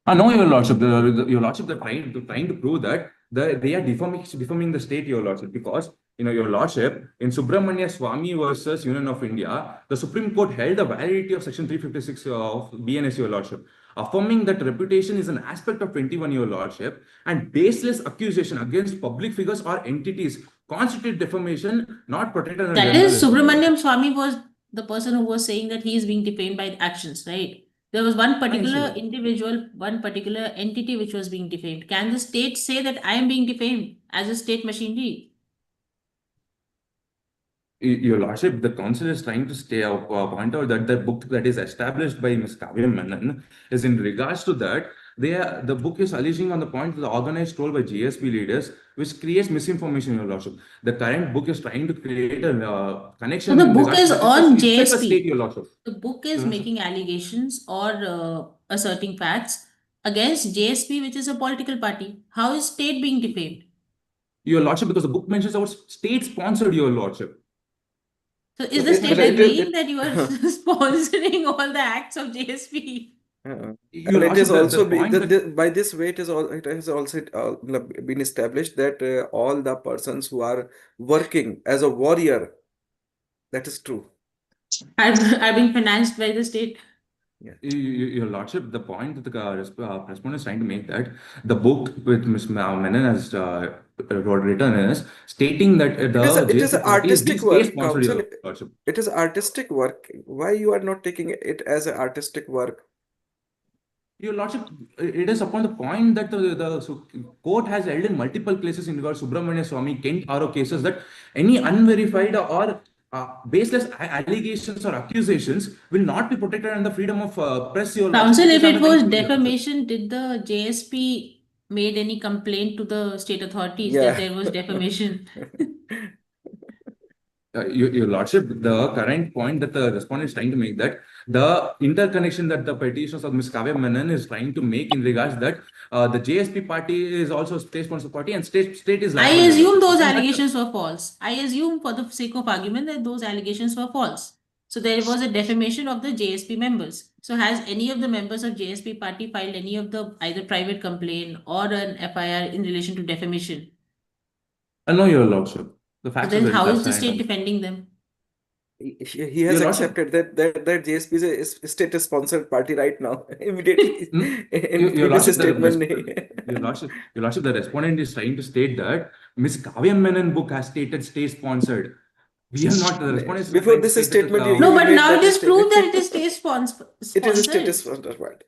No, Your Lordship. Your Lordship, they're trying to prove that they are defaming the state, Your Lordship, because Your Lordship, in Subramania Swamy versus Union of India, the Supreme Court held the validity of Section 356 of BNS, Your Lordship, affirming that reputation is an aspect of 21, Your Lordship, and baseless accusation against public figures or entities constitute defamation, not protected under That is, journalism, Your Subramaniam Lordship. Swamy was the person who was saying that he is being defamed by actions, right? There was one particular individual, one particular entity which was being defamed. Can the state say that I am being defamed as a state machinery? Your Lordship, the council is trying to point out that the book that is established by Ms. Kavya Menon is in regards to that. The book is alleging on the point of the organized troll by GSP leaders, which creates misinformation, Your Lordship. The current book is trying to create a connection. So the book is on itself a JSP. state, Your Lordship. The book is Yes, sir. making allegations or asserting facts against JSP, which is a political party. How is state being defamed? Your Lordship, because the book mentions our state-sponsored, Your Lordship. So is the state agreeing that you are sponsoring all the acts of JSP? And Your it is Lordship, also the point that by this way it has also been established that all the persons who are working as a warrior, that is true. Are being financed by the state. Your Lordship, the point that the respondent is trying to make that the book with Ms. Menon has written is stating that It the is JSP party is being artistic work, state-sponsored, council. Your Lordship. It is artistic work. Why you are not taking it as an artistic work? Your Lordship, it is upon the point that the court has held in multiple places in regards to Subramania Swamy, Kent RO cases that any unverified or baseless allegations or accusations will not be protected under freedom of press. Your Counsel, Lordship, if it was defamation, did the JSP made any complaint to the state authorities that there was defamation? Your Lordship, the current point that the respondent is trying to make, that the interconnection that the petitions of Ms. Kavya Menon is trying to make in regards that the JSP party is also a state-sponsored party and state is I liable. assume those allegations were false. I assume for the sake of argument that those allegations were false. So there was a defamation of the JSP members. So has any of the members of JSP party filed any of the either private complaint or an FIR in relation to defamation? No, Your Lordship. The So facts then are how very is the tough state and- defending them? He has Your Lordship- accepted that JSP is a state-sponsored party right now. Immediately in Your previous Lordship, statement. Your Lordship, the respondent is trying to state that Ms. Kavya Menon book has stated state-sponsored. We are not. The respondent is Before trying to this state that, statement, No, you but made now that it is statement. proved that it is state sponsored. It is a state-sponsored party.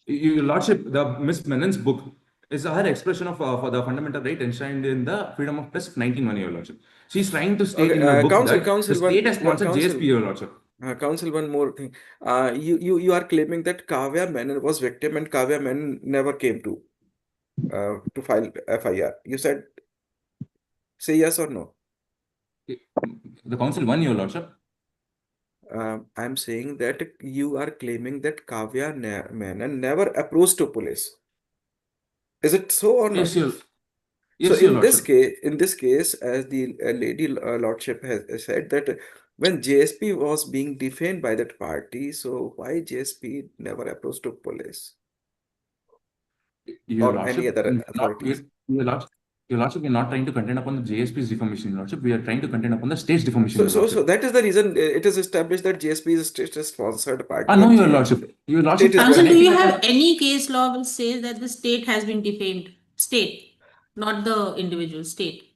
Your Lordship, the Ms. Menon's book is her expression of for the fundamental right enshrined in the freedom of press of 1901, Your Lordship. She's trying to state Okay, in her book counsel, that counsel, the state has sponsored counsel. JSP, Your Lordship. Counsel, one more thing. You are claiming that Kavya Menon was victim and Kavya Menon never came to file FIR. You said, say yes or no. The counsel won, Your Lordship. I'm saying that you are claiming that Kavya Menon never approached to police. Is it so or not? Yes, Your So Your in this Lordship. case, as the lady lordship has said that when JSP was being defamed by that party, so why JSP never approached to police Your or any Lordship, other not authorities? Your Lordship, we are not trying to contend upon the JSP's defamation, Your Lordship. We are trying to contend upon the state's defamation, So, Your so, Lordship. so that is the reason it is established that JSP is a state-sponsored party No, and Your Lordship. Your state Lordship, is Counsel, do connected. you connecting have upon any case law which says that the state has been defamed? State, not the individual, state.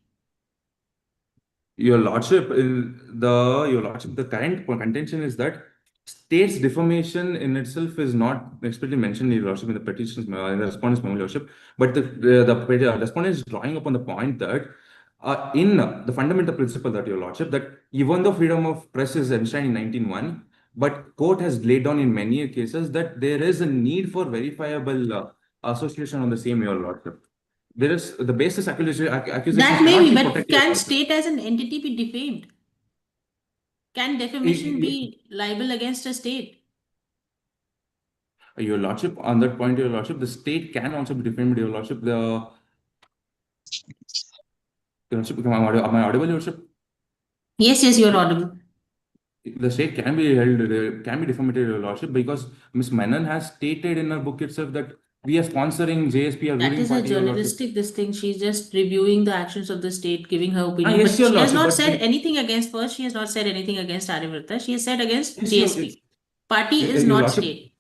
Your Lordship, Your Lordship, the current contention is that state's defamation in itself is not explicitly mentioned, Your Lordship, in the petitions, in the respondent's memo, Your Lordship. But the respondent is drawing upon the point that in the fundamental principle that, Your Lordship, that even though freedom of press is enshrined in 1901, but court has laid down in many cases that there is a need for verifiable association on the same, Your Lordship. There is the basis accusation That may cannot be, be but protected, Your can Lordship. state as an entity be defamed? Can defamation be liable against a state? Your Lordship, on that point, Your Lordship, the state can also be defamed, Your Lordship. Your Lordship, am I audible, Your Lordship? Yes, yes, you're audible. The state can be held, can be defamated, Your Lordship, because Ms. Menon has stated in her book itself that we are sponsoring JSP, a That ruling is a party, Your Lordship. journalistic this thing. She's just reviewing the actions of the state, giving her opinion. Yes, But Your she has Lordship, not but said anything against first. She has not said anything against Aryavrata. She has said against yes, JSP. Party is Your not Lordship, state.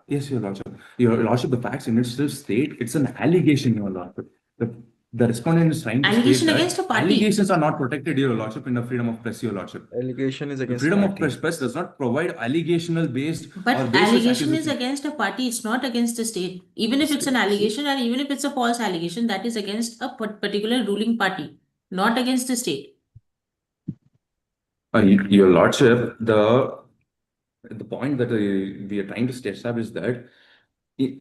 yes, Your Lordship. Your Lordship, the facts in itself state it's an allegation, Your Lordship. The respondent is trying to state Allegation that against a party. allegations are not protected, Your Lordship, in the freedom of press, Your Lordship. Allegation is The against freedom of party. press does not provide allegational based or But baseless allegation is accusation. against a party. It's not against the state. Even if it's an allegation and even if it's a false allegation, that is against a particular ruling party, not against the state. Your Lordship, the point that we are trying to establish that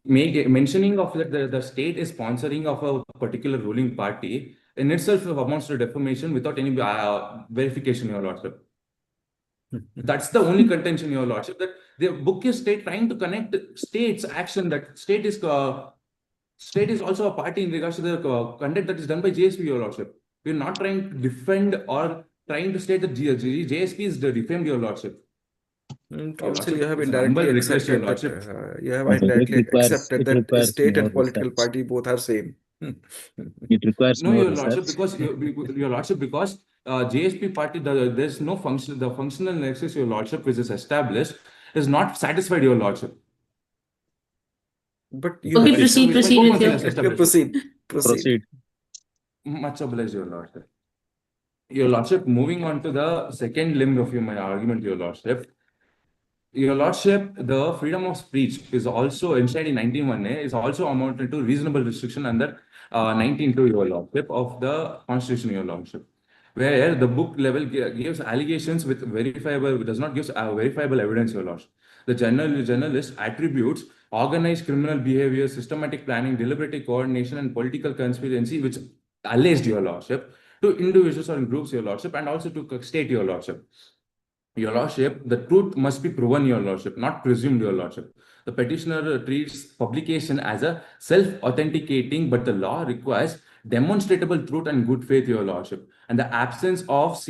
mentioning of that the state is sponsoring of a particular ruling party in itself amounts to defamation without any verification, Your Lordship. That's the only contention, Your Lordship, that the book is state trying to connect state's action, that state is also a party in regards to the conduct that is done by JSP, Your Lordship. We're not trying to defend or trying to state that JSP is defamed, Your Lordship. Counsel, you have It's an humble indirectly request, Your accepted that Lordship. you have But indirectly accepted it that requires state more and political research. party both are same. It requires No, more Your research. Lordship, because Your Lordship, because JSP party, there's no function, the functional nexus, Your Lordship, which is established, is not satisfied, Your Lordship. But you Okay, have proceed established. with Council has your. established. Proceed. Proceed. Much obliged, Your Lordship. Your Lordship, moving on to the second limb of my argument, Your Lordship. Your Lordship, the freedom of speech is also enshrined in 19(1)(a) is also amounted to reasonable restriction under 19(2), Your Lordship, of the Constitution, Your Lordship, where the book level gives allegations with verifiable, does not give verifiable evidence, Your Lordship. The journalist attributes organized criminal behavior, systematic planning, deliberative coordination, and political conspiracy, which alleged, Your Lordship, to individuals or in groups, Your Lordship, and also to state, Your Lordship. Your Lordship, the truth must be proven, Your Lordship, not presumed, Your Lordship. The petitioner treats publication as a self-authenticating, but the law requires demonstrable truth and good faith, Your Lordship. And the absence of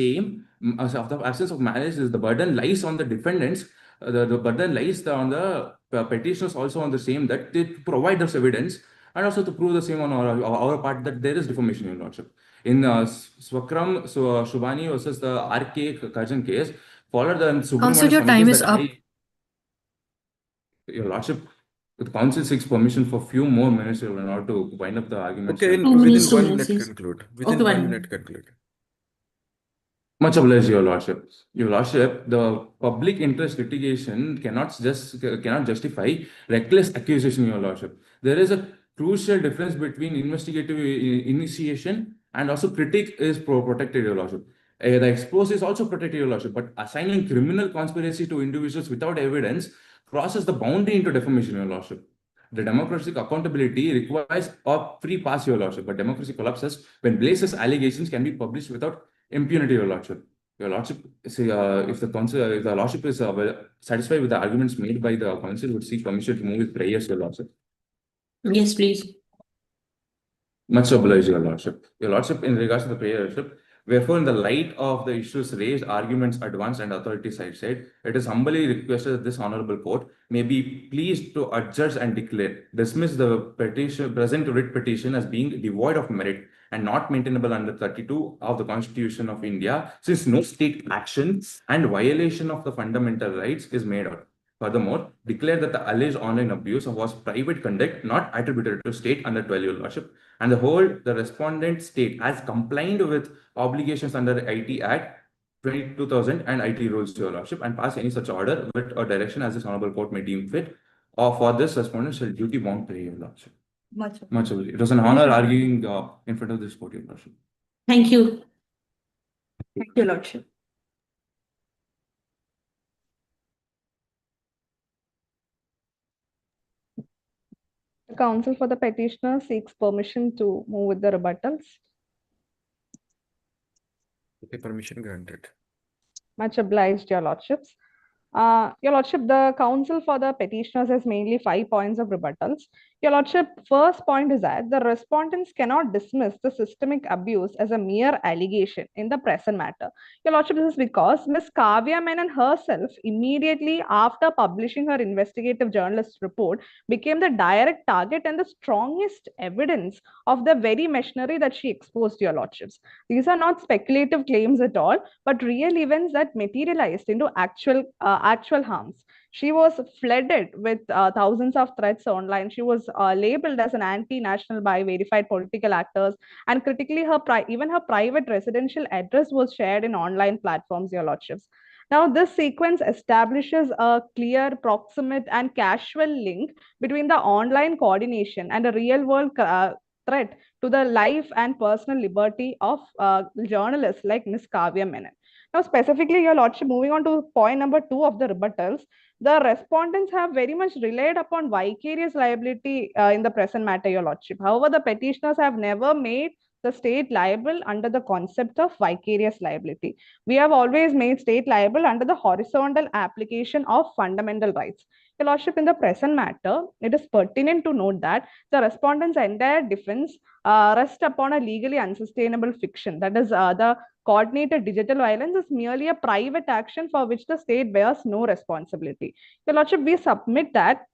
malice is the burden lies on the defendants. The burden lies on the petitioners also on the same, that they provide us evidence and also to prove the same on our part that there is defamation, Your Lordship. In Swakram Shubhani versus the RK Kajan case, followed the Supreme Counsel, your Court time that is up. Your Lordship, the council seeks permission for few more minutes in order to wind up the argument. Okay, Two minutes, within 1 yes. minute conclude. Okay, Within 1 1 minute. minute conclude. Much obliged, Your Lordship. Your Lordship, the public interest litigation cannot justify reckless accusation, Your Lordship. There is a crucial difference between investigative initiation and also critique is protected, Your Lordship. The expose is also protected, Your Lordship, but assigning criminal conspiracy to individuals without evidence crosses the boundary into defamation, Your Lordship. The democratic accountability requires a free pass, Your Lordship, but democracy collapses when baseless allegations can be published without impunity, Your Lordship. Your Lordship, say, if the Lordship is satisfied with the arguments made by the council, would seek permission to move with prayers, Your Lordship. Yes, please. Much obliged, Your Lordship. Your Lordship, in regards to the prayer, Lordship, Wherefore, in the light of the issues raised, arguments advanced, and authority side said, it is humbly requested that this honorable court may be pleased to adjudge and declare, dismiss the present writ petition as being devoid of merit and not maintainable under 32 of the Constitution of India, since no state action and violation of the fundamental rights is made out. Furthermore, declare that the alleged online abuse was private conduct not attributed to state under 12 Your Lordship, and the respondent state has complied with obligations under the IT Act 2000 and IT rules, Your Lordship, and pass any such order with or direction as this honorable court may deem fit, or for this respondent shall duty bound pay, Your Lordship. Much. Much obliged. It was an honor arguing in front of this court, Your Lordship. Thank you. Thank you, Lordship. The counsel for the petitioner seeks permission to move with the rebuttals. Okay, permission granted. Much obliged, Your Lordships. Your Lordship, the counsel for the petitioners has mainly 5 points of rebuttals. Your Lordship, first point is that the respondents cannot dismiss the systemic abuse as a mere allegation in the present matter. Your Lordship, this is because Ms. Kavya Menon herself, immediately after publishing her investigative journalist report, became the direct target and the strongest evidence of the very machinery that she exposed, Your Lordships. These are not speculative claims at all, but real events that materialized into actual harms. She was flooded with thousands of threats online. She was labeled as an anti-national by verified political actors, and critically, even her private residential address was shared in online platforms, Your Lordships. Now, this sequence establishes a clear, proximate, and casual link between the online coordination and a real-world threat to the life and personal liberty of journalists like Ms. Kavya Menon. Now, specifically, Your Lordship, moving on to point number 2 of the rebuttals, the respondents have very much relied upon vicarious liability in the present matter, Your Lordship. However, the petitioners have never made the state liable under the concept of vicarious liability. We have always made state liable under the horizontal application of fundamental rights. Your Lordship, in the present matter, it is pertinent to note that the respondent's entire defense rests upon a legally unsustainable fiction. That is, the coordinated digital violence is merely a private action for which the state bears no responsibility. Your Lordship, we submit that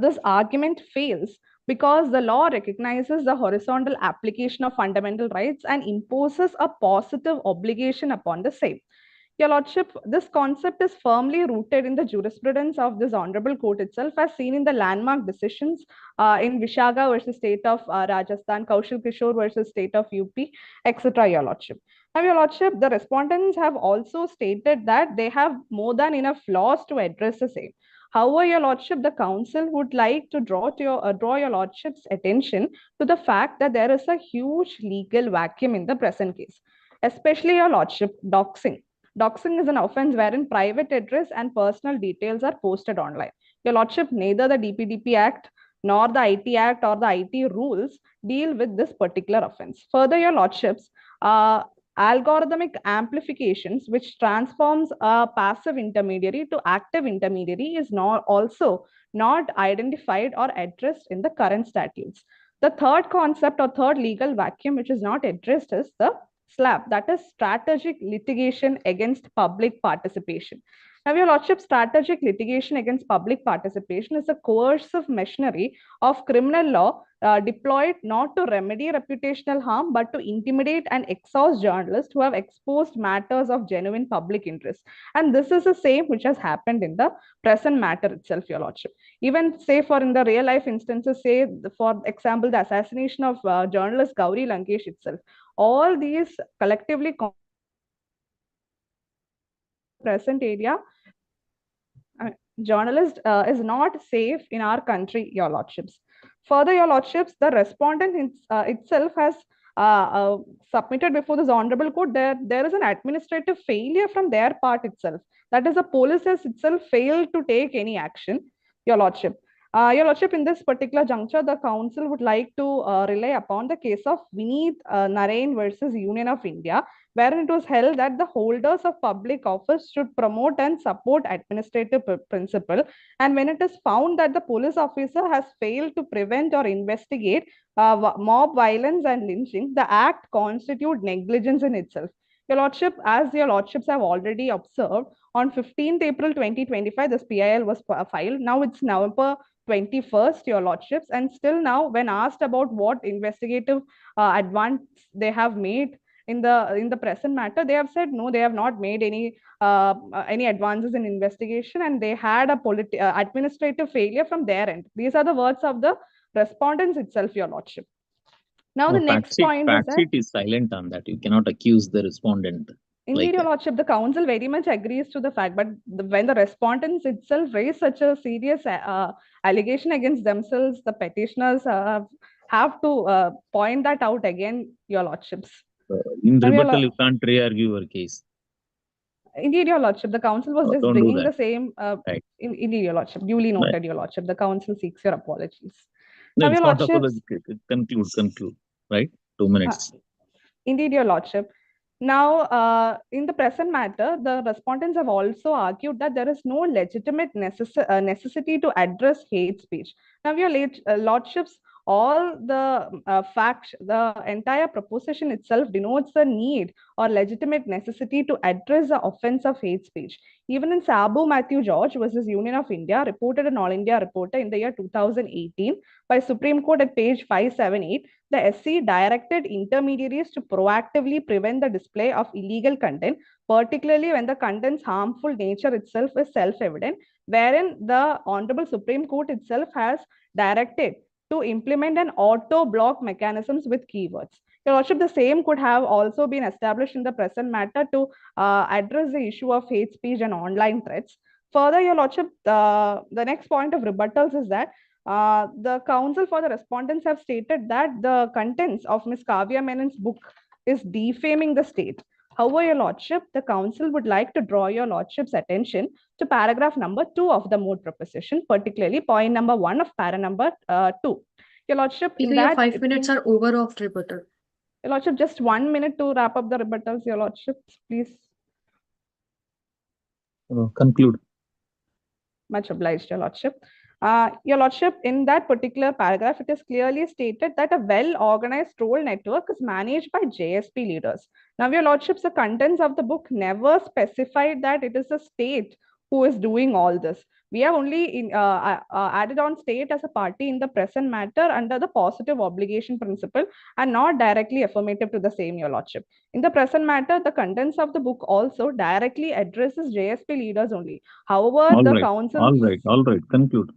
this argument fails because the law recognizes the horizontal application of fundamental rights and imposes a positive obligation upon the same. Your Lordship, this concept is firmly rooted in the jurisprudence of this Honorable Court itself, as seen in the landmark decisions in Vishaga versus State of Rajasthan, Kaushal Kishore versus State of UP, etc. Your Lordship. Now, Your Lordship, the respondents have also stated that they have more than enough laws to address the same. However, Your Lordship, the Council would like to draw Your Lordship's attention to the fact that there is a huge legal vacuum in the present case, especially, Your Lordship, doxing. Doxing is an offense wherein private address and personal details are posted online. Your Lordship, neither the DPDP Act nor the IT Act or the IT rules deal with this particular offense. Further, Your Lordships, algorithmic amplifications, which transforms a passive intermediary to active intermediary, is also not identified or addressed in the current statutes. The third concept or third legal vacuum which is not addressed is the SLAP, that is strategic litigation against public participation. Now, Your Lordship, strategic litigation against public participation is a coercive machinery of criminal law deployed not to remedy reputational harm, but to intimidate and exhaust journalists who have exposed matters of genuine public interest. And this is the same which has happened in the present matter itself, Your Lordship. Even say for in the real life instances, say for example, the assassination of journalist Gauri Lankesh itself, all these collectively present area, journalist is not safe in our country, Your Lordships. Further, Your Lordships, the respondent itself has submitted before this Honorable Court, there is an administrative failure from their part itself. That is, the police has itself failed to take any action, Your Lordship. Your Lordship, in this particular juncture, the council would like to rely upon the case of Vineet Narain versus Union of India, wherein it was held that the holders of public office should promote and support administrative principle. And when it is found that the police officer has failed to prevent or investigate mob violence and lynching, the act constitute negligence in itself. Your Lordship, as your Lordships have already observed, on 15th April 2025, this PIL was filed. Now it's November 21st, your Lordships, and still now, when asked about what investigative advance they have made in the present matter, they have said no, they have not made any advances in investigation, and they had a administrative failure from their end. These are the words of the respondents itself, your Lordship. Now, the next point is that is silent on that. You cannot accuse the respondent. indeed, your Lordship, the council very much agrees to the fact, but when the respondents itself raise such a serious allegation against themselves, the petitioners have to point that out again, your Lordships. In Now, your rebuttal, you can't re-argue your case. Indeed, your Lordship, the council was just Don't do bringing that. the same. Right. Indeed, your Lordship, duly noted, your Lordship. The council seeks your apologies. No, Now, it's your not Lordships, apology. Conclude. Right? 2 minutes. indeed, your Lordship. Now, in the present matter, the respondents have also argued that there is no legitimate necessity to address hate speech. Now, your Lordships, all the facts, the entire proposition itself denotes the need or legitimate necessity to address the offense of hate speech. Even in Sabu Matthew George versus Union of India, reported in All India Reporter in the year 2018 by Supreme Court at page 578, the SC directed intermediaries to proactively prevent the display of illegal content, particularly when the content's harmful nature itself is self-evident, wherein the Honorable Supreme Court itself has directed to implement an auto-block mechanisms with keywords. Your Lordship, the same could have also been established in the present matter to address the issue of hate speech and online threats. Further, Your Lordship, the next point of rebuttals is that the counsel for the respondents have stated that the contents of Ms. Kavya Menon's book is defaming the state. However, your Lordship, the council would like to draw your Lordship's attention to paragraph number 2 of the moot proposition, particularly point number 1 of para number 2. Your Lordship, in Your that 5 minutes are over of rebuttal. Your Lordship, just 1 minute to wrap up the rebuttals, your Lordship, please. Conclude. Much obliged, your Lordship. Your Lordship, in that particular paragraph, it is clearly stated that a well-organized troll network is managed by JSP leaders. Now, your Lordships, the contents of the book never specified that it is the state who is doing all this. We have only added on state as a party in the present matter under the positive obligation principle and not directly affirmative to the same, your Lordship. In the present matter, the contents of the book also directly addresses JSP leaders only. However, the council... All right. Conclude.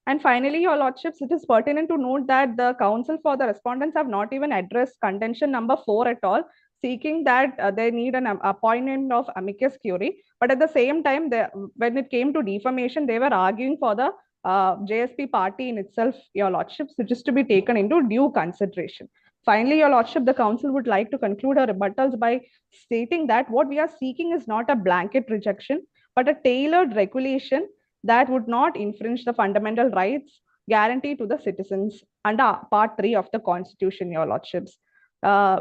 And finally, your Lordships, it is pertinent to note that the counsel for the respondents have not even addressed contention number 4 at all, seeking that they need an appointment of amicus curiae. But at the same time, when it came to defamation, they were arguing for the JSP party in itself, your Lordships, which is to be taken into due consideration. Finally, your Lordship, the council would like to conclude her rebuttals by stating that what we are seeking is not a blanket rejection, but a tailored regulation that would not infringe the fundamental rights guaranteed to the citizens under Part 3 of the Constitution, your Lordships.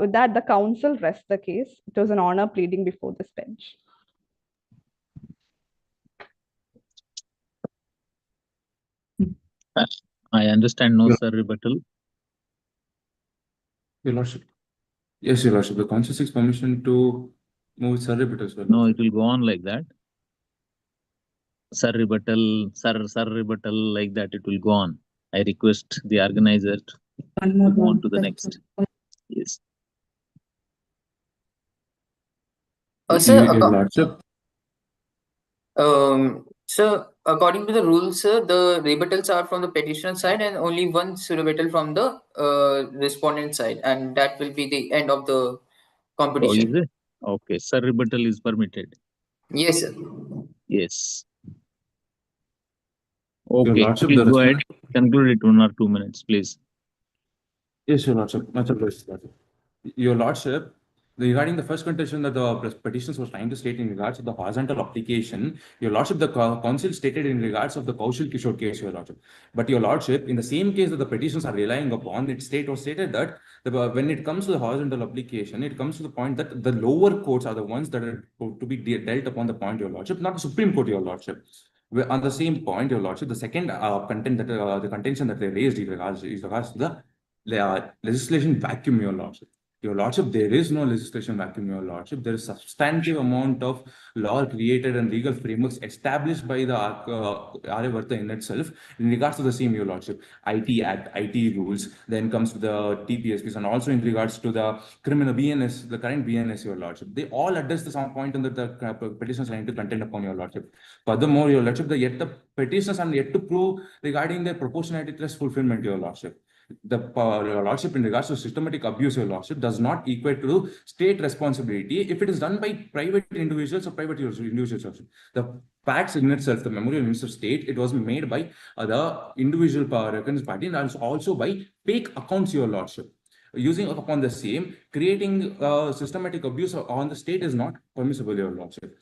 With that, the council rests the case. It was an honor pleading before this bench. I understand no, sir, rebuttal. Your Lordship. Yes, Your Lordship. The council seeks permission to move sir rebuttal. No, it will go on like that. Sir rebuttal, sir rebuttal, like that it will go on. I request the organizer to move on to the next. Yes. Sir, Your Lordship. sir, according to the rules, sir, the rebuttals are from the petitioner side and only one rebuttal from the respondent side, and that will be the end of the competition. Oh, is it? Okay, sir rebuttal is permitted. Yes, sir. Yes. Your Okay, Lordship, please the go ahead. Conclude it 1 or 2 minutes, please. Yes, Your Lordship. Much obliged, Lordship. Your Lordship, regarding the first contention that the petitions was trying to state in regards of the horizontal application, Your Lordship, the council stated in regards of the Kaushal Kishore case, Your Lordship. But Your Lordship, in the same case that the petitions are relying upon, it stated that when it comes to the horizontal application, it comes to the point that the lower courts are the ones that are to be dealt upon the point, Your Lordship, not the Supreme Court, Your Lordship. On the same point, Your Lordship, the second the contention that they raised in regards to the legislation vacuum, Your Lordship. Your Lordship, there is no legislation vacuum, Your Lordship. There is substantive amount of law created and legal frameworks established by the Aryavarta in itself in regards to the same, Your Lordship. IT Act, IT rules, then comes to the TPSPs, and also in regards to the criminal BNS, the current BNS, Your Lordship. They all address the some point on the petitions trying to contend upon, Your Lordship. Furthermore, Your Lordship, the petitions are yet to prove regarding their proportionality test fulfillment, Your Lordship. Your Lordship, in regards to systematic abuse, Your Lordship, does not equate to state responsibility if it is done by private individuals or private individuals. The facts in itself, the memorial in state, it was made by the individual recognized party and also by fake accounts, Your Lordship. Using upon the same, creating systematic abuse on the state is not permissible, Your Lordship.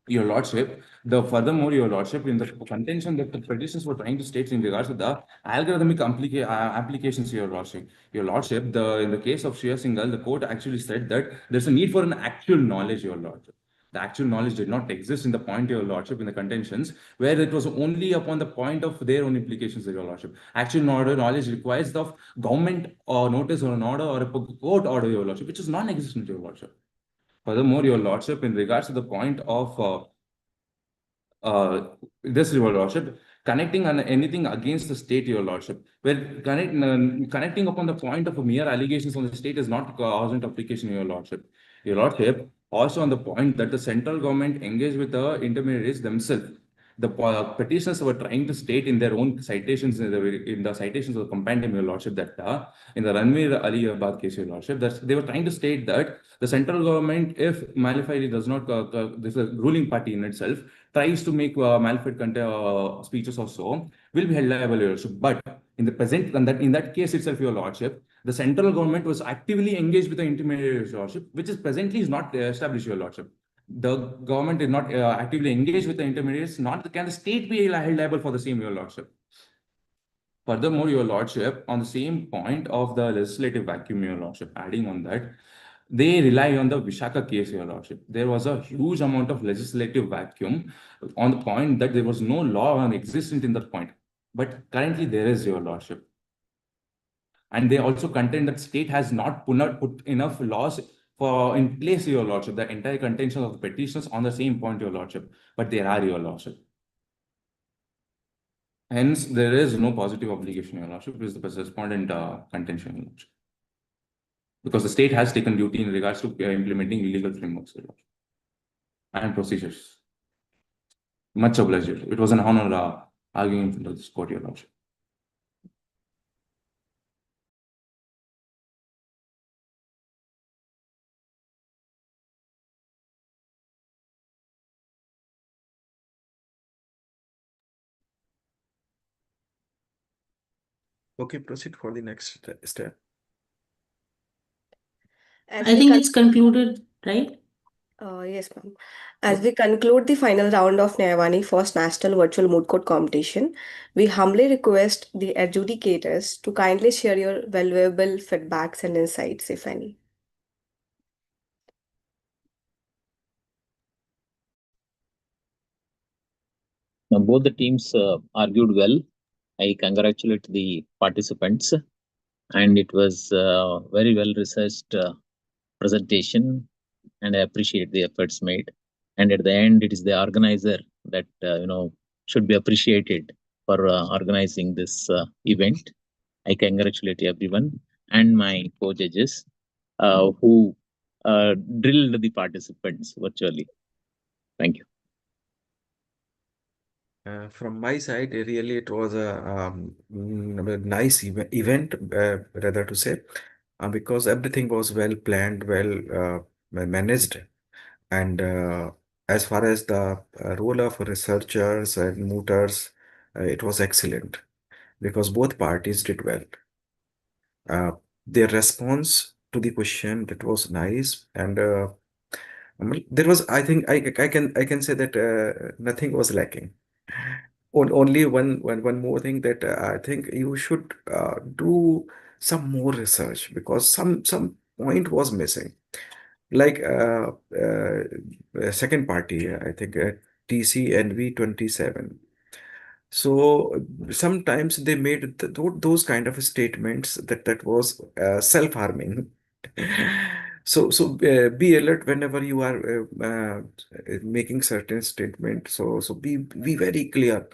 Your Lordship, furthermore, Your Lordship, in the contention that the petitions were trying to state in regards to the algorithmic applications, Your Lordship. Your Lordship, in the case of Shreya Singhal, the court actually said that there's a need for an actual knowledge, Your Lordship. The actual knowledge did not exist in the point, Your Lordship, in the contentions, where it was only upon the point of their own implications, Your Lordship. Actual knowledge requires the government or notice or an order or a court order, Your Lordship, which is non-existent, Your Lordship. Furthermore, Your Lordship, in regards to the point of this, Your Lordship, connecting on anything against the state, Your Lordship, where connecting upon the point of mere allegations on the state is not urgent application, Your Lordship. Your Lordship, also on the point that the central government engaged with the intermediaries themselves. The petitioners were trying to state in their own citations, in the citations of the compendium, Your Lordship, that in the Ranveer Ali Abad case, Your Lordship, that they were trying to state that the central government, if malified, does not, this ruling party in itself, tries to make malfit speeches or so, will be held liable, Your Lordship. But in the present, in that case itself, Your Lordship, the central government was actively engaged with the intermediary, Your Lordship, which is presently is not established, Your Lordship. The government did not actively engage with the intermediaries, not can the state be held liable for the same, Your Lordship. Furthermore, Your Lordship, on the same point of the legislative vacuum, Your Lordship, adding on that, they rely on the Vishaka case, Your Lordship. There was a huge amount of legislative vacuum on the point that there was no law existent in that point. But currently there is, Your Lordship. And they also contend that state has not put enough laws in place, Your Lordship, the entire contention of the petitions on the same point, Your Lordship. But there are, Your Lordship. Hence, there is no positive obligation, Your Lordship, is the respondent contention, Your Lordship. Because the state has taken duty in regards to implementing legal frameworks, Your Lordship, and procedures. Much obliged. It was an honor arguing in front of this court, Your Lordship. Okay, proceed for the next step. As I we think it's concluded, right? Yes, ma'am. As we conclude the final round of Nyayavani First National Virtual Moot Court Competition, we humbly request the adjudicators to kindly share your valuable feedbacks and insights, if any. Now, both the teams argued well. I congratulate the participants, and it was very well researched presentation, and I appreciate the efforts made. And at the end, it is the organizer that should be appreciated for organizing this event. I congratulate everyone and my co-judges who drilled the participants virtually. Thank you. From my side, really, it was a nice event, rather to say, because everything was well planned, managed, and as far as the role of researchers and mooters, it was excellent because both parties did well. Their response to the question. That was nice, and there was, I think, I can say that nothing was lacking. Only one more thing, that I think you should do some more research, because some point was missing. Like second party, I think TCNV 27. So sometimes they made those kind of statements that was self-harming. So be alert whenever you are making certain statement. So be very clear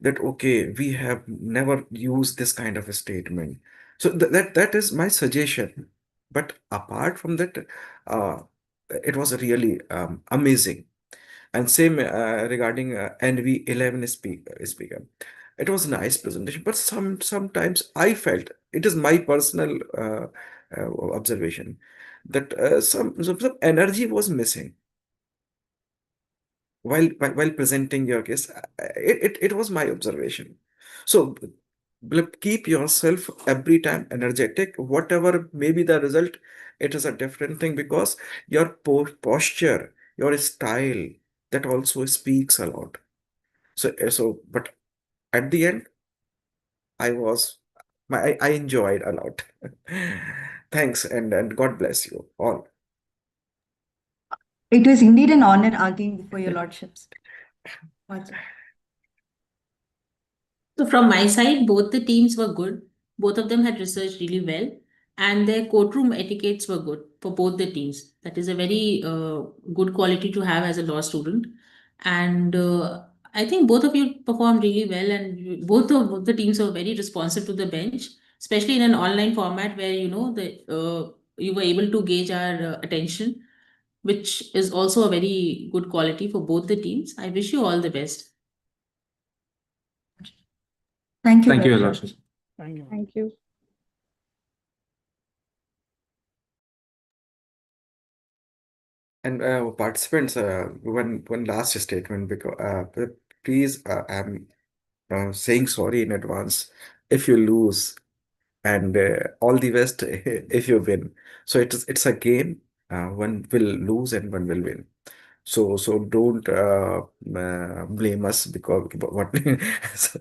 that okay, we have never used this kind of a statement. So that is my suggestion. But apart from that, uh, it was really amazing. And same regarding NV 11 speaker. It was a nice presentation, but sometimes I felt, it is my personal observation, that some energy was missing while presenting your case. It was my observation. So keep yourself every time energetic. Whatever may be the result, it is a different thing, because your posture, your style, that also speaks a lot. But at the end, I was, I enjoyed a lot. Thanks, and God bless you all. It was indeed an honor arguing before your lordships. So from my side, both the teams were good. Both of them had researched really well, and their courtroom etiquettes were good for both the teams. That is a very good quality to have as a law student. And I think both of you performed really well, and both the teams were very responsive to the bench, especially in an online format where you were able to gauge our attention, which is also a very good quality for both the teams. I wish you all the best. Thank you. Thank you, Your Your lordship. Lordship. Thank you. Thank you. And participants, one last statement, because please, I'm saying sorry in advance if you lose, and all the best if you win. So it's a game. One will lose and one will win. So don't blame us because what. so,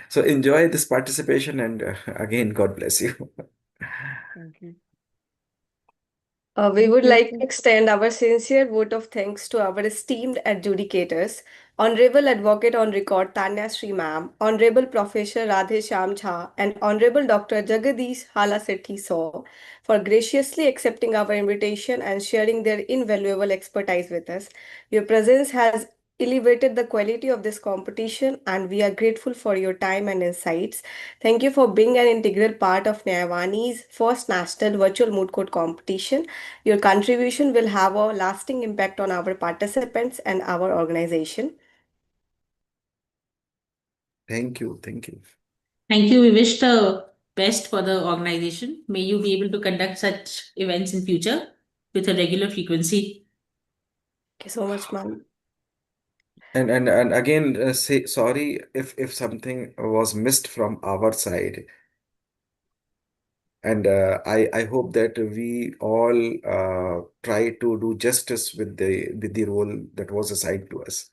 so enjoy this participation, and again, God bless you. Thank you. We Thank would you. like to extend our sincere vote of thanks to our esteemed adjudicators, Honorable Advocate on Record Tanya Sri Ma'am, Honorable Professor Radhe Shyam Jha, and Honorable Dr. Jagadish Hala Sethi Saw for graciously accepting our invitation and sharing their invaluable expertise with us. Your presence has elevated the quality of this competition, and we are grateful for your time and insights. Thank you for being an integral part of Nyayavani's first national virtual moot court competition. Your contribution will have a lasting impact on our participants and our organization. Thank you. Thank you. Thank you. We wish the best for the organization. May you be able to conduct such events in future with a regular frequency. Thank you so much, ma'am. And again, say sorry if something was missed from our side. And I hope that we all try to do justice with the role that was assigned to us.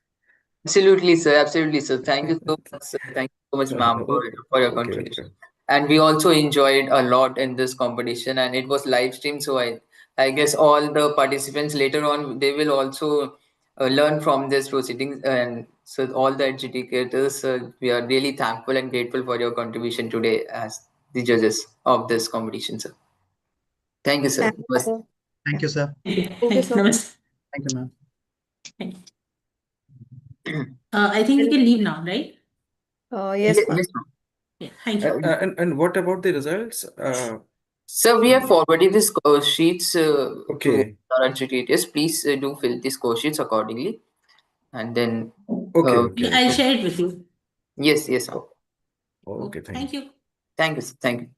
Absolutely, sir. Absolutely, sir. Thank you so much, sir. Thank you so much, ma'am, for your Okay, contribution. okay. And we also enjoyed a lot in this competition, and it was live streamed. So I guess all the participants later on they will also learn from this proceedings. And so all the adjudicators, we are really thankful and grateful for your contribution today as the judges of this competition, sir. Thank you, sir. Thank you, sir. Thank you, sir. Thank you. Thank you so much. Namaste. Thank you, ma'am. Thank you. I think we can leave now, right? Yes, ma'am. Yes, ma'am. Yeah. Thank you. And what about the results? So we have forwarded the score sheets to Okay, our adjudicators. Please do fill the score sheets accordingly. And then, okay, Yeah, okay, I'll okay. share it with you. yes, yes, ma'am. Okay, Okay. thank Thank you. you. Thank you, sir. Thank you.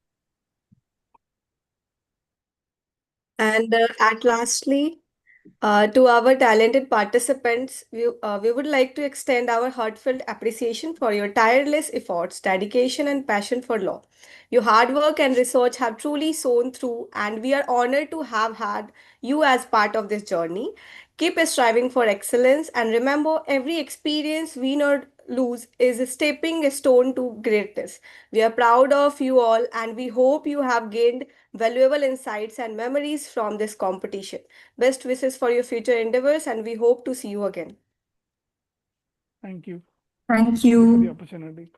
And at lastly, To our talented participants, we would like to extend our heartfelt appreciation for your tireless efforts, dedication, and passion for law. Your hard work and research have truly shone through, and we are honored to have had you as part of this journey. Keep striving for excellence, and remember, every experience, win or lose, is a stepping stone to greatness. We are proud of you all, and we hope you have gained valuable insights and memories from this competition. Best wishes for your future endeavors, and we hope to see you again. Thank you. Thank Thank you for the you. opportunity.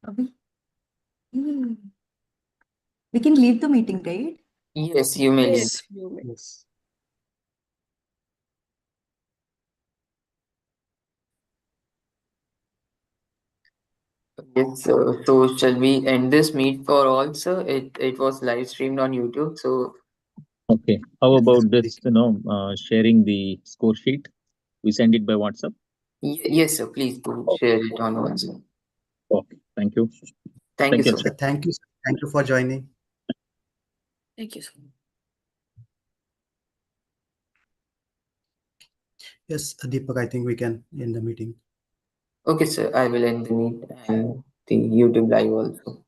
We we can leave the meeting, right? Yes, you may leave. Yes, you may. Yes. Yes, so shall we end this meet for all, sir? It was live streamed on YouTube. So Okay. How Yes, about we this, sharing the score sheet? We send it by WhatsApp. yes, sir. Please do share it on WhatsApp. Okay. Thank you. Thank you Thank you, so much. Akshay. thank you. Thank you for joining. Thank you. Yes, Deepak, I think we can end the meeting. Okay, sir. I will end the meet and the YouTube live also.